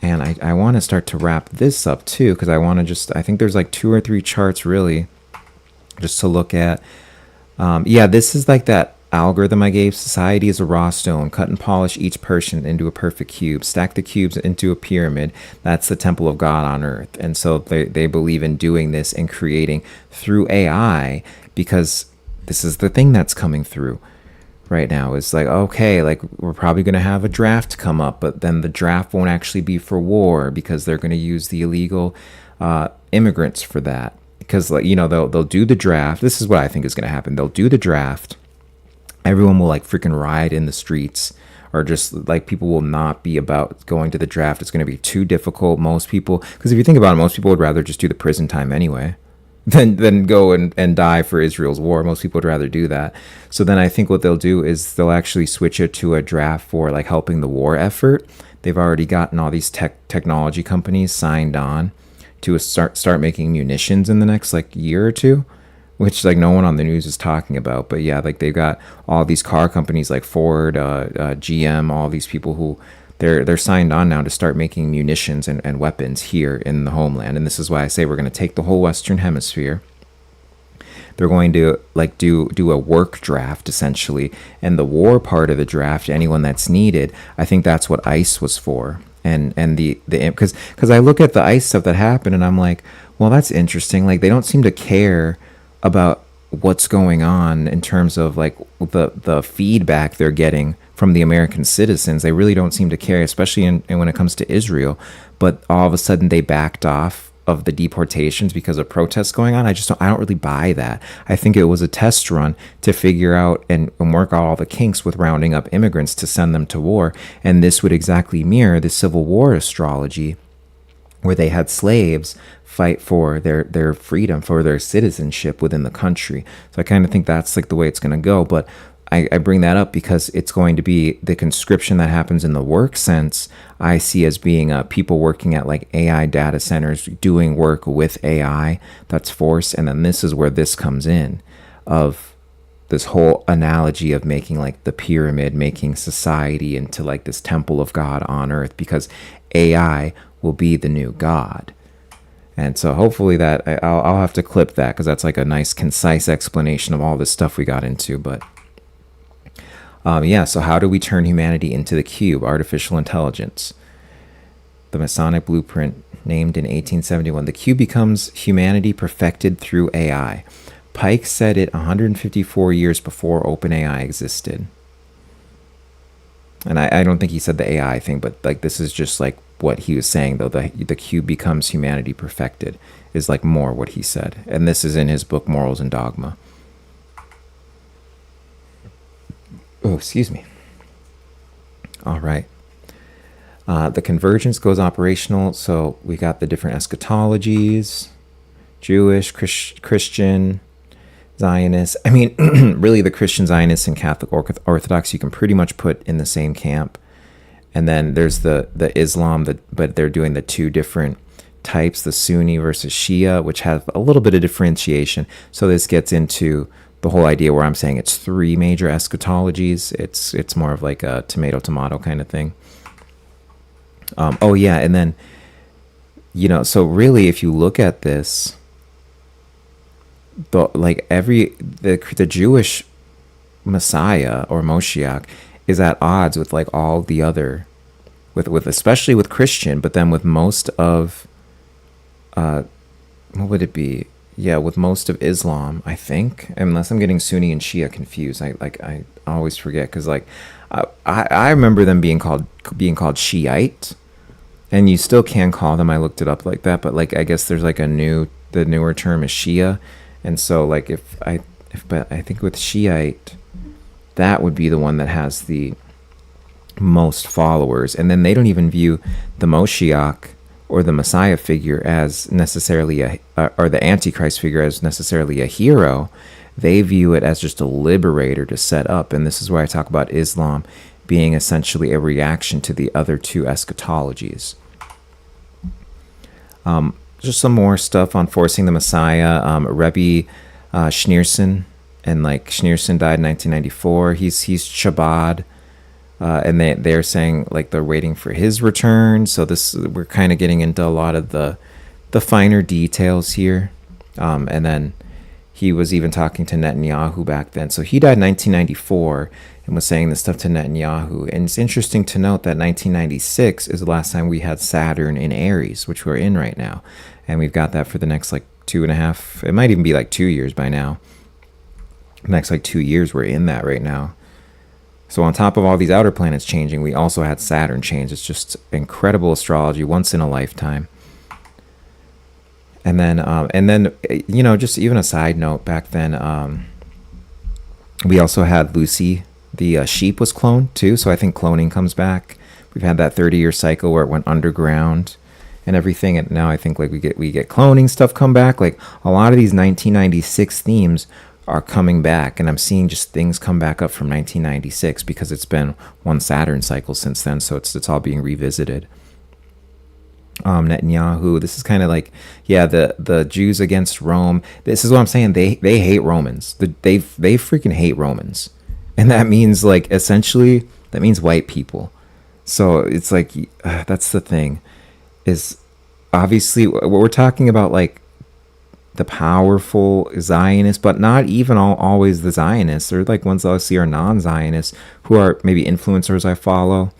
And I want to start to wrap this up too, because I think there's like 2 or 3 charts really just to look at. Yeah, this is like that algorithm I gave. Society is a raw stone. Cut and polish each person into a perfect cube. Stack the cubes into a pyramid. That's the temple of God on earth. And so they believe in doing this and creating through AI, because this is the thing that's coming through right now. Is like, okay, like we're probably going to have a draft come up, but then the draft won't actually be for war, because they're going to use the illegal immigrants for that. Because like, they'll do the draft. This is what I think is going to happen. They'll do the draft. Everyone will like freaking riot in the streets, or just like people will not be about going to the draft. It's going to be too difficult. Most people, because if you think about it, most people would rather just do the prison time anyway than go and die for Israel's war. Most people would rather do that. So then I think what they'll do is they'll actually switch it to a draft for like helping the war effort. They've already gotten all these technology companies signed on to start making munitions in the next like year or two, which like no one on the news is talking about. But yeah, like they've got all these car companies like Ford, GM, all these people who they're signed on now to start making munitions and weapons here in the homeland. And this is why I say we're going to take the whole Western Hemisphere. They're going to like do a work draft essentially, and the war part of the draft, anyone that's needed. I think that's what ICE was for. And the because I look at the ICE stuff that happened, and I'm like, well, that's interesting. Like they don't seem to care about what's going on in terms of like the feedback they're getting from the American citizens. They really don't seem to care, especially when it comes to Israel. But all of a sudden they backed off of the deportations because of protests going on. I don't really buy that. I think it was a test run to figure out and work out all the kinks with rounding up immigrants to send them to war. And this would exactly mirror the Civil War astrology, where they had slaves fight for their freedom, for their citizenship within the country. So I kind of think that's like the way it's going to go. But I bring that up because it's going to be the conscription that happens in the work sense. I see as being people working at like AI data centers doing work with AI that's forced. And then this is where this comes in, of this whole analogy of making like the pyramid, making society into like this temple of God on earth, because AI will be the new God. And so hopefully that I'll have to clip that, because that's like a nice concise explanation of all this stuff we got into. But yeah, so how do we turn humanity into the cube? Artificial intelligence. The Masonic blueprint, named in 1871. The cube becomes humanity perfected through AI. Pike said it 154 years before OpenAI existed. And I don't think he said the AI thing, but like this is just like what he was saying, though. The cube becomes humanity perfected is like more what he said. And this is in his book, Morals and Dogma. Oh, excuse me. All right. The Convergence goes operational. So we got the different eschatologies, Jewish, Christian, Zionist. I mean, really the Christian, Zionists, and Catholic Orthodox you can pretty much put in the same camp. And then there's the Islam, but they're doing the 2 different types, the Sunni versus Shia, which have a little bit of differentiation. So this gets into the whole idea where I'm saying it's 3 major eschatologies. It's more of like a tomato kind of thing. Oh yeah, and then so really if you look at this, the Jewish Messiah or Moshiach is at odds with like all the other with especially with Christian, but then with most of what would it be? Yeah, with most of Islam, I think, unless I'm getting Sunni and Shia confused. I always forget because I remember them being called Shiite, and you still can call them. I looked it up like that, but like I guess there's like the newer term is Shia, and so like but I think with Shiite, that would be the one that has the most followers, and then they don't even view the Moshiach or the Messiah figure as necessarily or the Antichrist figure as necessarily a hero. They view it as just a liberator to set up, and this is where I talk about Islam being essentially a reaction to the other two eschatologies. Just some more stuff on forcing the Messiah. Rebbe Schneerson, and like Schneerson died in 1994. He's Chabad. And they're saying like they're waiting for his return. So we're kind of getting into a lot of the finer details here. And then he was even talking to Netanyahu back then. So he died in 1994 and was saying this stuff to Netanyahu. And it's interesting to note that 1996 is the last time we had Saturn in Aries, which we're in right now. And we've got that for the next like 2.5, it might even be like 2 years by now. Next like 2 years, we're in that right now. So on top of all these outer planets changing, we also had Saturn change. It's just incredible astrology, once in a lifetime. And then, just even a side note, back then, we also had Lucy, the sheep, was cloned too. So I think cloning comes back. We've had that 30-year cycle where it went underground and everything, and now I think like we get cloning stuff come back. Like a lot of these 1996 themes are coming back, and I'm seeing just things come back up from 1996 because it's been one Saturn cycle since then, so it's all being revisited. Netanyahu, this is kind of like, yeah, the Jews against Rome. This is what I'm saying. They hate Romans. They freaking hate Romans, and that means like essentially that means white people. So it's like that's the thing, is obviously what we're talking about, like the powerful Zionists, but not even always the Zionists. They're like ones that I see are non-Zionists who are maybe influencers I follow.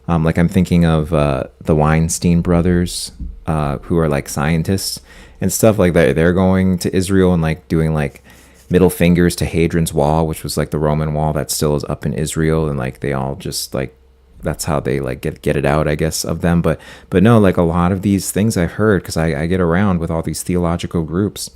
Like I'm thinking of the Weinstein brothers, who are like scientists and stuff like that. They're going to Israel and like doing like middle fingers to Hadrian's Wall, which was like the Roman wall that still is up in Israel. And like they all just like, that's how they like get it out, I guess, of them. But no, like a lot of these things I've heard, because I get around with all these theological groups,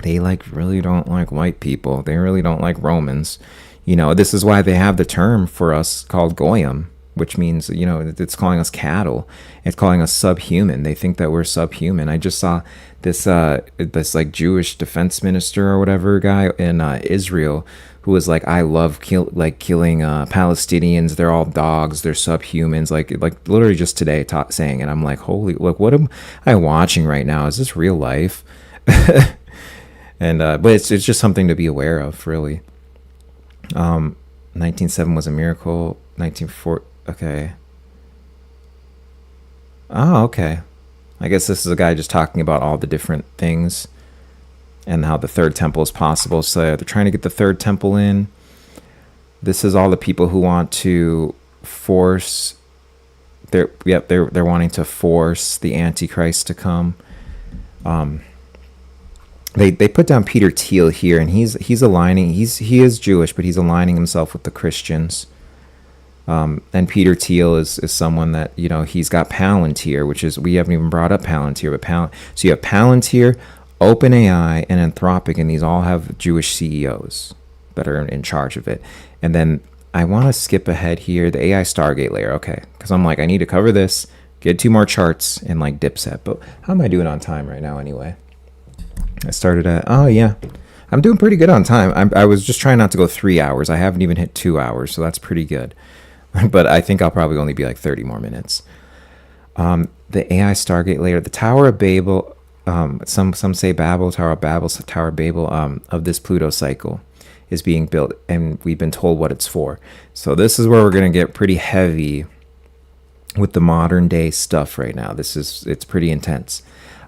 they like really don't like white people. They really don't like Romans. This is why they have the term for us called Goyim, which means, it's calling us cattle. It's calling us subhuman. They think that we're subhuman. I just saw this like Jewish defense minister or whatever guy in Israel who was like, I love killing Palestinians. They're all dogs. They're subhumans. Like literally just today saying it. I'm like, holy, look, what am I watching right now? Is this real life? And but it's just something to be aware of, really. 1907 was a miracle. 1940. Okay. Oh, okay. I guess this is a guy just talking about all the different things and how the third temple is possible. So they're trying to get the third temple in. This is all the people who want to force. They're wanting to force the Antichrist to come. They put down Peter Thiel here, and he's aligning. He is Jewish, but he's aligning himself with the Christians. And Peter Thiel is someone that, he's got Palantir, which is, we haven't even brought up Palantir, but so you have Palantir, OpenAI, and Anthropic, and these all have Jewish CEOs that are in charge of it. And then I want to skip ahead here, the AI Stargate layer, okay, because I'm like, I need to cover this, get 2 more charts, and like Dipset. But how am I doing on time right now anyway? I started at, oh yeah, I'm doing pretty good on time. I was just trying not to go 3 hours. I haven't even hit 2 hours, so that's pretty good. But I think I'll probably only be like 30 more minutes. The AI Stargate layer, the Tower of Babel, some say Babel, Tower of Babel, of this Pluto cycle is being built, and we've been told what it's for. So this is where we're going to get pretty heavy with the modern day stuff right now. It's pretty intense.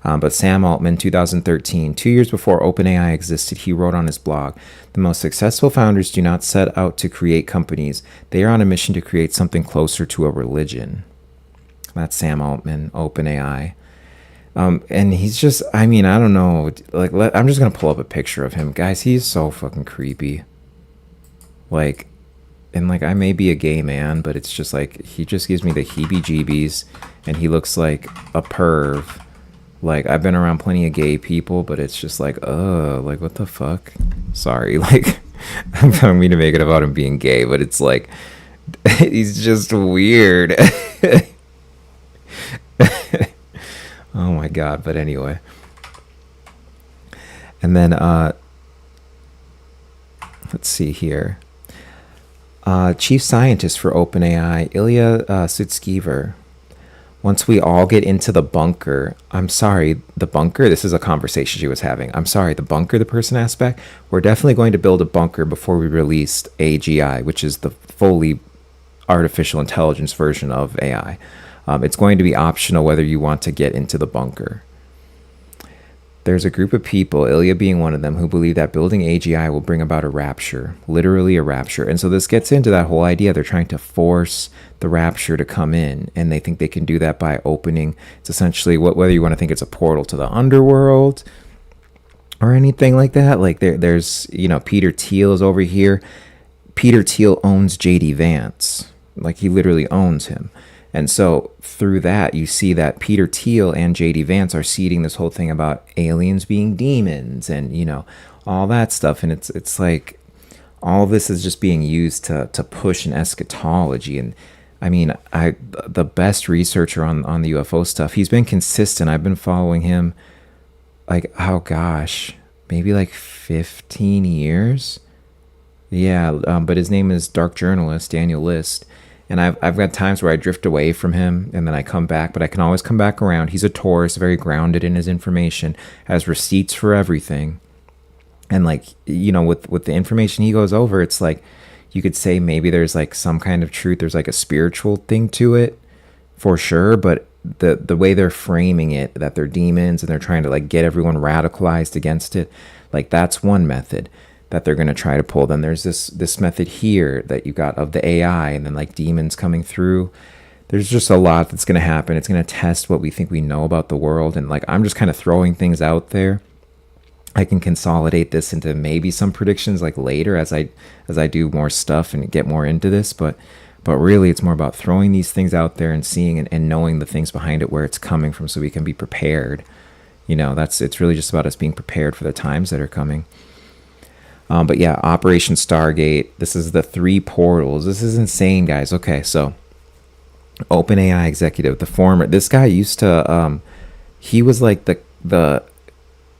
But Sam Altman, 2013, 2 years before OpenAI existed, he wrote on his blog, "The most successful founders do not set out to create companies. They are on a mission to create something closer to a religion." That's Sam Altman, OpenAI. And he's just, I mean, I don't know. Like, I'm just going to pull up a picture of him. Guys, he's so fucking creepy. Like, and like, I may be a gay man, but it's just like, he just gives me the heebie jeebies, and he looks like a perv. Like, I've been around plenty of gay people, but it's just like, like, what the fuck? Sorry, like, I don't mean to make it about him being gay, but it's like, he's just weird. Oh my god, but anyway. And then, let's see here. Chief scientist for OpenAI, Ilya Sutskever. Once we all get into the bunker, I'm sorry, the bunker? This is a conversation she was having. I'm sorry, the bunker, the person asked back. We're definitely going to build a bunker before we release AGI, which is the fully artificial intelligence version of AI. It's going to be optional whether you want to get into the bunker. There's a group of people, Ilya being one of them, who believe that building AGI will bring about a rapture, literally a rapture. And so this gets into that whole idea. They're trying to force the rapture to come in, and they think they can do that by opening. It's essentially whether you want to think it's a portal to the underworld or anything like that. Like there's, Peter Thiel is over here. Peter Thiel owns JD Vance. Like, he literally owns him. And so through that, you see that Peter Thiel and J.D. Vance are seeding this whole thing about aliens being demons and, all that stuff. And it's like all of this is just being used to push an eschatology. And I mean, the best researcher on the UFO stuff, he's been consistent. I've been following him like, oh gosh, maybe like 15 years. Yeah, but his name is Dark Journalist, Daniel List. And I've got times where I drift away from him and then I come back, but I can always come back around. He's a Taurus, very grounded in his information, has receipts for everything. And like, with the information he goes over, it's like, you could say maybe there's like some kind of truth. There's like a spiritual thing to it for sure. But the way they're framing it, that they're demons and they're trying to like get everyone radicalized against it, like that's one method that they're going to try to pull. Then there's this method here that you got of the AI and then like demons coming through. There's just a lot that's going to happen. It's going to test what we think we know about the world. And like, I'm just kind of throwing things out there. I can consolidate this into maybe some predictions like later as I do more stuff and get more into this. But really it's more about throwing these things out there and seeing and knowing the things behind it, where it's coming from, so we can be prepared. It's really just about us being prepared for the times that are coming. But yeah, Operation Stargate. This is the 3 portals. This is insane, guys. Okay, so OpenAI executive, this guy used to, he was like the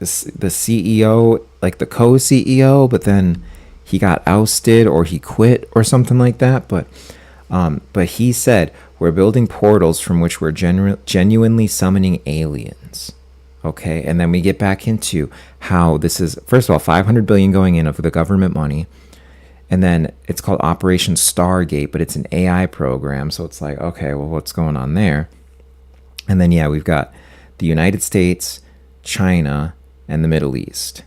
CEO, like the co-CEO, but then he got ousted or he quit or something like that. But he said, we're building portals from which we're genuinely summoning aliens. Okay, and then we get back into how this is, first of all, 500 billion going in of the government money, and then it's called Operation Stargate, but it's an AI program, so it's like, okay, well, what's going on there? And then, yeah, we've got the United States, China, and the Middle East.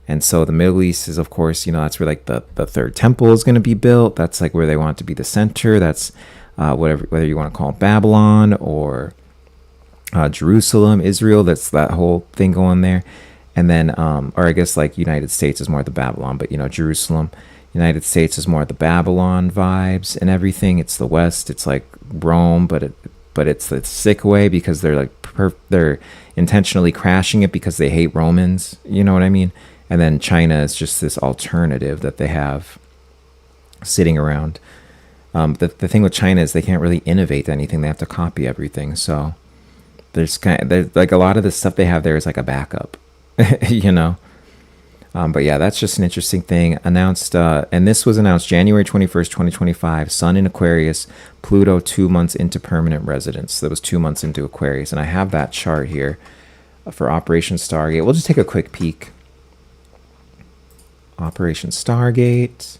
And so the Middle East is, of course, that's where like the third temple is going to be built. That's like where they want it to be the center. That's whether you want to call it Babylon or Jerusalem, Israel, that's that whole thing going there. And then, or I guess like United States is more the Babylon, but Jerusalem, United States is more the Babylon vibes and everything. It's the West, it's like Rome, but it's the sick way, because they're like, they're intentionally crashing it because they hate Romans, you know what I mean? And then China is just this alternative that they have sitting around. The thing with China is they can't really innovate anything. They have to copy everything. So there's like a lot of the stuff they have there is like a backup, But yeah, that's just an interesting thing. Announced, and this was announced January 21st, 2025. Sun in Aquarius, Pluto 2 months into permanent residence. That was 2 months into Aquarius. And I have that chart here for Operation Stargate. We'll just take a quick peek. Operation Stargate.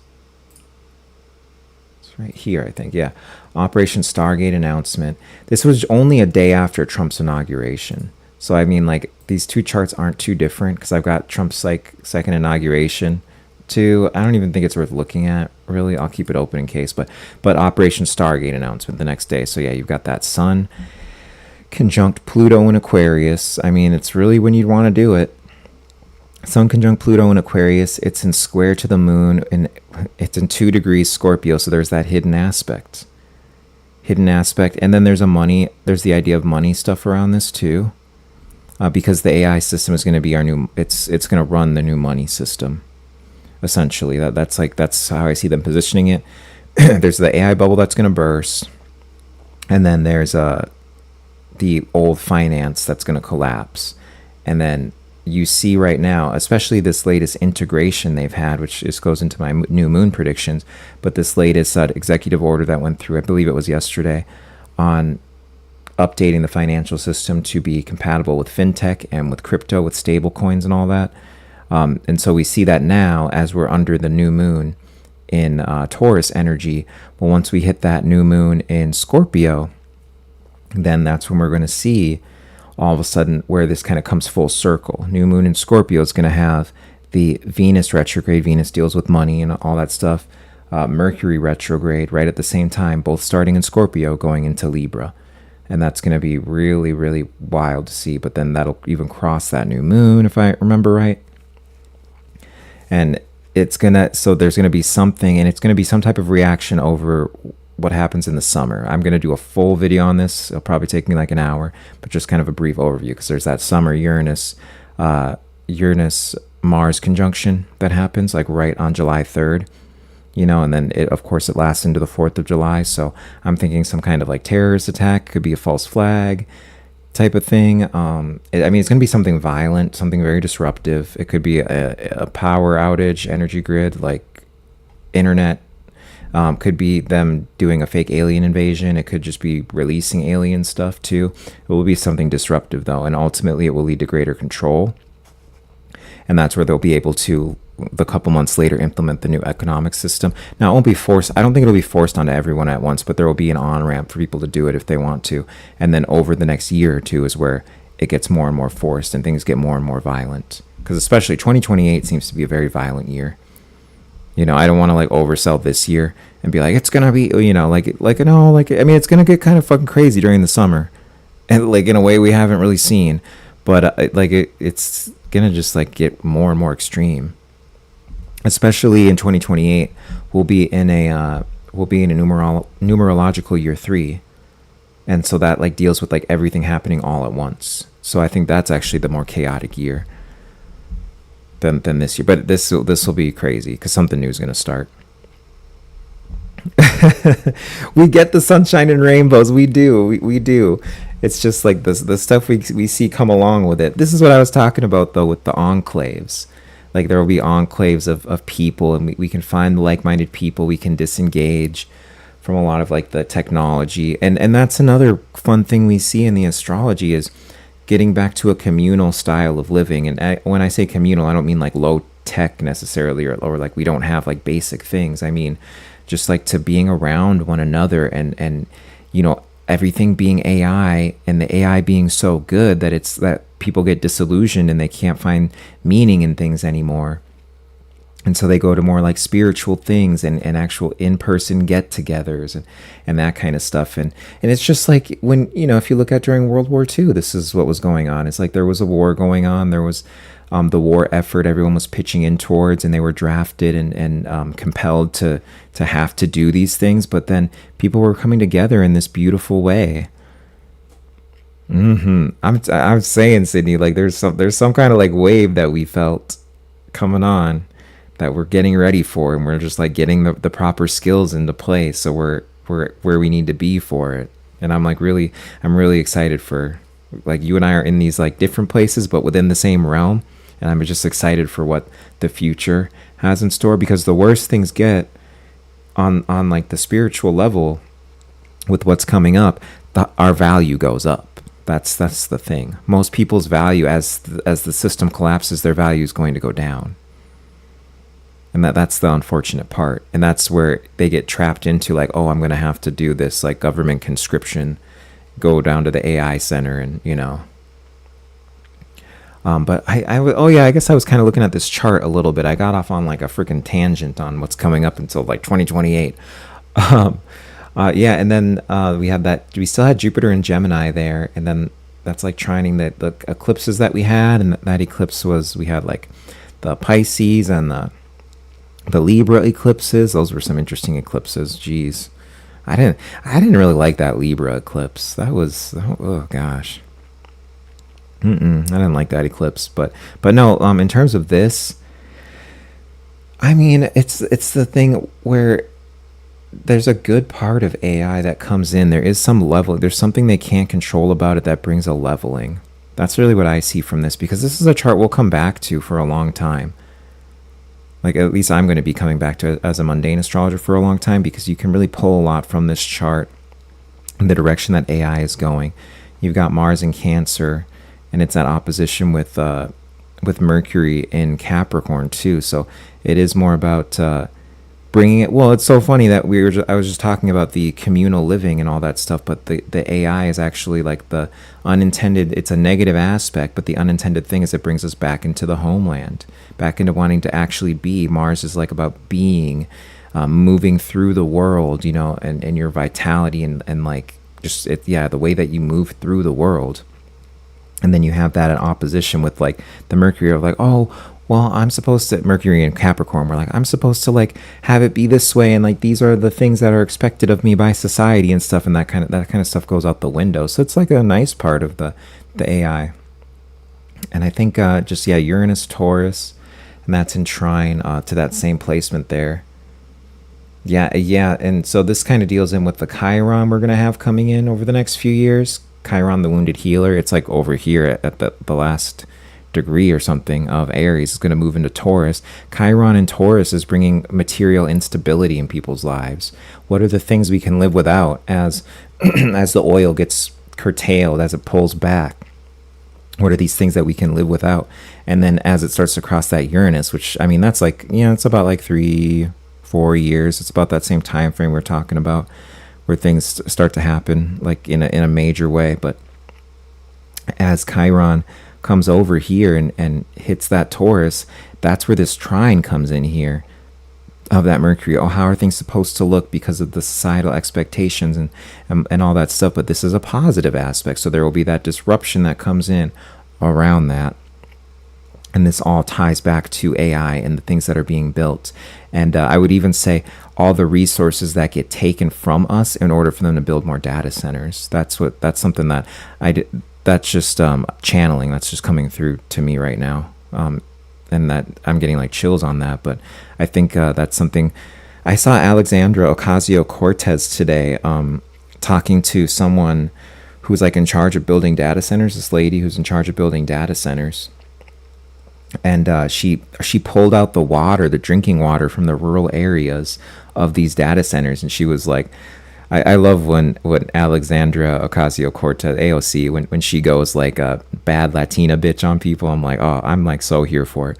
It's right here, I think. Yeah. Operation Stargate announcement. This was only a day after Trump's inauguration. So, I mean, like, these two charts aren't too different, because I've got Trump's, like, second inauguration, too. I don't even think it's worth looking at, really. I'll keep it open in case. But Operation Stargate announcement the next day. So, yeah, you've got that sun. conjunct Pluto in Aquarius. I mean, it's really when you'd want to do it. Sun conjunct Pluto in Aquarius. It's in square to the moon, and it's in 2 degrees Scorpio. So there's that hidden aspect. And then there's the idea of money stuff around this too, because the AI system is going to be our new. It's going to run the new money system. Essentially, that's how I see them positioning it. There's the AI bubble that's going to burst, and then there's the old finance that's going to collapse, and then you see right now, especially this latest integration they've had, which just goes into my new moon predictions, but this latest executive order that went through, I believe it was yesterday, on updating the financial system to be compatible with fintech and with crypto, with stable coins and all that. And so we see that now as we're under the new moon in Taurus energy. But once we hit that new moon in Scorpio, then that's when we're going to see all of a sudden where this kind of comes full circle. New moon in Scorpio is going to have the Venus retrograde. Venus deals with money and all that stuff. Mercury retrograde right at the same time, both starting in Scorpio, going into Libra. And that's going to be really, really wild to see. But then that'll even cross that new moon, if I remember right. And there's going to be something, and it's going to be some type of reaction over what happens in the summer. I'm going to do a full video on this. It'll probably take me like an hour, but just kind of a brief overview, because there's that summer Uranus Mars conjunction that happens like right on July 3rd, and then of course it lasts into the 4th of July. So I'm thinking some kind of like terrorist attack, could be a false flag type of thing. It's going to be something violent, something very disruptive. It could be a power outage, energy grid, like internet. Could be them doing a fake alien invasion. It could just be releasing alien stuff too. It will be something disruptive though, and ultimately it will lead to greater control. And that's where they'll be able to, the couple months later, implement the new economic system. Now, it won't be forced. I don't think it'll be forced onto everyone at once, but there will be an on-ramp for people to do it if they want to. And then over the next year or two is where it gets more and more forced and things get more and more violent. Because especially 2028 seems to be a very violent year. I don't want to like oversell this year and be like, it's going to be, it's going to get kind of fucking crazy during the summer. And like in a way we haven't really seen, but it's going to just like get more and more extreme. Especially in 2028, we'll be in a numerological year 3. And so that like deals with like everything happening all at once. So I think that's actually the more chaotic year than this year. But this will be crazy because something new is going to start. We get the sunshine and rainbows. We do. We do. It's just like the stuff we see come along with it. This is what I was talking about though with the enclaves. Like there will be enclaves of people, and we can find like-minded people. We can disengage from a lot of like the technology. And that's another fun thing we see in the astrology is getting back to a communal style of living. And when I say communal, I don't mean like low tech necessarily, or like we don't have like basic things. I mean just like to being around one another, and everything being AI, and the AI being so good that people get disillusioned and they can't find meaning in things anymore. And so they go to more like spiritual things and actual in-person get-togethers and that kind of stuff. And it's just like when, if you look at during World War II, this is what was going on. It's like there was a war going on. There was the war effort everyone was pitching in towards, and they were drafted and compelled to have to do these things. But then people were coming together in this beautiful way. I'm saying, Sydney, like there's some kind of like wave that we felt coming on that we're getting ready for, and we're just like getting the proper skills into place, so we're where we need to be for it. And I'm really excited for, like, you and I are in these like different places but within the same realm, and I'm just excited for what the future has in store, because the worse things get on like the spiritual level with what's coming up, our value goes up. That's the thing. Most people's value, as the system collapses, their value is going to go down. And that's the unfortunate part. And that's where they get trapped into like, oh, I'm going to have to do this like government conscription, go down to the AI center and, but I guess I was kind of looking at this chart a little bit. I got off on like a freaking tangent on what's coming up until like 2028. Yeah, and then we had that. We still had Jupiter and Gemini there, and then that's like trining the eclipses that we had, and that eclipse was we had like the Pisces and the Libra eclipses. Those were some interesting eclipses. Jeez, I didn't really like that Libra eclipse. That was oh gosh. I didn't like that eclipse, but no. In terms of this, I mean, it's the thing where there's a good part of AI that comes in. There is some level. There's something they can't control about it that brings a leveling. That's really what I see from this, because this is a chart we'll come back to for a long time. Like, at least I'm going to be coming back to it as a mundane astrologer for a long time, because you can really pull a lot from this chart in the direction that AI is going. You've got Mars in Cancer, and it's at opposition with Mercury in Capricorn too. So it is more about bringing it. Well, it's so funny that I was just talking about the communal living and all that stuff, but the AI is actually like the unintended. It's a negative aspect, but the unintended thing is it brings us back into the homeland, back into wanting to actually be. Mars is like about being, moving through the world, and your vitality and like just the way that you move through the world. And then you have that in opposition with like the Mercury of like, oh, well, I'm supposed to, Mercury and Capricorn, we're like, I'm supposed to like have it be this way, and like these are the things that are expected of me by society and stuff, and that kind of stuff goes out the window. So it's like a nice part of the AI. And I think Uranus, Taurus, and that's in trine to that same placement there. Yeah, and so this kind of deals in with the Chiron we're gonna have coming in over the next few years. Chiron, the wounded healer, it's like over here at the last degree or something of Aries. Is going to move into Taurus. Chiron in Taurus is bringing material instability in people's lives. What are the things we can live without as as the oil gets curtailed, as it pulls back? What are these things that we can live without? And then as it starts to cross that Uranus, which I mean, that's like, it's about like 3-4 years. It's about that same time frame we're talking about, where things start to happen like in a major way. But as Chiron comes over here and hits that Taurus, that's where this trine comes in here of that Mercury. Oh, how are things supposed to look because of the societal expectations and all that stuff? But this is a positive aspect, so there will be that disruption that comes in around that. And this all ties back to AI and the things that are being built. And I would even say all the resources that get taken from us in order for them to build more data centers. That's something that that's just channeling. That's just coming through to me right now. And that I'm getting like chills on that. But I think that's something. I saw Alexandra Ocasio-Cortez today talking to someone who's like in charge of building data centers. This lady who's in charge of building data centers. And she pulled out the drinking water from the rural areas of these data centers. And she was like, I love when Alexandra Ocasio-Cortez, AOC, when she goes like a bad Latina bitch on people. I'm like, oh, I'm like so here for it.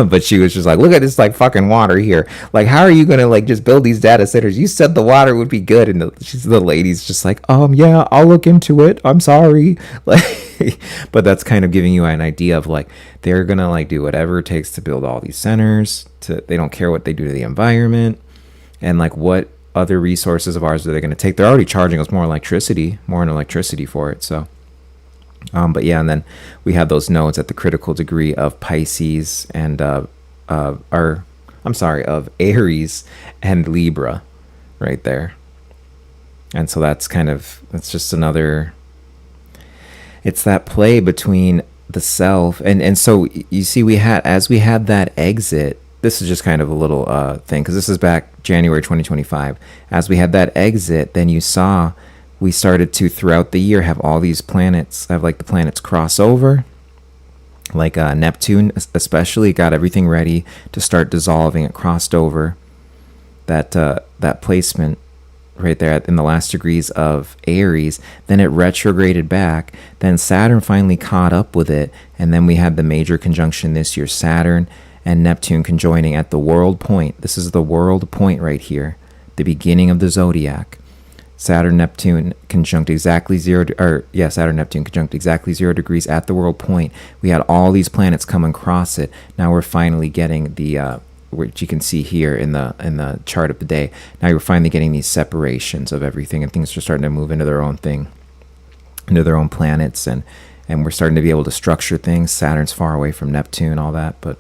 But she was just like, look at this like fucking water here. Like, how are you gonna like just build these data centers? You said the water would be good, and the lady's just like, yeah, I'll look into it. I'm sorry, like, but that's kind of giving you an idea of like they're gonna like do whatever it takes to build all these centers. They don't care what they do to the environment, and like what other resources of ours are they going to take? They're already charging us more in electricity for it. So, but yeah, and then we have those nodes at the critical degree of Pisces and of Aries and Libra, right there. And so that's just another. It's that play between the self and so you see we had that exit. This is just kind of a little thing, because this is back January 2025. As we had that exit, then you saw we started to, throughout the year, have all these planets, have like the planets cross over. Like Neptune especially got everything ready to start dissolving. It crossed over that placement right there in the last degrees of Aries. Then it retrograded back. Then Saturn finally caught up with it. And then we had the major conjunction this year, Saturn and Neptune conjoining at the world point. This is the world point right here, the beginning of the zodiac. Saturn Neptune conjunct exactly Saturn Neptune conjunct exactly 0 degrees at the world point. We had all these planets come and cross it. Now we're finally getting the which you can see here in the chart of the day. Now you're finally getting these separations of everything, and things are starting to move into their own thing, into their own planets, and we're starting to be able to structure things. Saturn's far away from Neptune, all that, but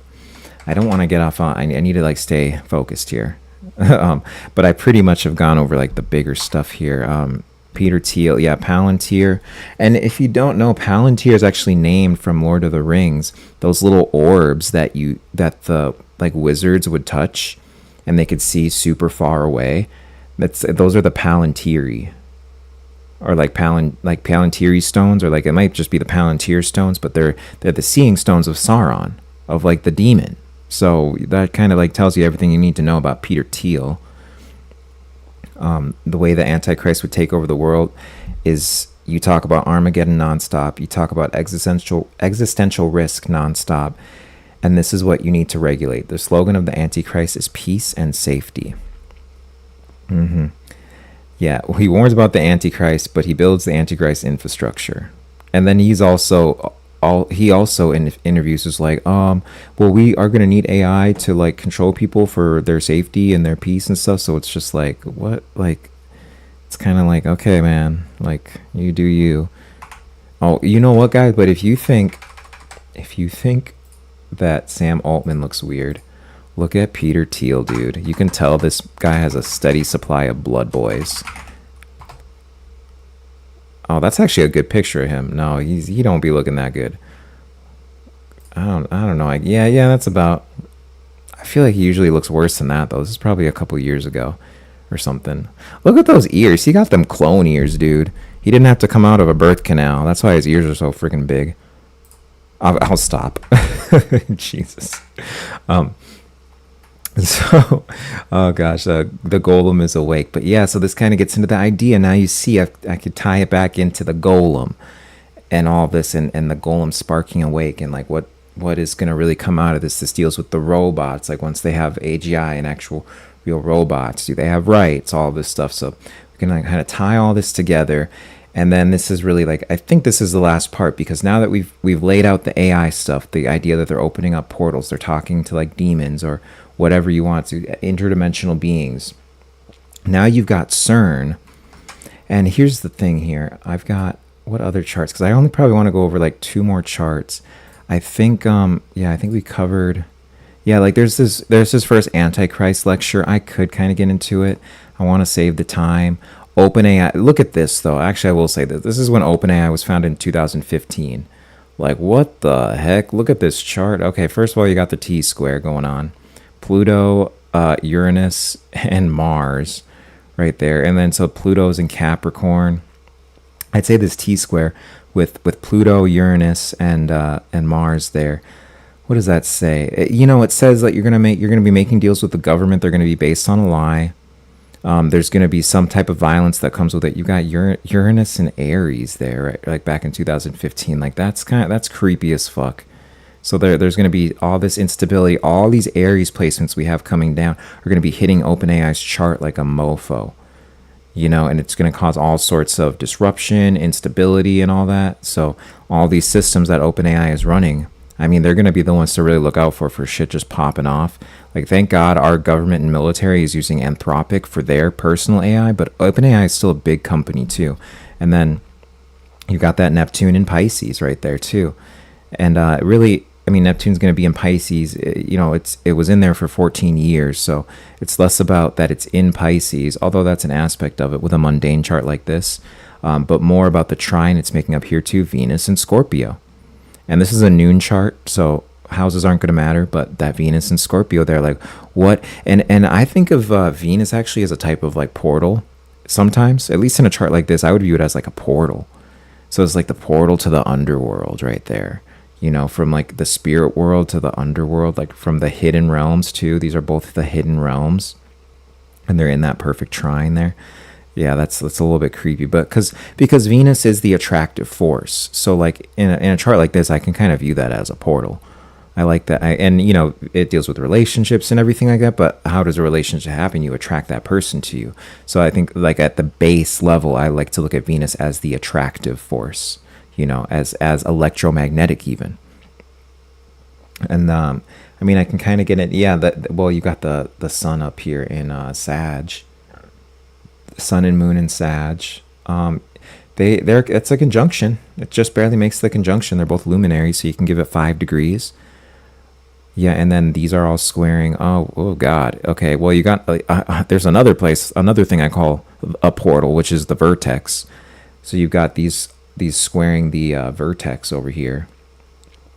I don't want to get off on. I need to like stay focused here. But I pretty much have gone over like the bigger stuff here. Peter Thiel, yeah, Palantir. And if you don't know, Palantir is actually named from Lord of the Rings. Those little orbs that the like wizards would touch, and they could see super far away. Those are the Palantiri, or like Palantiri stones, or like it might just be the Palantir stones, but they're the seeing stones of Sauron, of like the demon. So that kind of like tells you everything you need to know about Peter Thiel. The way the Antichrist would take over the world is, you talk about Armageddon nonstop, you talk about existential risk nonstop, and this is what you need to regulate. The slogan of the Antichrist is peace and safety. Yeah, well, he warns about the Antichrist, but he builds the Antichrist infrastructure. And then he also in interviews is like, well, we are going to need AI to like control people for their safety and their peace and stuff. So it's just like, what? Like, it's kind of like, okay, man, like, you do you. Oh, you know what, guys? But if you think that Sam Altman looks weird, look at Peter Thiel, dude. You can tell this guy has a steady supply of blood boys. Oh, that's actually a good picture of him. No, he don't be looking that good. I don't know. Yeah, that's about. I feel like he usually looks worse than that though. This is probably a couple years ago, or something. Look at those ears. He got them clone ears, dude. He didn't have to come out of a birth canal. That's why his ears are so freaking big. I'll stop. Jesus. So, oh gosh, the golem is awake. But yeah, so this kind of gets into the idea. Now you see, I could tie it back into the golem and all this, and the golem sparking awake, and like what is going to really come out of this. This deals with the robots. Like once they have AGI and actual real robots, do they have rights? All this stuff. So we can like kind of tie all this together. And then this is really like, I think this is the last part, because now that we've laid out the AI stuff, the idea that they're opening up portals, they're talking to like demons or whatever you want to, interdimensional beings. Now you've got CERN. And here's the thing here. I've got, what other charts? Because I only probably want to go over like 2 more charts. I think, I think we covered, like there's this first Antichrist lecture. I could kind of get into it. I want to save the time. OpenAI, look at this though. Actually, I will say that this is when OpenAI was founded in 2015. Like, what the heck? Look at this chart. Okay, first of all, you got the T-square going on. Pluto, Uranus, and Mars right there. And then so Pluto's in Capricorn. I'd say this T-square with Pluto, Uranus, and Mars there. What does that say? It says that you're gonna be making deals with the government. They're gonna be based on a lie. There's going to be some type of violence that comes with it. You got Uranus and Aries there, right? Like back in 2015. Like that's creepy as fuck. So there's going to be all this instability. All these Aries placements we have coming down are going to be hitting OpenAI's chart like a mofo, and it's going to cause all sorts of disruption, instability, and all that. So all these systems that OpenAI is running, I mean, they're going to be the ones to really look out for shit just popping off. Like, thank God our government and military is using Anthropic for their personal AI, but OpenAI is still a big company too. And then you got that Neptune in Pisces right there too. And really, I mean, Neptune's going to be in Pisces. It was in there for 14 years, so it's less about that it's in Pisces, although that's an aspect of it with a mundane chart like this, but more about the trine it's making up here too, Venus and Scorpio. And this is a noon chart, so houses aren't going to matter, but that Venus and Scorpio, they're like, what? And I think of Venus actually as a type of like portal sometimes, at least in a chart like this. I would view it as like a portal. So it's like the portal to the underworld right there, from like the spirit world to the underworld, like from the hidden realms too. These are both the hidden realms, and they're in that perfect trine there. Yeah, that's a little bit creepy, but because Venus is the attractive force. So like in a chart like this, I can kind of view that as a portal. I like that. And it deals with relationships and everything like that, but how does a relationship happen? You attract that person to you. So I think like at the base level, I like to look at Venus as the attractive force, as electromagnetic even. And I I mean, I can kind of get it. Yeah, well, you got the sun up here in Sag, sun and moon in Sag. It's a conjunction. It just barely makes the conjunction. They're both luminaries, so you can give it 5 degrees. Yeah, and then these are all squaring. Oh God. Okay, well, you got there's another thing I call a portal, which is the vertex. So you've got these squaring the vertex over here,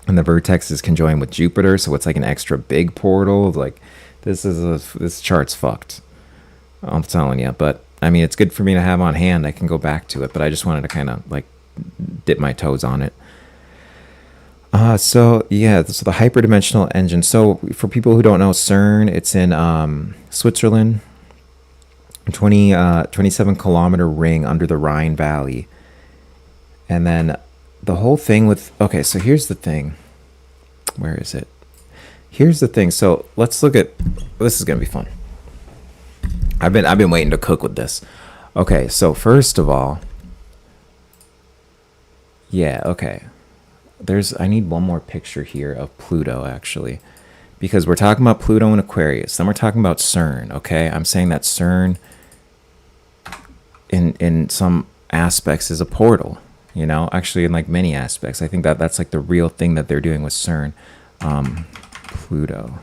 and the vertex is conjoined with Jupiter, so it's like an extra big portal. Like this chart's fucked. I'm telling you, but I mean, it's good for me to have on hand. I can go back to it, but I just wanted to kind of like dip my toes on it. So the hyperdimensional engine. So for people who don't know, CERN, it's in Switzerland, 27-kilometer ring under the Rhine Valley. And then the whole thing with, okay, so here's the thing. Where is it? Here's the thing. So let's look at, this is going to be fun. I've been waiting to cook with this. Okay, so first of all, yeah, okay. I need one more picture here of Pluto, actually, because we're talking about Pluto and Aquarius. Then we're talking about CERN, okay? I'm saying that CERN in some aspects is a portal, you know? Actually, in like many aspects. I think that's like the real thing that they're doing with CERN. Pluto.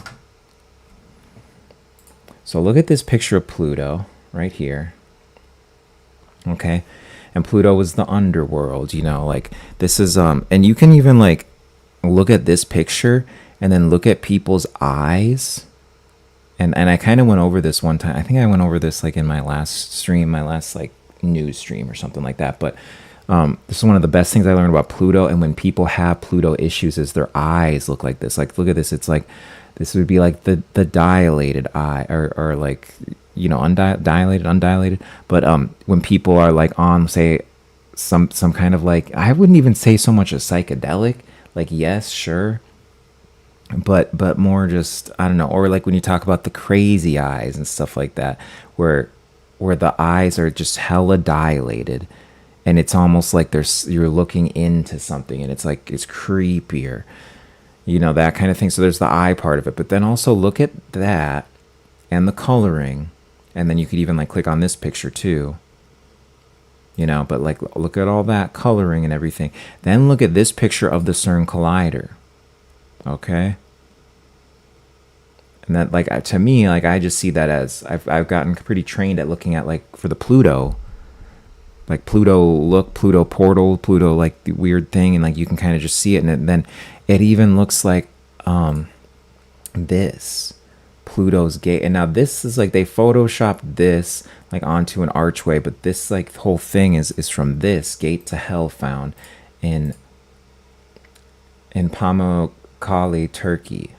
So look at this picture of Pluto right here. Okay? And Pluto was the underworld, you know, like this is and you can even like look at this picture and then look at people's eyes. And I kind of went over this one time. I think I went over this like in my last stream, my last like news stream or something like that. But this is one of the best things I learned about Pluto. And when people have Pluto issues is their eyes look like this. Like, look at this. It's like, this would be like the dilated eye or like, you know, undilated. But when people are like on, say, some kind of like, I wouldn't even say so much a psychedelic, like, yes, sure, but more just, I don't know. Or like when you talk about the crazy eyes and stuff like that, where the eyes are just hella dilated, and it's almost like you're looking into something, and it's like it's creepier, you know, that kind of thing. So there's the eye part of it, but then also look at that and the coloring. And then you could even like click on this picture too, you know, but like look at all that coloring and everything. Then look at this picture of the CERN collider. Okay. And that, like, to me, like, I just see that as I've gotten pretty trained at looking at like for the Pluto, like Pluto portal, Pluto, like the weird thing. And like, you can kind of just see it. And then it even looks like this. Pluto's gate. And now this is like they photoshopped this like onto an archway, but this like whole thing is from this gate to hell found in Pamukkale, Turkey.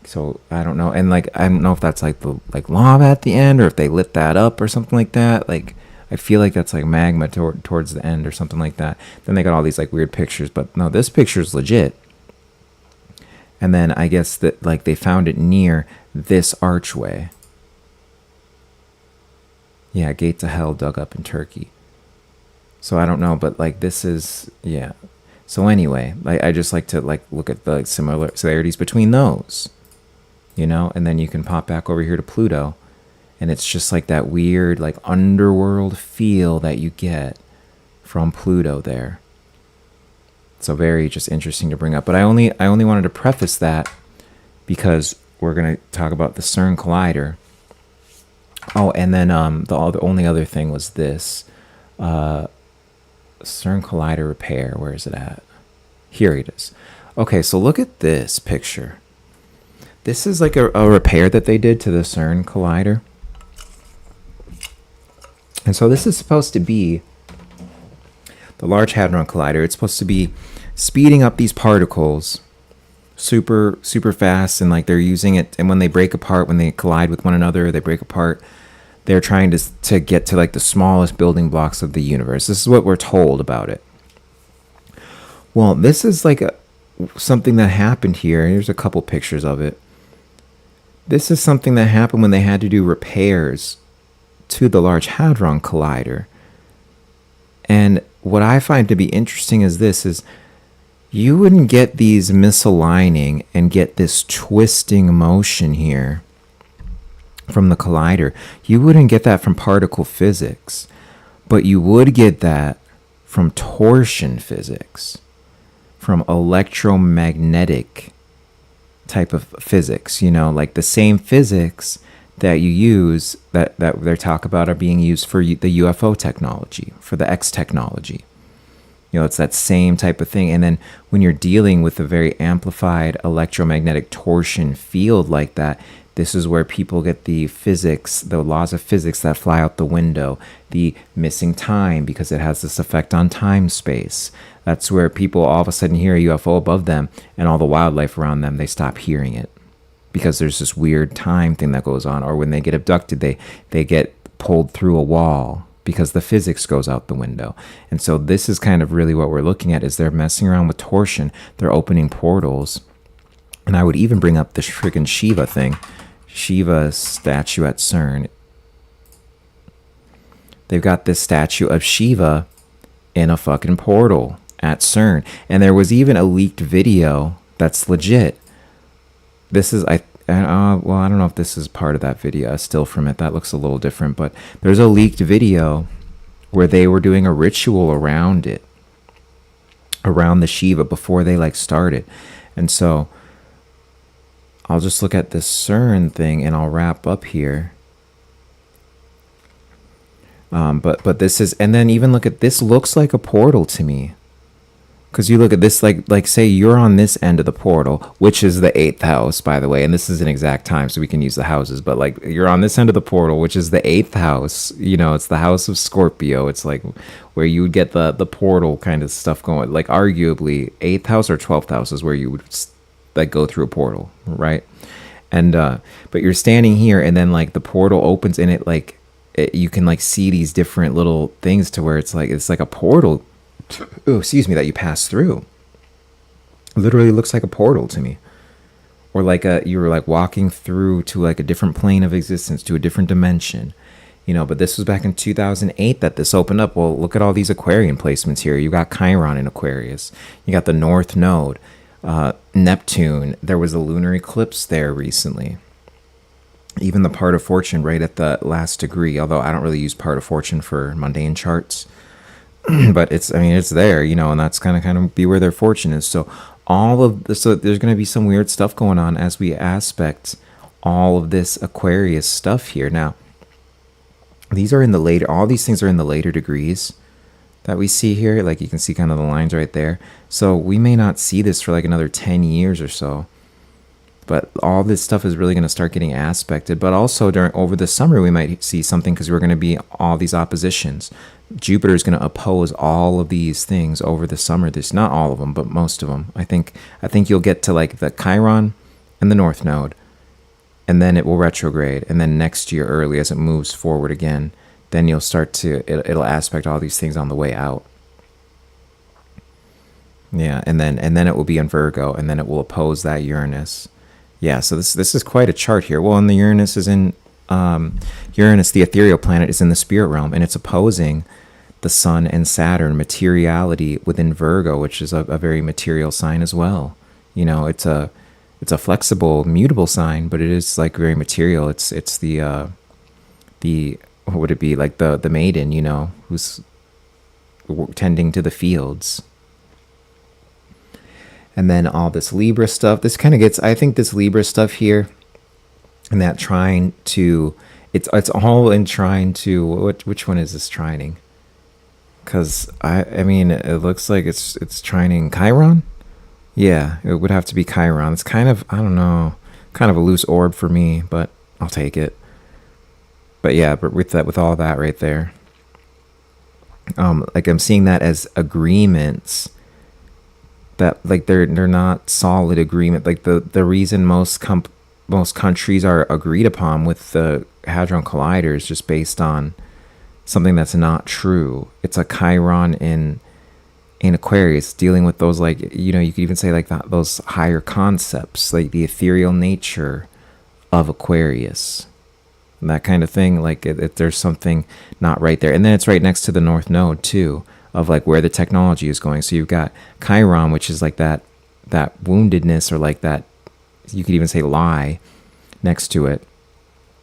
So I don't know, and like I don't know if that's like the like lava at the end or if they lit that up or something like that. Like I feel like that's like magma towards the end or something like that. Then they got all these like weird pictures, but no, this picture's legit. And then I guess that like they found it near this archway. Yeah, gate to hell dug up in Turkey. So I don't know, but like this is, yeah. So anyway, I just like to like look at the similarities between those, you know, and then you can pop back over here to Pluto, and it's just like that weird like underworld feel that you get from Pluto there. So very just interesting to bring up. But I only wanted to preface that because we're going to talk about the CERN collider. Oh, and then the only other thing was this CERN collider repair. Where is it at? Here it is. Okay, so look at this picture. This is like a repair that they did to the CERN collider. And so this is supposed to be the Large Hadron Collider. It's supposed to be speeding up these particles super fast, and like they're using it, and when they break apart, when they collide with one another, they break apart, they're trying to get to like the smallest building blocks of the universe. This is what we're told about it. Well, this is like something that happened here. Here's a couple pictures of it. This is something that happened when they had to do repairs to the Large Hadron Collider. And what I find to be interesting is this is, you wouldn't get these misaligning and get this twisting motion here from the collider. You wouldn't get that from particle physics, but you would get that from torsion physics, from electromagnetic type of physics, like the same physics that you use that they talk about are being used for the UFO technology, for the X technology. It's that same type of thing. And then when you're dealing with a very amplified electromagnetic torsion field like that, this is where people get the physics, the laws of physics that fly out the window, the missing time because it has this effect on time space. That's where people all of a sudden hear a UFO above them, and all the wildlife around them, they stop hearing it because there's this weird time thing that goes on. Or when they get abducted, they get pulled through a wall because the physics goes out the window. And so this is kind of really what we're looking at, is they're messing around with torsion. They're opening portals. And I would even bring up this freaking Shiva thing. Shiva statue at CERN. They've got this statue of Shiva in a fucking portal at CERN. And there was even a leaked video that's legit. This is, well, I don't know if this is part of that video, a still from it. That looks a little different, but there's a leaked video where they were doing a ritual around it, around the Shiva before they started. And so I'll just look at this CERN thing and I'll wrap up here. But this is, and then even look at this, looks like a portal to me. Because you look at this, like say you're on this end of the portal, which is the 8th house, by the way, and this is an exact time, so we can use the houses. But you're on this end of the portal, which is the 8th house. It's the house of Scorpio. It's where you would get the portal kind of stuff going. Arguably, 8th house or 12th house is where you would go through a portal, right? And but you're standing here, and then the portal opens, and you can see these different little things to where it's like a portal. Oh, excuse me, that you pass through. Literally looks like a portal to me. Or you were walking through to a different plane of existence, to a different dimension. But this was back in 2008 that this opened up. Well, look at all these Aquarian placements here. You got Chiron in Aquarius. You got the North Node. Neptune. There was a lunar eclipse there recently. Even the part of fortune right at the last degree, although I don't really use part of fortune for mundane charts. But it's there, and that's kind of be where their fortune is. So so there's going to be some weird stuff going on as we aspect all of this Aquarius stuff here. Now, all these things are in the later degrees that we see here. You can see kind of the lines right there. So we may not see this for another 10 years or so. But all this stuff is really going to start getting aspected. But also over the summer, we might see something because we're going to be all these oppositions. Jupiter is going to oppose all of these things over the summer. There's not all of them, but most of them. I think you'll get to the Chiron and the North Node, and then it will retrograde. And then next year early, as it moves forward again, then you'll start to it'll aspect all these things on the way out. Yeah, and then it will be in Virgo, and then it will oppose that Uranus. Yeah, so this is quite a chart here. Well, and the Uranus is in Uranus, the ethereal planet, is in the spirit realm, and it's opposing the Sun and Saturn, materiality within Virgo, which is a very material sign as well. It's a flexible, mutable sign, but it is very material. It's the what would it be, the maiden, who's tending to the fields. And then all this Libra stuff. This kind of gets, I think this Libra stuff here, and that trine to, it's all in trine to, which one is this trining? Because, it looks like it's trining Chiron? Yeah, it would have to be Chiron. It's kind of, I don't know, kind of a loose orb for me, but I'll take it. But yeah, but with all that right there. I'm seeing that as agreements that they're not solid agreement. The reason most countries are agreed upon with the Hadron Collider is just based on something that's not true. It's a Chiron in Aquarius, dealing with those you could even say those higher concepts, the ethereal nature of Aquarius, and that kind of thing. There's something not right there. And then it's right next to the North Node too, of like where the technology is going. So you've got Chiron, which is like that woundedness, or like that, you could even say lie next to it,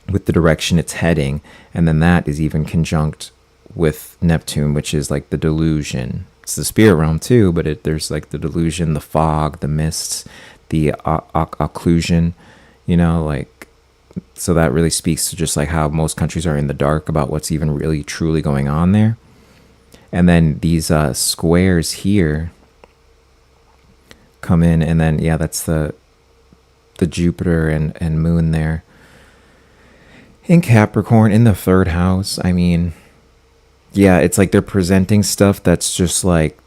with the direction it's heading. And then that is even conjunct with Neptune, which is like the delusion. It's the spirit realm too, but there's like the delusion, the fog, the mists, the occlusion, like, so that really speaks to just like how most countries are in the dark about what's even really truly going on there. And then these squares here come in, and then that's the Jupiter and Moon there in Capricorn in the third house. I mean, it's like they're presenting stuff that's just like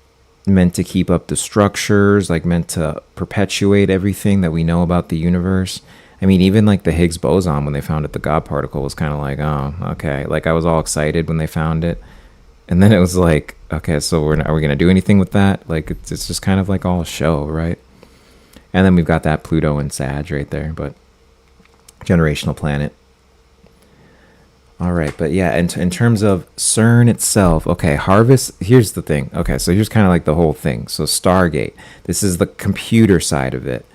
meant to keep up the structures, like meant to perpetuate everything that we know about the universe. I mean, even like the Higgs boson, when they found it, the God particle, was kind of like, oh, okay. Like, I was all excited when they found it. And then it was like, okay, so are we going to do anything with that? Like, it's just kind of like all a show, right? And then we've got that Pluto and Sag right there, but generational planet. All right, but yeah, in terms of CERN itself, okay, harvest, here's the thing. Okay, so here's kind of like the whole thing. So Stargate, this is the computer side of it.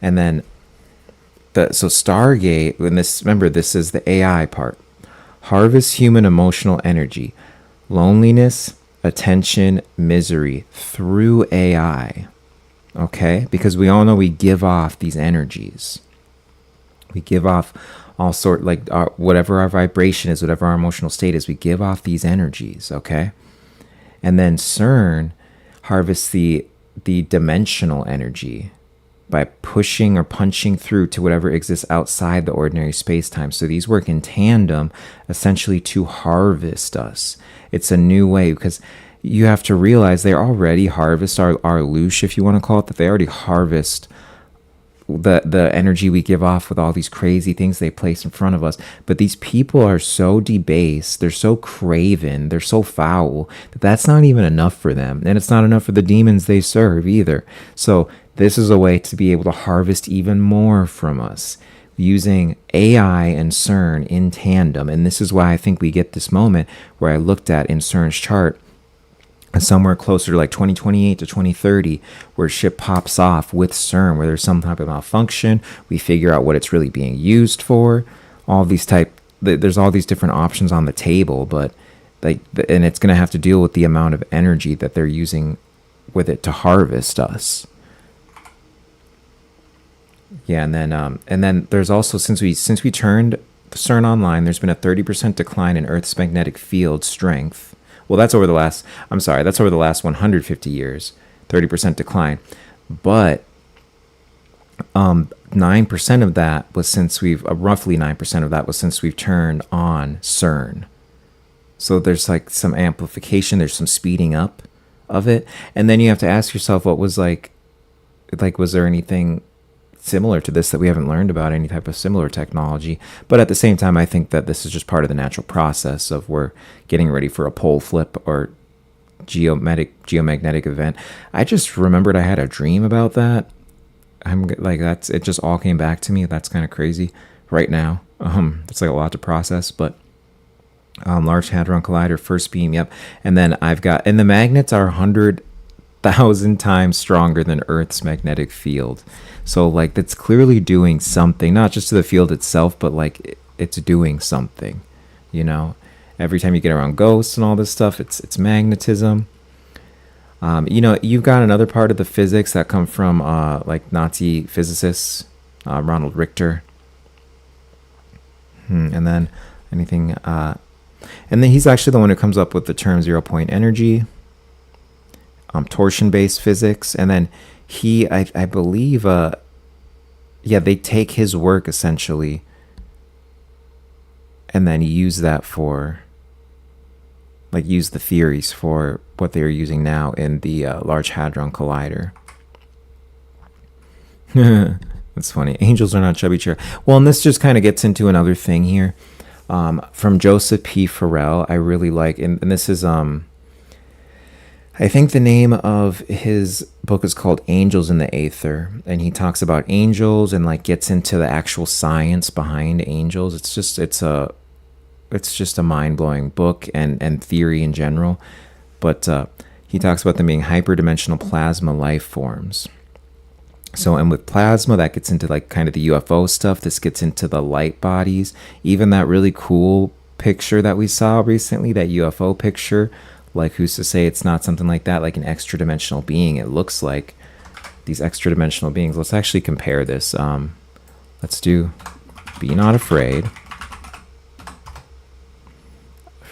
And then, so Stargate, remember, this is the AI part. Harvest human emotional energy, loneliness, attention, misery through AI. Okay, because we all know we give off these energies. We give off all sort, like whatever our vibration is, whatever our emotional state is, we give off these energies. Okay, and then CERN harvests the dimensional energy by pushing or punching through to whatever exists outside the ordinary space-time. So these work in tandem, essentially, to harvest us. It's a new way, because you have to realize they already harvest our loosh, if you want to call it that. They already harvest the energy we give off with all these crazy things they place in front of us. But these people are so debased, they're so craven, they're so foul, that's not even enough for them. And it's not enough for the demons they serve either. So this is a way to be able to harvest even more from us, using AI and CERN in tandem. And this is why I think we get this moment where I looked at in CERN's chart, somewhere closer to like 2028 to 2030, where shit pops off with CERN, where there's some type of malfunction. We figure out what it's really being used for. There's all these different options on the table, but and it's going to have to deal with the amount of energy that they're using with it to harvest us. Yeah, and then there's also, since we turned CERN online, there's been a 30% decline in Earth's magnetic field strength. Well, that's over the last 150 years, 30% decline. But 9% of that was since roughly 9% of that was since we've turned on CERN. So there's like some amplification, there's some speeding up of it. And then you have to ask yourself, what was like was there anything similar to this that we haven't learned about, any type of similar technology? But at the same time, I think that this is just part of the natural process of we're getting ready for a pole flip or geomagnetic event. I just remembered I had a dream about that. I'm like, it just all came back to me. That's kind of crazy right now. It's like a lot to process, but Large Hadron Collider, first beam, yep. And then and the magnets are 100,000 times stronger than Earth's magnetic field. So like that's clearly doing something, not just to the field itself, but like it's doing something, Every time you get around ghosts and all this stuff, it's magnetism. You've got another part of the physics that come from like Nazi physicists, Ronald Richter. And then he's actually the one who comes up with the term 0-point energy, torsion-based physics. And then I believe, they take his work essentially and then use that for, use the theories for what they are using now in the Large Hadron Collider. That's funny. Angels are not chubby chair. Well, and this just kind of gets into another thing here. From Joseph P. Farrell, I really like, and this is, I think the name of his book is called Angels in the Aether, and he talks about angels and gets into the actual science behind angels. It's just a mind-blowing book and theory in general. But he talks about them being hyperdimensional plasma life forms. So, and with plasma, that gets into like kind of the UFO stuff. This gets into the light bodies. Even that really cool picture that we saw recently, that UFO picture, like who's to say it's not something like that, like an extra dimensional being? It looks like these extra dimensional beings. Let's actually compare this. Let's do Be Not Afraid.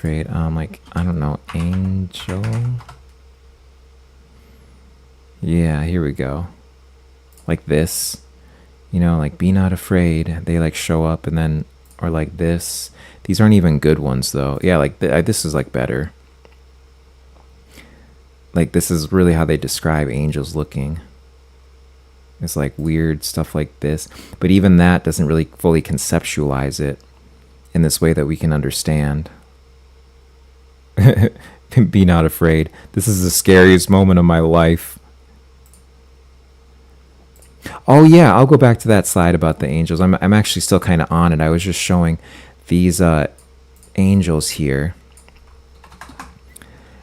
Like, I don't know, angel. Yeah, here we go. Like this, you know, like Be Not Afraid. They like show up, and then, or like this. These aren't even good ones though. Yeah, like this is like better. Like this is really how they describe angels looking. It's like weird stuff like this. But even that doesn't really fully conceptualize it in this way that we can understand. Be not afraid. This is the scariest moment of my life. Oh yeah, I'll go back to that slide about the angels. I'm actually still kind of on it. I was just showing these angels here.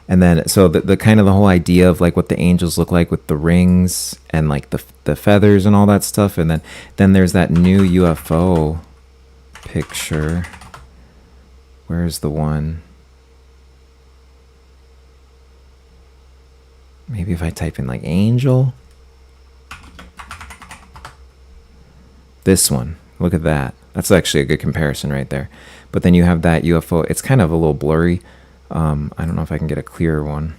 And then, so the kind of the whole idea of like what the angels look like with the rings and like the feathers and all that stuff. And then there's that new UFO picture. Where's the one? Maybe if I type in like angel. This one. Look at that. That's actually a good comparison right there. But then you have that UFO. It's kind of a little blurry. I don't know if I can get a clearer one.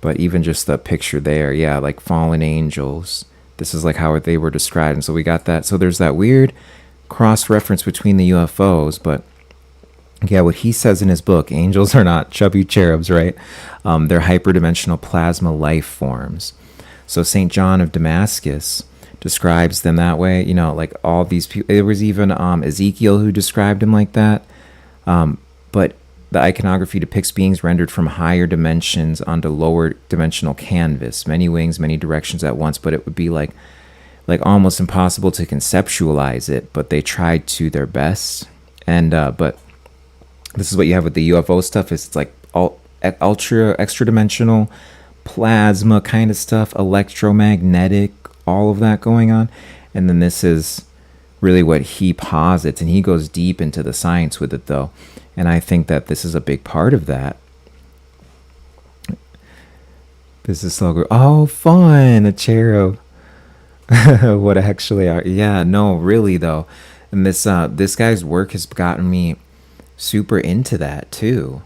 But even just the picture there, yeah, like fallen angels. This is like how they were described. And so we got that. So there's that weird cross-reference between the UFOs, but yeah, what he says in his book, angels are not chubby cherubs, right? They're hyperdimensional plasma life forms. So St. John of Damascus describes them that way. You know, like all these people. There was even Ezekiel who described him like that. But the iconography depicts beings rendered from higher dimensions onto lower dimensional canvas. Many wings, many directions at once. But it would be like almost impossible to conceptualize it. But they tried to their best. And but this is what you have with the UFO stuff. It's like ultra extra dimensional plasma kind of stuff, electromagnetic, all of that going on. And then this is really what he posits, and he goes deep into the science with it though. And I think that this is a big part of that. Business logo. Oh, fun. A cherub. What actually are. Yeah, no, really though. And this guy's work has gotten me super into that too.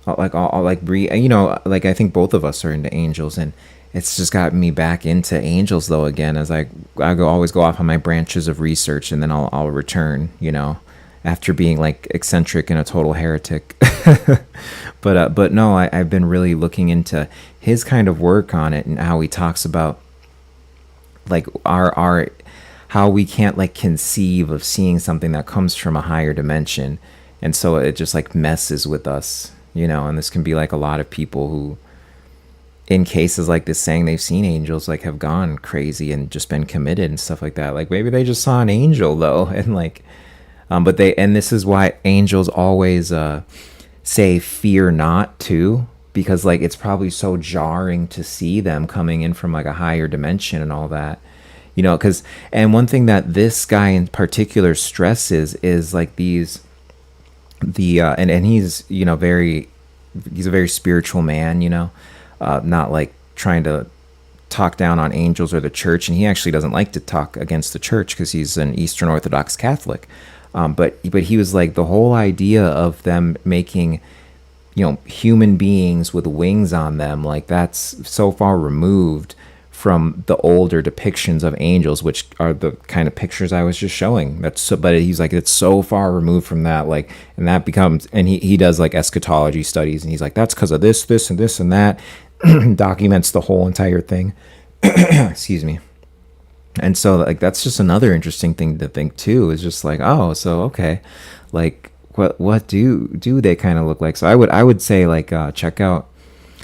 Like you know, like I think both of us are into angels, and it's just got me back into angels though again, as I always go off on my branches of research, and then I'll return, you know, after being like eccentric and a total heretic. But no, I've been really looking into his kind of work on it, and how he talks about like our how we can't like conceive of seeing something that comes from a higher dimension, and so it just like messes with us, you know. And this can be like a lot of people who, in cases like this, saying they've seen angels, like have gone crazy and just been committed and stuff like that. Like maybe they just saw an angel though, and like, but and this is why angels always say fear not too, because like it's probably so jarring to see them coming in from like a higher dimension and all that, you know. Because, and one thing that this guy in particular stresses is like and he's, you know, he's a very spiritual man, you know, not like trying to talk down on angels or the church. And he actually doesn't like to talk against the church because he's an Eastern Orthodox Catholic. But he was like, the whole idea of them making, you know, human beings with wings on them, like that's so far removed from the older depictions of angels, which are the kind of pictures I was just showing. That's so, but he's like, it's so far removed from that, like, and that becomes, and he does like eschatology studies, and he's like, that's because of this and this and that. Documents the whole entire thing. Excuse me. And so like that's just another interesting thing to think too, is just like, oh, so okay, like what do they kind of look like? So I would say like check out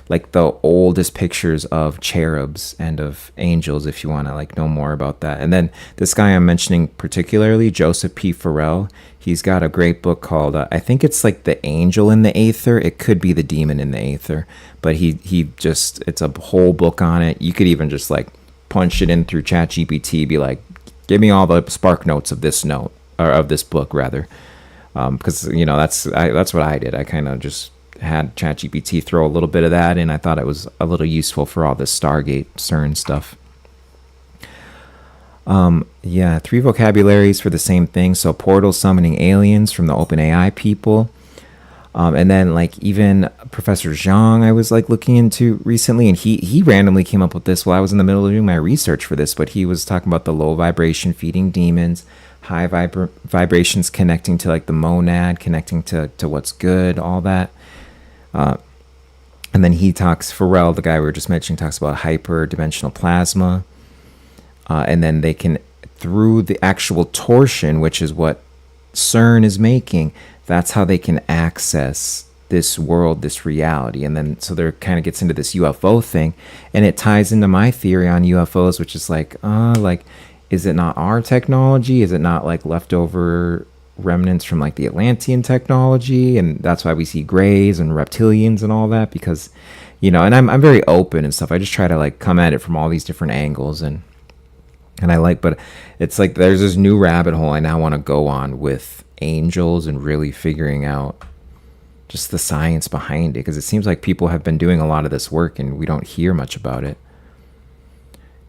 like the oldest pictures of cherubs and of angels, if you want to like know more about that. And then this guy I'm mentioning particularly, Joseph P. Farrell, he's got a great book called I think it's like The Angel in the Aether. It could be The Demon in the Aether, but he just, it's a whole book on it. You could even just like punch it in through ChatGPT, be like, give me all the spark notes of this note, or of this book rather. Because you know that's what I did. I kind of just had ChatGPT throw a little bit of that in. I thought it was a little useful for all this Stargate CERN stuff. Yeah, 3 vocabularies for the same thing. So portal summoning aliens from the OpenAI people. And then like even Professor Zhang I was like looking into recently, and he randomly came up with this while I was in the middle of doing my research for this, but he was talking about the low vibration feeding demons, high vibrations connecting to like the monad, connecting to what's good, all that. And then he talks, Farrell, the guy we were just mentioning, talks about hyperdimensional plasma. And then they can, through the actual torsion, which is what CERN is making, that's how they can access this world, this reality. And then so there kind of gets into this UFO thing, and it ties into my theory on UFOs, which is like is it not our technology? Is it not like leftover remnants from like the Atlantean technology? And that's why we see grays and reptilians and all that, because, you know, and I'm very open and stuff. I just try to like come at it from all these different angles, and I like, but it's like there's this new rabbit hole I now want to go on with angels and really figuring out just the science behind it, because it seems like people have been doing a lot of this work and we don't hear much about it.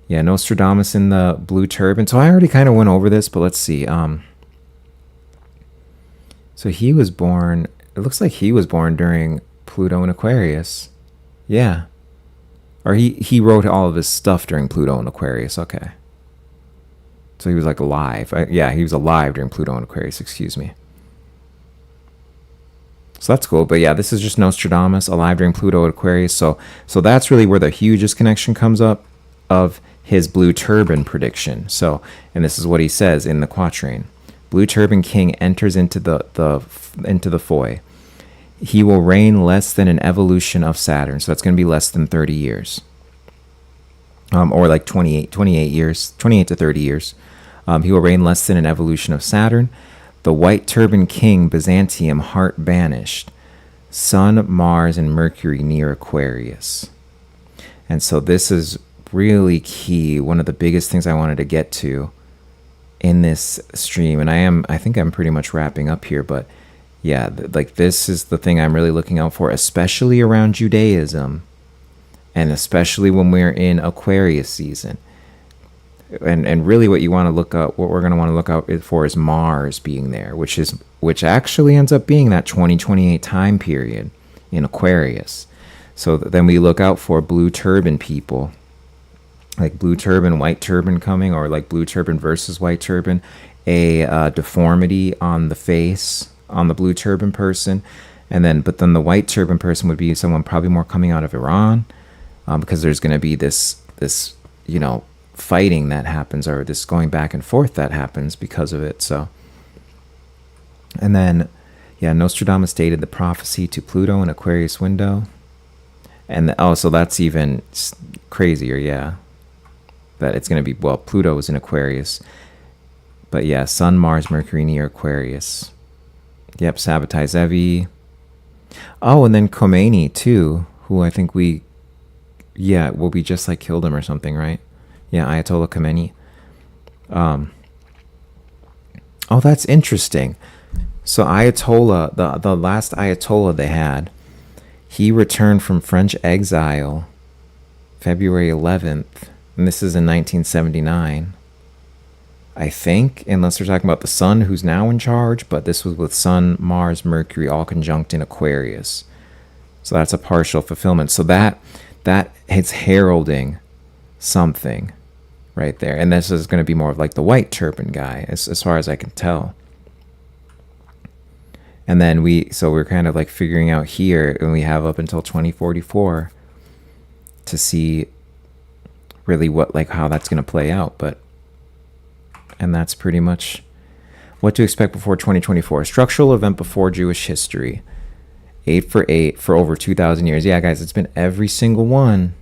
Yeah, Nostradamus in the blue turban. So I already kind of went over this, but let's see. So he was born, it looks like he was born during Pluto and Aquarius. Yeah. Or he wrote all of his stuff during Pluto and Aquarius. Okay. So he was like alive. Yeah, he was alive during Pluto and Aquarius, excuse me. So that's cool. But yeah, this is just Nostradamus, alive during Pluto and Aquarius. So that's really where the hugest connection comes up of his blue turban prediction. So, and this is what he says in the quatrain. Blue turban king enters into the foy. He will reign less than an evolution of Saturn. So that's going to be less than 30 years. Or like 28 years, 28 to 30 years. He will reign less than an evolution of Saturn. The white turban king, Byzantium, heart banished. Sun, Mars, and Mercury near Aquarius. And so this is really key. One of the biggest things I wanted to get to in this stream. And I think I'm pretty much wrapping up here, but yeah, like this is the thing I'm really looking out for, especially around Judaism. And especially when we're in Aquarius season. And really what you want to look up, what we're going to want to look out for is Mars being there, which actually ends up being that 2028 time period in Aquarius. So then we look out for blue turban people, like blue turban, white turban coming, or like blue turban versus white turban, a deformity on the face on the blue turban person. But then the white turban person would be someone probably more coming out of Iran. Because there's going to be this, you know, fighting that happens, or this going back and forth that happens because of it. So, and then, yeah, Nostradamus dated the prophecy to Pluto and Aquarius window. And so that's even crazier, yeah. That it's going to be, well, Pluto was in Aquarius. But yeah, Sun, Mars, Mercury near Aquarius. Yep, Sabbatai Zevi. Oh, and then Khomeini too, who I think we just like killed him or something, right? Yeah, Ayatollah Khomeini. Oh, that's interesting. So Ayatollah, the last Ayatollah they had, he returned from French exile February 11th, and this is in 1979. I think, unless they're talking about the sun who's now in charge, but this was with Sun, Mars, Mercury all conjunct in Aquarius. So that's a partial fulfillment. So that it's heralding something right there. And this is going to be more of like the white turban guy, as far as I can tell. And then we're kind of like figuring out here, and we have up until 2044 to see really how that's going to play out. And that's pretty much what to expect before 2024. Structural event before Jewish history. 8 for 8 for over 2,000 years. Yeah, guys, it's been every single one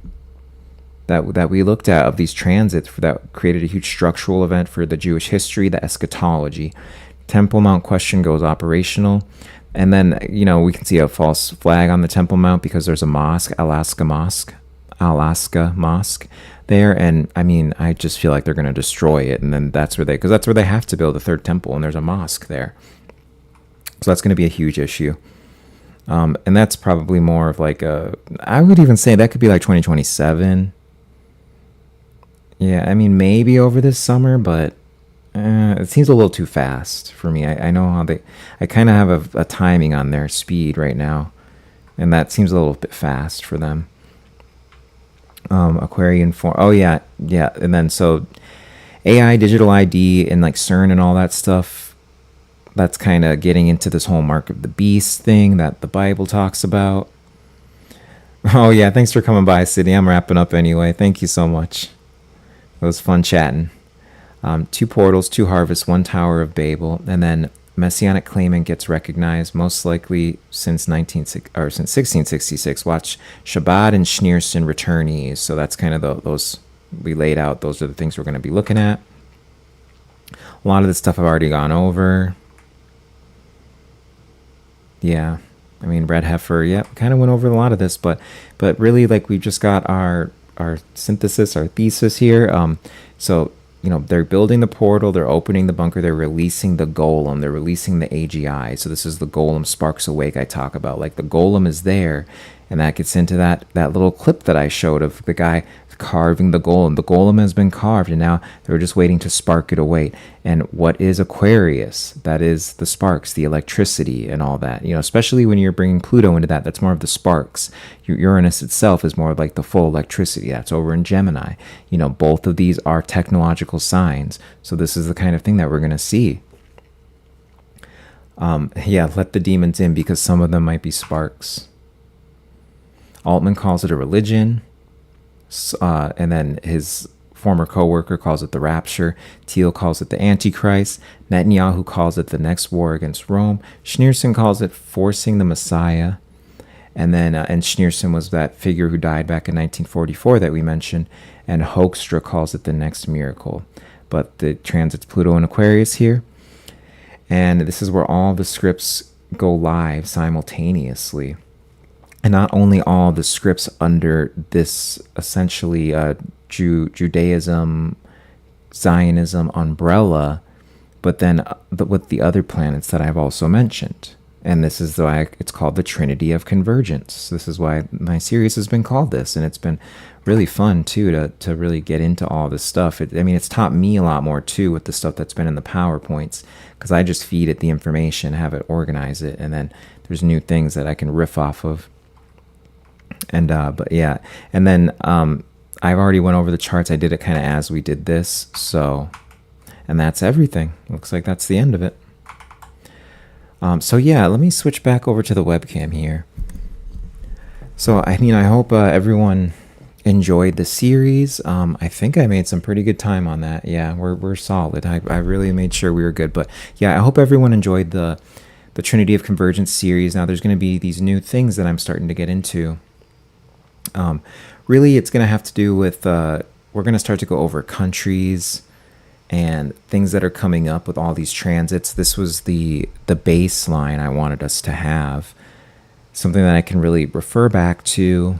that we looked at of these transits that created a huge structural event for the Jewish history, the eschatology. Temple Mount question goes operational. And then, we can see a false flag on the Temple Mount because there's a mosque, Alaska Mosque there. And I mean, I just feel like they're going to destroy it. And then that's where they have to build a third temple. And there's a mosque there. So that's going to be a huge issue. And that's probably more of like I would even say that could be like 2027. Yeah, I mean, maybe over this summer, but it seems a little too fast for me. I know how I kind of have a timing on their speed right now, and that seems a little bit fast for them. Aquarian form. Oh yeah, and then so AI, digital ID, and like CERN and all that stuff. That's kind of getting into this whole mark of the beast thing that the Bible talks about. Oh yeah, thanks for coming by, Sydney. I'm wrapping up anyway. Thank you so much. It was fun chatting. 2 portals, 2 harvests, 1 Tower of Babel, and then Messianic claimant gets recognized most likely since 1666. Watch Shabbat and Schneerson returnees. So that's kind of those we laid out. Those are the things we're going to be looking at. A lot of this stuff I've already gone over. Yeah, I mean, red heifer. Yeah, kind of went over a lot of this, but really, like, we've just got our synthesis, our thesis here. So, they're building the portal, they're opening the bunker, they're releasing the golem, they're releasing the AGI. So this is the golem sparks awake I talk about. Like, the golem is there, and that gets into that little clip that I showed of the guy carving the golem. The golem has been carved, and now they're just waiting to spark it away. And what is Aquarius? That is the sparks, the electricity, and all that. Especially when you're bringing Pluto into that, that's more of the sparks. Uranus itself is more like the full electricity. That's over in Gemini. Both of these are technological signs. So this is the kind of thing that we're going to see. Let the demons in, because some of them might be sparks. Altman calls it a religion. And then his former co-worker calls it the rapture. Thiel calls it the Antichrist. Netanyahu calls it the next war against Rome. Schneerson calls it forcing the Messiah. And then and Schneerson was that figure who died back in 1944 that we mentioned. And Hoekstra calls it the next miracle. But the transits Pluto and Aquarius here. And this is where all the scripts go live simultaneously. And not only all the scripts under this essentially Judaism, Zionism umbrella, but then with the other planets that I've also mentioned. And this is why it's called the Trinity of Convergence. This is why my series has been called this. And it's been really fun, too, to really get into all this stuff. It's taught me a lot more, too, with the stuff that's been in the PowerPoints, because I just feed it the information, have it, organize it, and then there's new things that I can riff off of. And and then I've already went over the charts. I did it kind of as we did this. So, and that's everything. Looks like that's the end of it. Let me switch back over to the webcam here. So I hope everyone enjoyed the series. I think I made some pretty good time on that. Yeah, we're solid. I really made sure we were good. But yeah, I hope everyone enjoyed the Trinity of Convergence series. Now there's going to be these new things that I'm starting to get into. Really, it's going to have to do with, we're going to start to go over countries and things that are coming up with all these transits. This was the baseline I wanted us to have, something that I can really refer back to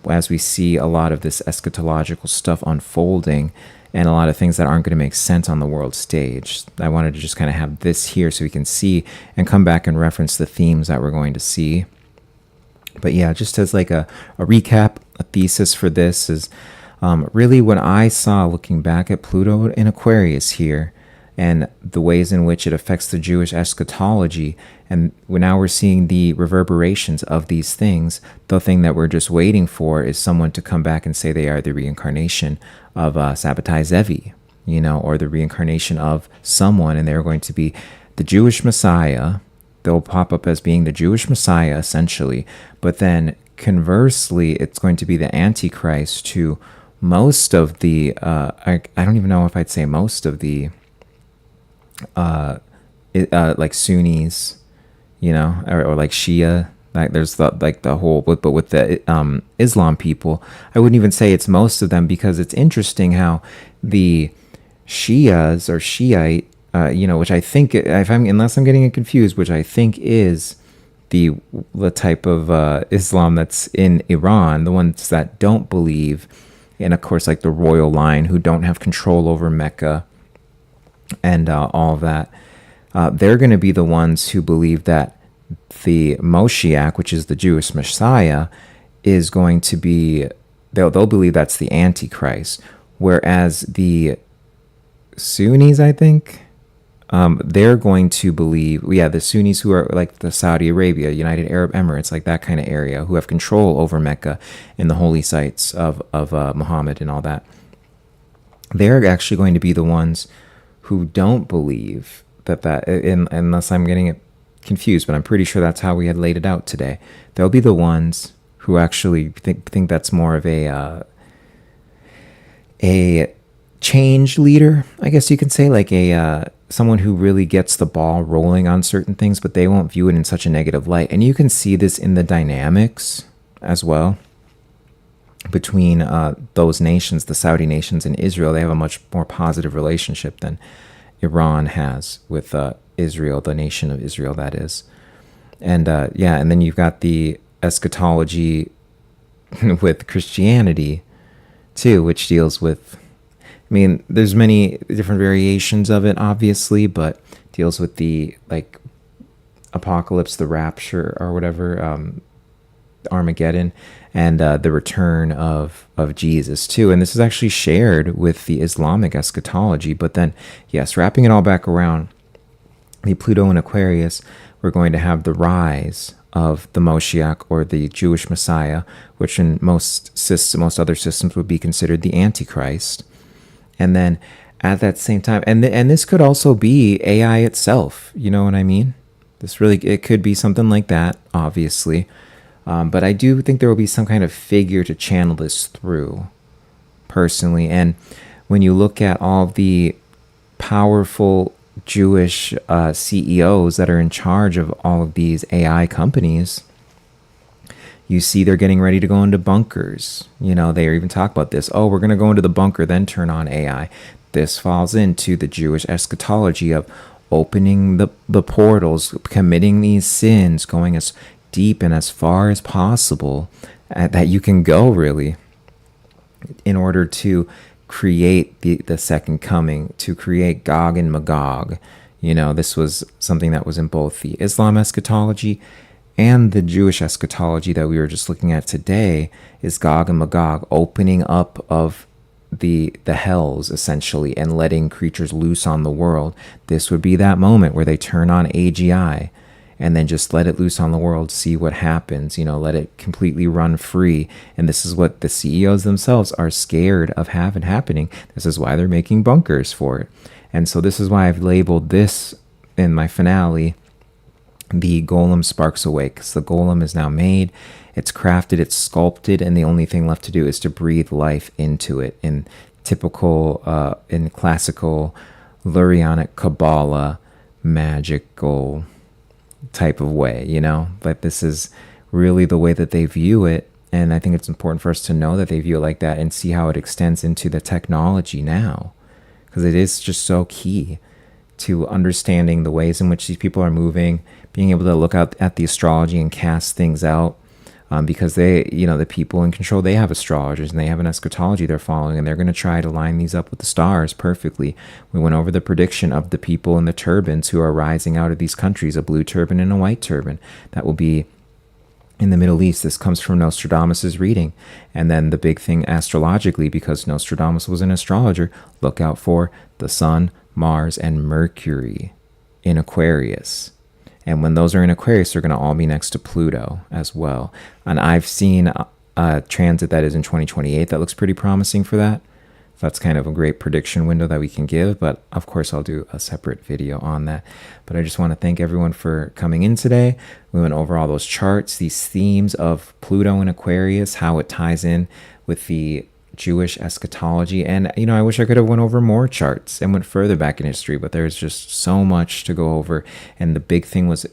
as we see a lot of this eschatological stuff unfolding and a lot of things that aren't going to make sense on the world stage. I wanted to just kind of have this here so we can see and come back and reference the themes that we're going to see. But yeah, just as like a recap, a thesis for this is really what I saw looking back at Pluto in Aquarius here and the ways in which it affects the Jewish eschatology. And now we're seeing the reverberations of these things. The thing that we're just waiting for is someone to come back and say they are the reincarnation of Sabbatai Zevi, or the reincarnation of someone, and they're going to be the Jewish Messiah. They'll pop up as being the Jewish Messiah, essentially. But then, conversely, it's going to be the Antichrist to most of the, I don't even know if I'd say most of the, like Sunnis, or like Shia, Like there's the whole, but with the Islam people, I wouldn't even say it's most of them, because it's interesting how the Shias or Shiite, which I think, unless I'm getting it confused, which I think is the type of Islam that's in Iran, the ones that don't believe, and of course like the royal line who don't have control over Mecca and all of that, they're going to be the ones who believe that the Moshiach, which is the Jewish Messiah, is going to be, they'll believe that's the Antichrist, whereas the Sunnis, I think, they're going to believe, the Sunnis, who are like the Saudi Arabia, United Arab Emirates, like that kind of area, who have control over Mecca and the holy sites of Muhammad and all that. They're actually going to be the ones who don't believe unless I'm getting it confused, but I'm pretty sure that's how we had laid it out today. They'll be the ones who actually think that's more of a change leader, I guess you can say, like someone who really gets the ball rolling on certain things, but they won't view it in such a negative light. And you can see this in the dynamics as well between those nations, the Saudi nations and Israel. They have a much more positive relationship than Iran has with Israel, the nation of Israel, that is. And and then you've got the eschatology with Christianity too, which deals with, I mean, there's many different variations of it, obviously, but deals with the like apocalypse, the rapture, or whatever, Armageddon, and the return of Jesus too. And this is actually shared with the Islamic eschatology. But then, yes, wrapping it all back around, the Pluto and Aquarius, we're going to have the rise of the Moshiach, or the Jewish Messiah, which in most other systems would be considered the Antichrist. And then at that same time, and this could also be AI itself. You know what I mean? It could be something like that, obviously. But I do think there will be some kind of figure to channel this through, personally. And when you look at all the powerful Jewish CEOs that are in charge of all of these AI companies, you see they're getting ready to go into bunkers. They even talk about this. Oh, we're going to go into the bunker, then turn on AI. This falls into the Jewish eschatology of opening the portals, committing these sins, going as deep and as far as possible that you can go, really, in order to create the second coming, to create Gog and Magog. This was something that was in both the Islam eschatology and the Jewish eschatology that we were just looking at today, is Gog and Magog, opening up of the hells, essentially, and letting creatures loose on the world. This would be that moment where they turn on AGI and then just let it loose on the world, see what happens, let it completely run free. And this is what the CEOs themselves are scared of having happening. This is why they're making bunkers for it. And so this is why I've labeled this in my finale, the Golem Sparks Awake, because the Golem is now made, it's crafted, it's sculpted, and the only thing left to do is to breathe life into it in typical, in classical Lurianic Kabbalah magical type of way, but this is really the way that they view it. And I think it's important for us to know that they view it like that and see how it extends into the technology now, because it is just so key to understanding the ways in which these people are moving, being able to look out at the astrology and cast things out, because they, the people in control, they have astrologers and they have an eschatology they're following, and they're going to try to line these up with the stars perfectly. We went over the prediction of the people in the turbans who are rising out of these countries, a blue turban and a white turban. That will be in the Middle East. This comes from Nostradamus's reading. And then the big thing astrologically, because Nostradamus was an astrologer, look out for the Sun, Mars, and Mercury in Aquarius. And when those are in Aquarius, they're going to all be next to Pluto as well. And I've seen a transit that is in 2028 that looks pretty promising for that. That's kind of a great prediction window that we can give. But of course, I'll do a separate video on that. But I just want to thank everyone for coming in today. We went over all those charts, these themes of Pluto and Aquarius, how it ties in with the Jewish eschatology. And I wish I could have went over more charts and went further back in history, but there's just so much to go over. And the big thing was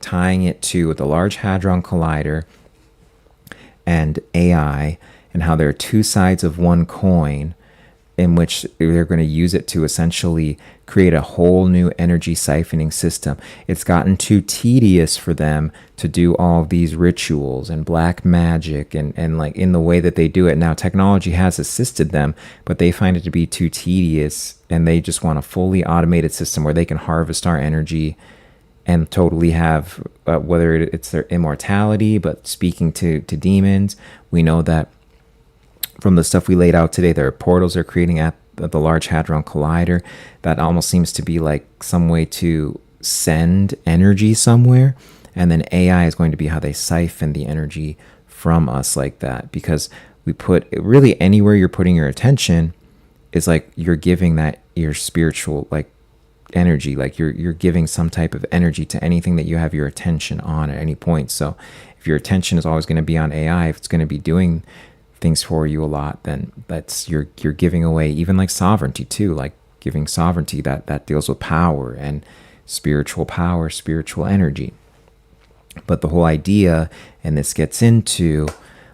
tying it to the Large Hadron Collider and AI, and how there are two sides of one coin, in which they're going to use it to essentially create a whole new energy siphoning system. It's gotten too tedious for them to do all of these rituals and black magic and like in the way that they do it. Now, technology has assisted them, but they find it to be too tedious, and they just want a fully automated system where they can harvest our energy and totally have, whether it's their immortality, but speaking to demons. We know that from the stuff we laid out today, there are portals they're creating at the Large Hadron Collider that almost seems to be like some way to send energy somewhere. And then AI is going to be how they siphon the energy from us like that. Because we put really anywhere you're putting your attention is like you're giving that your spiritual like energy, like you're giving some type of energy to anything that you have your attention on at any point. So if your attention is always going to be on AI, if it's going to be doing things for you a lot, then that's you're giving away even like sovereignty too, like giving sovereignty that deals with power and spiritual power, spiritual energy. But the whole idea, and this gets into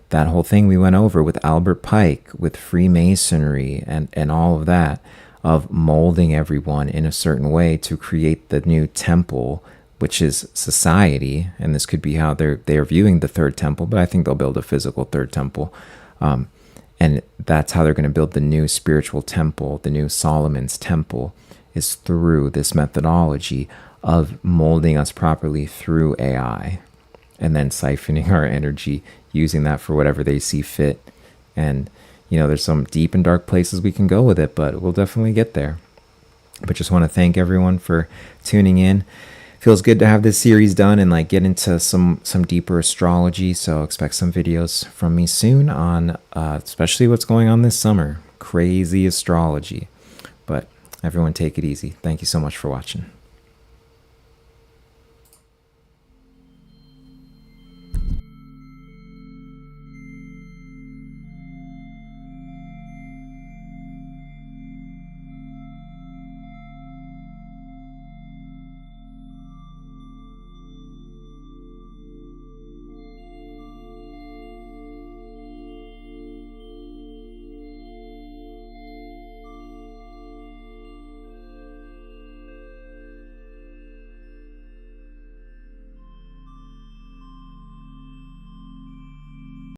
that whole thing we went over with Albert Pike, with Freemasonry and all of that, of molding everyone in a certain way to create the new temple, which is society. And this could be how they're viewing the third temple, but I think they'll build a physical third temple. And that's how they're going to build the new spiritual temple, the new Solomon's temple, is through this methodology of molding us properly through AI and then siphoning our energy, using that for whatever they see fit. And, there's some deep and dark places we can go with it, but we'll definitely get there. But just want to thank everyone for tuning in. Feels good to have this series done and like get into some deeper astrology. So expect some videos from me soon on especially what's going on this summer. Crazy astrology. But everyone take it easy. Thank you so much for watching.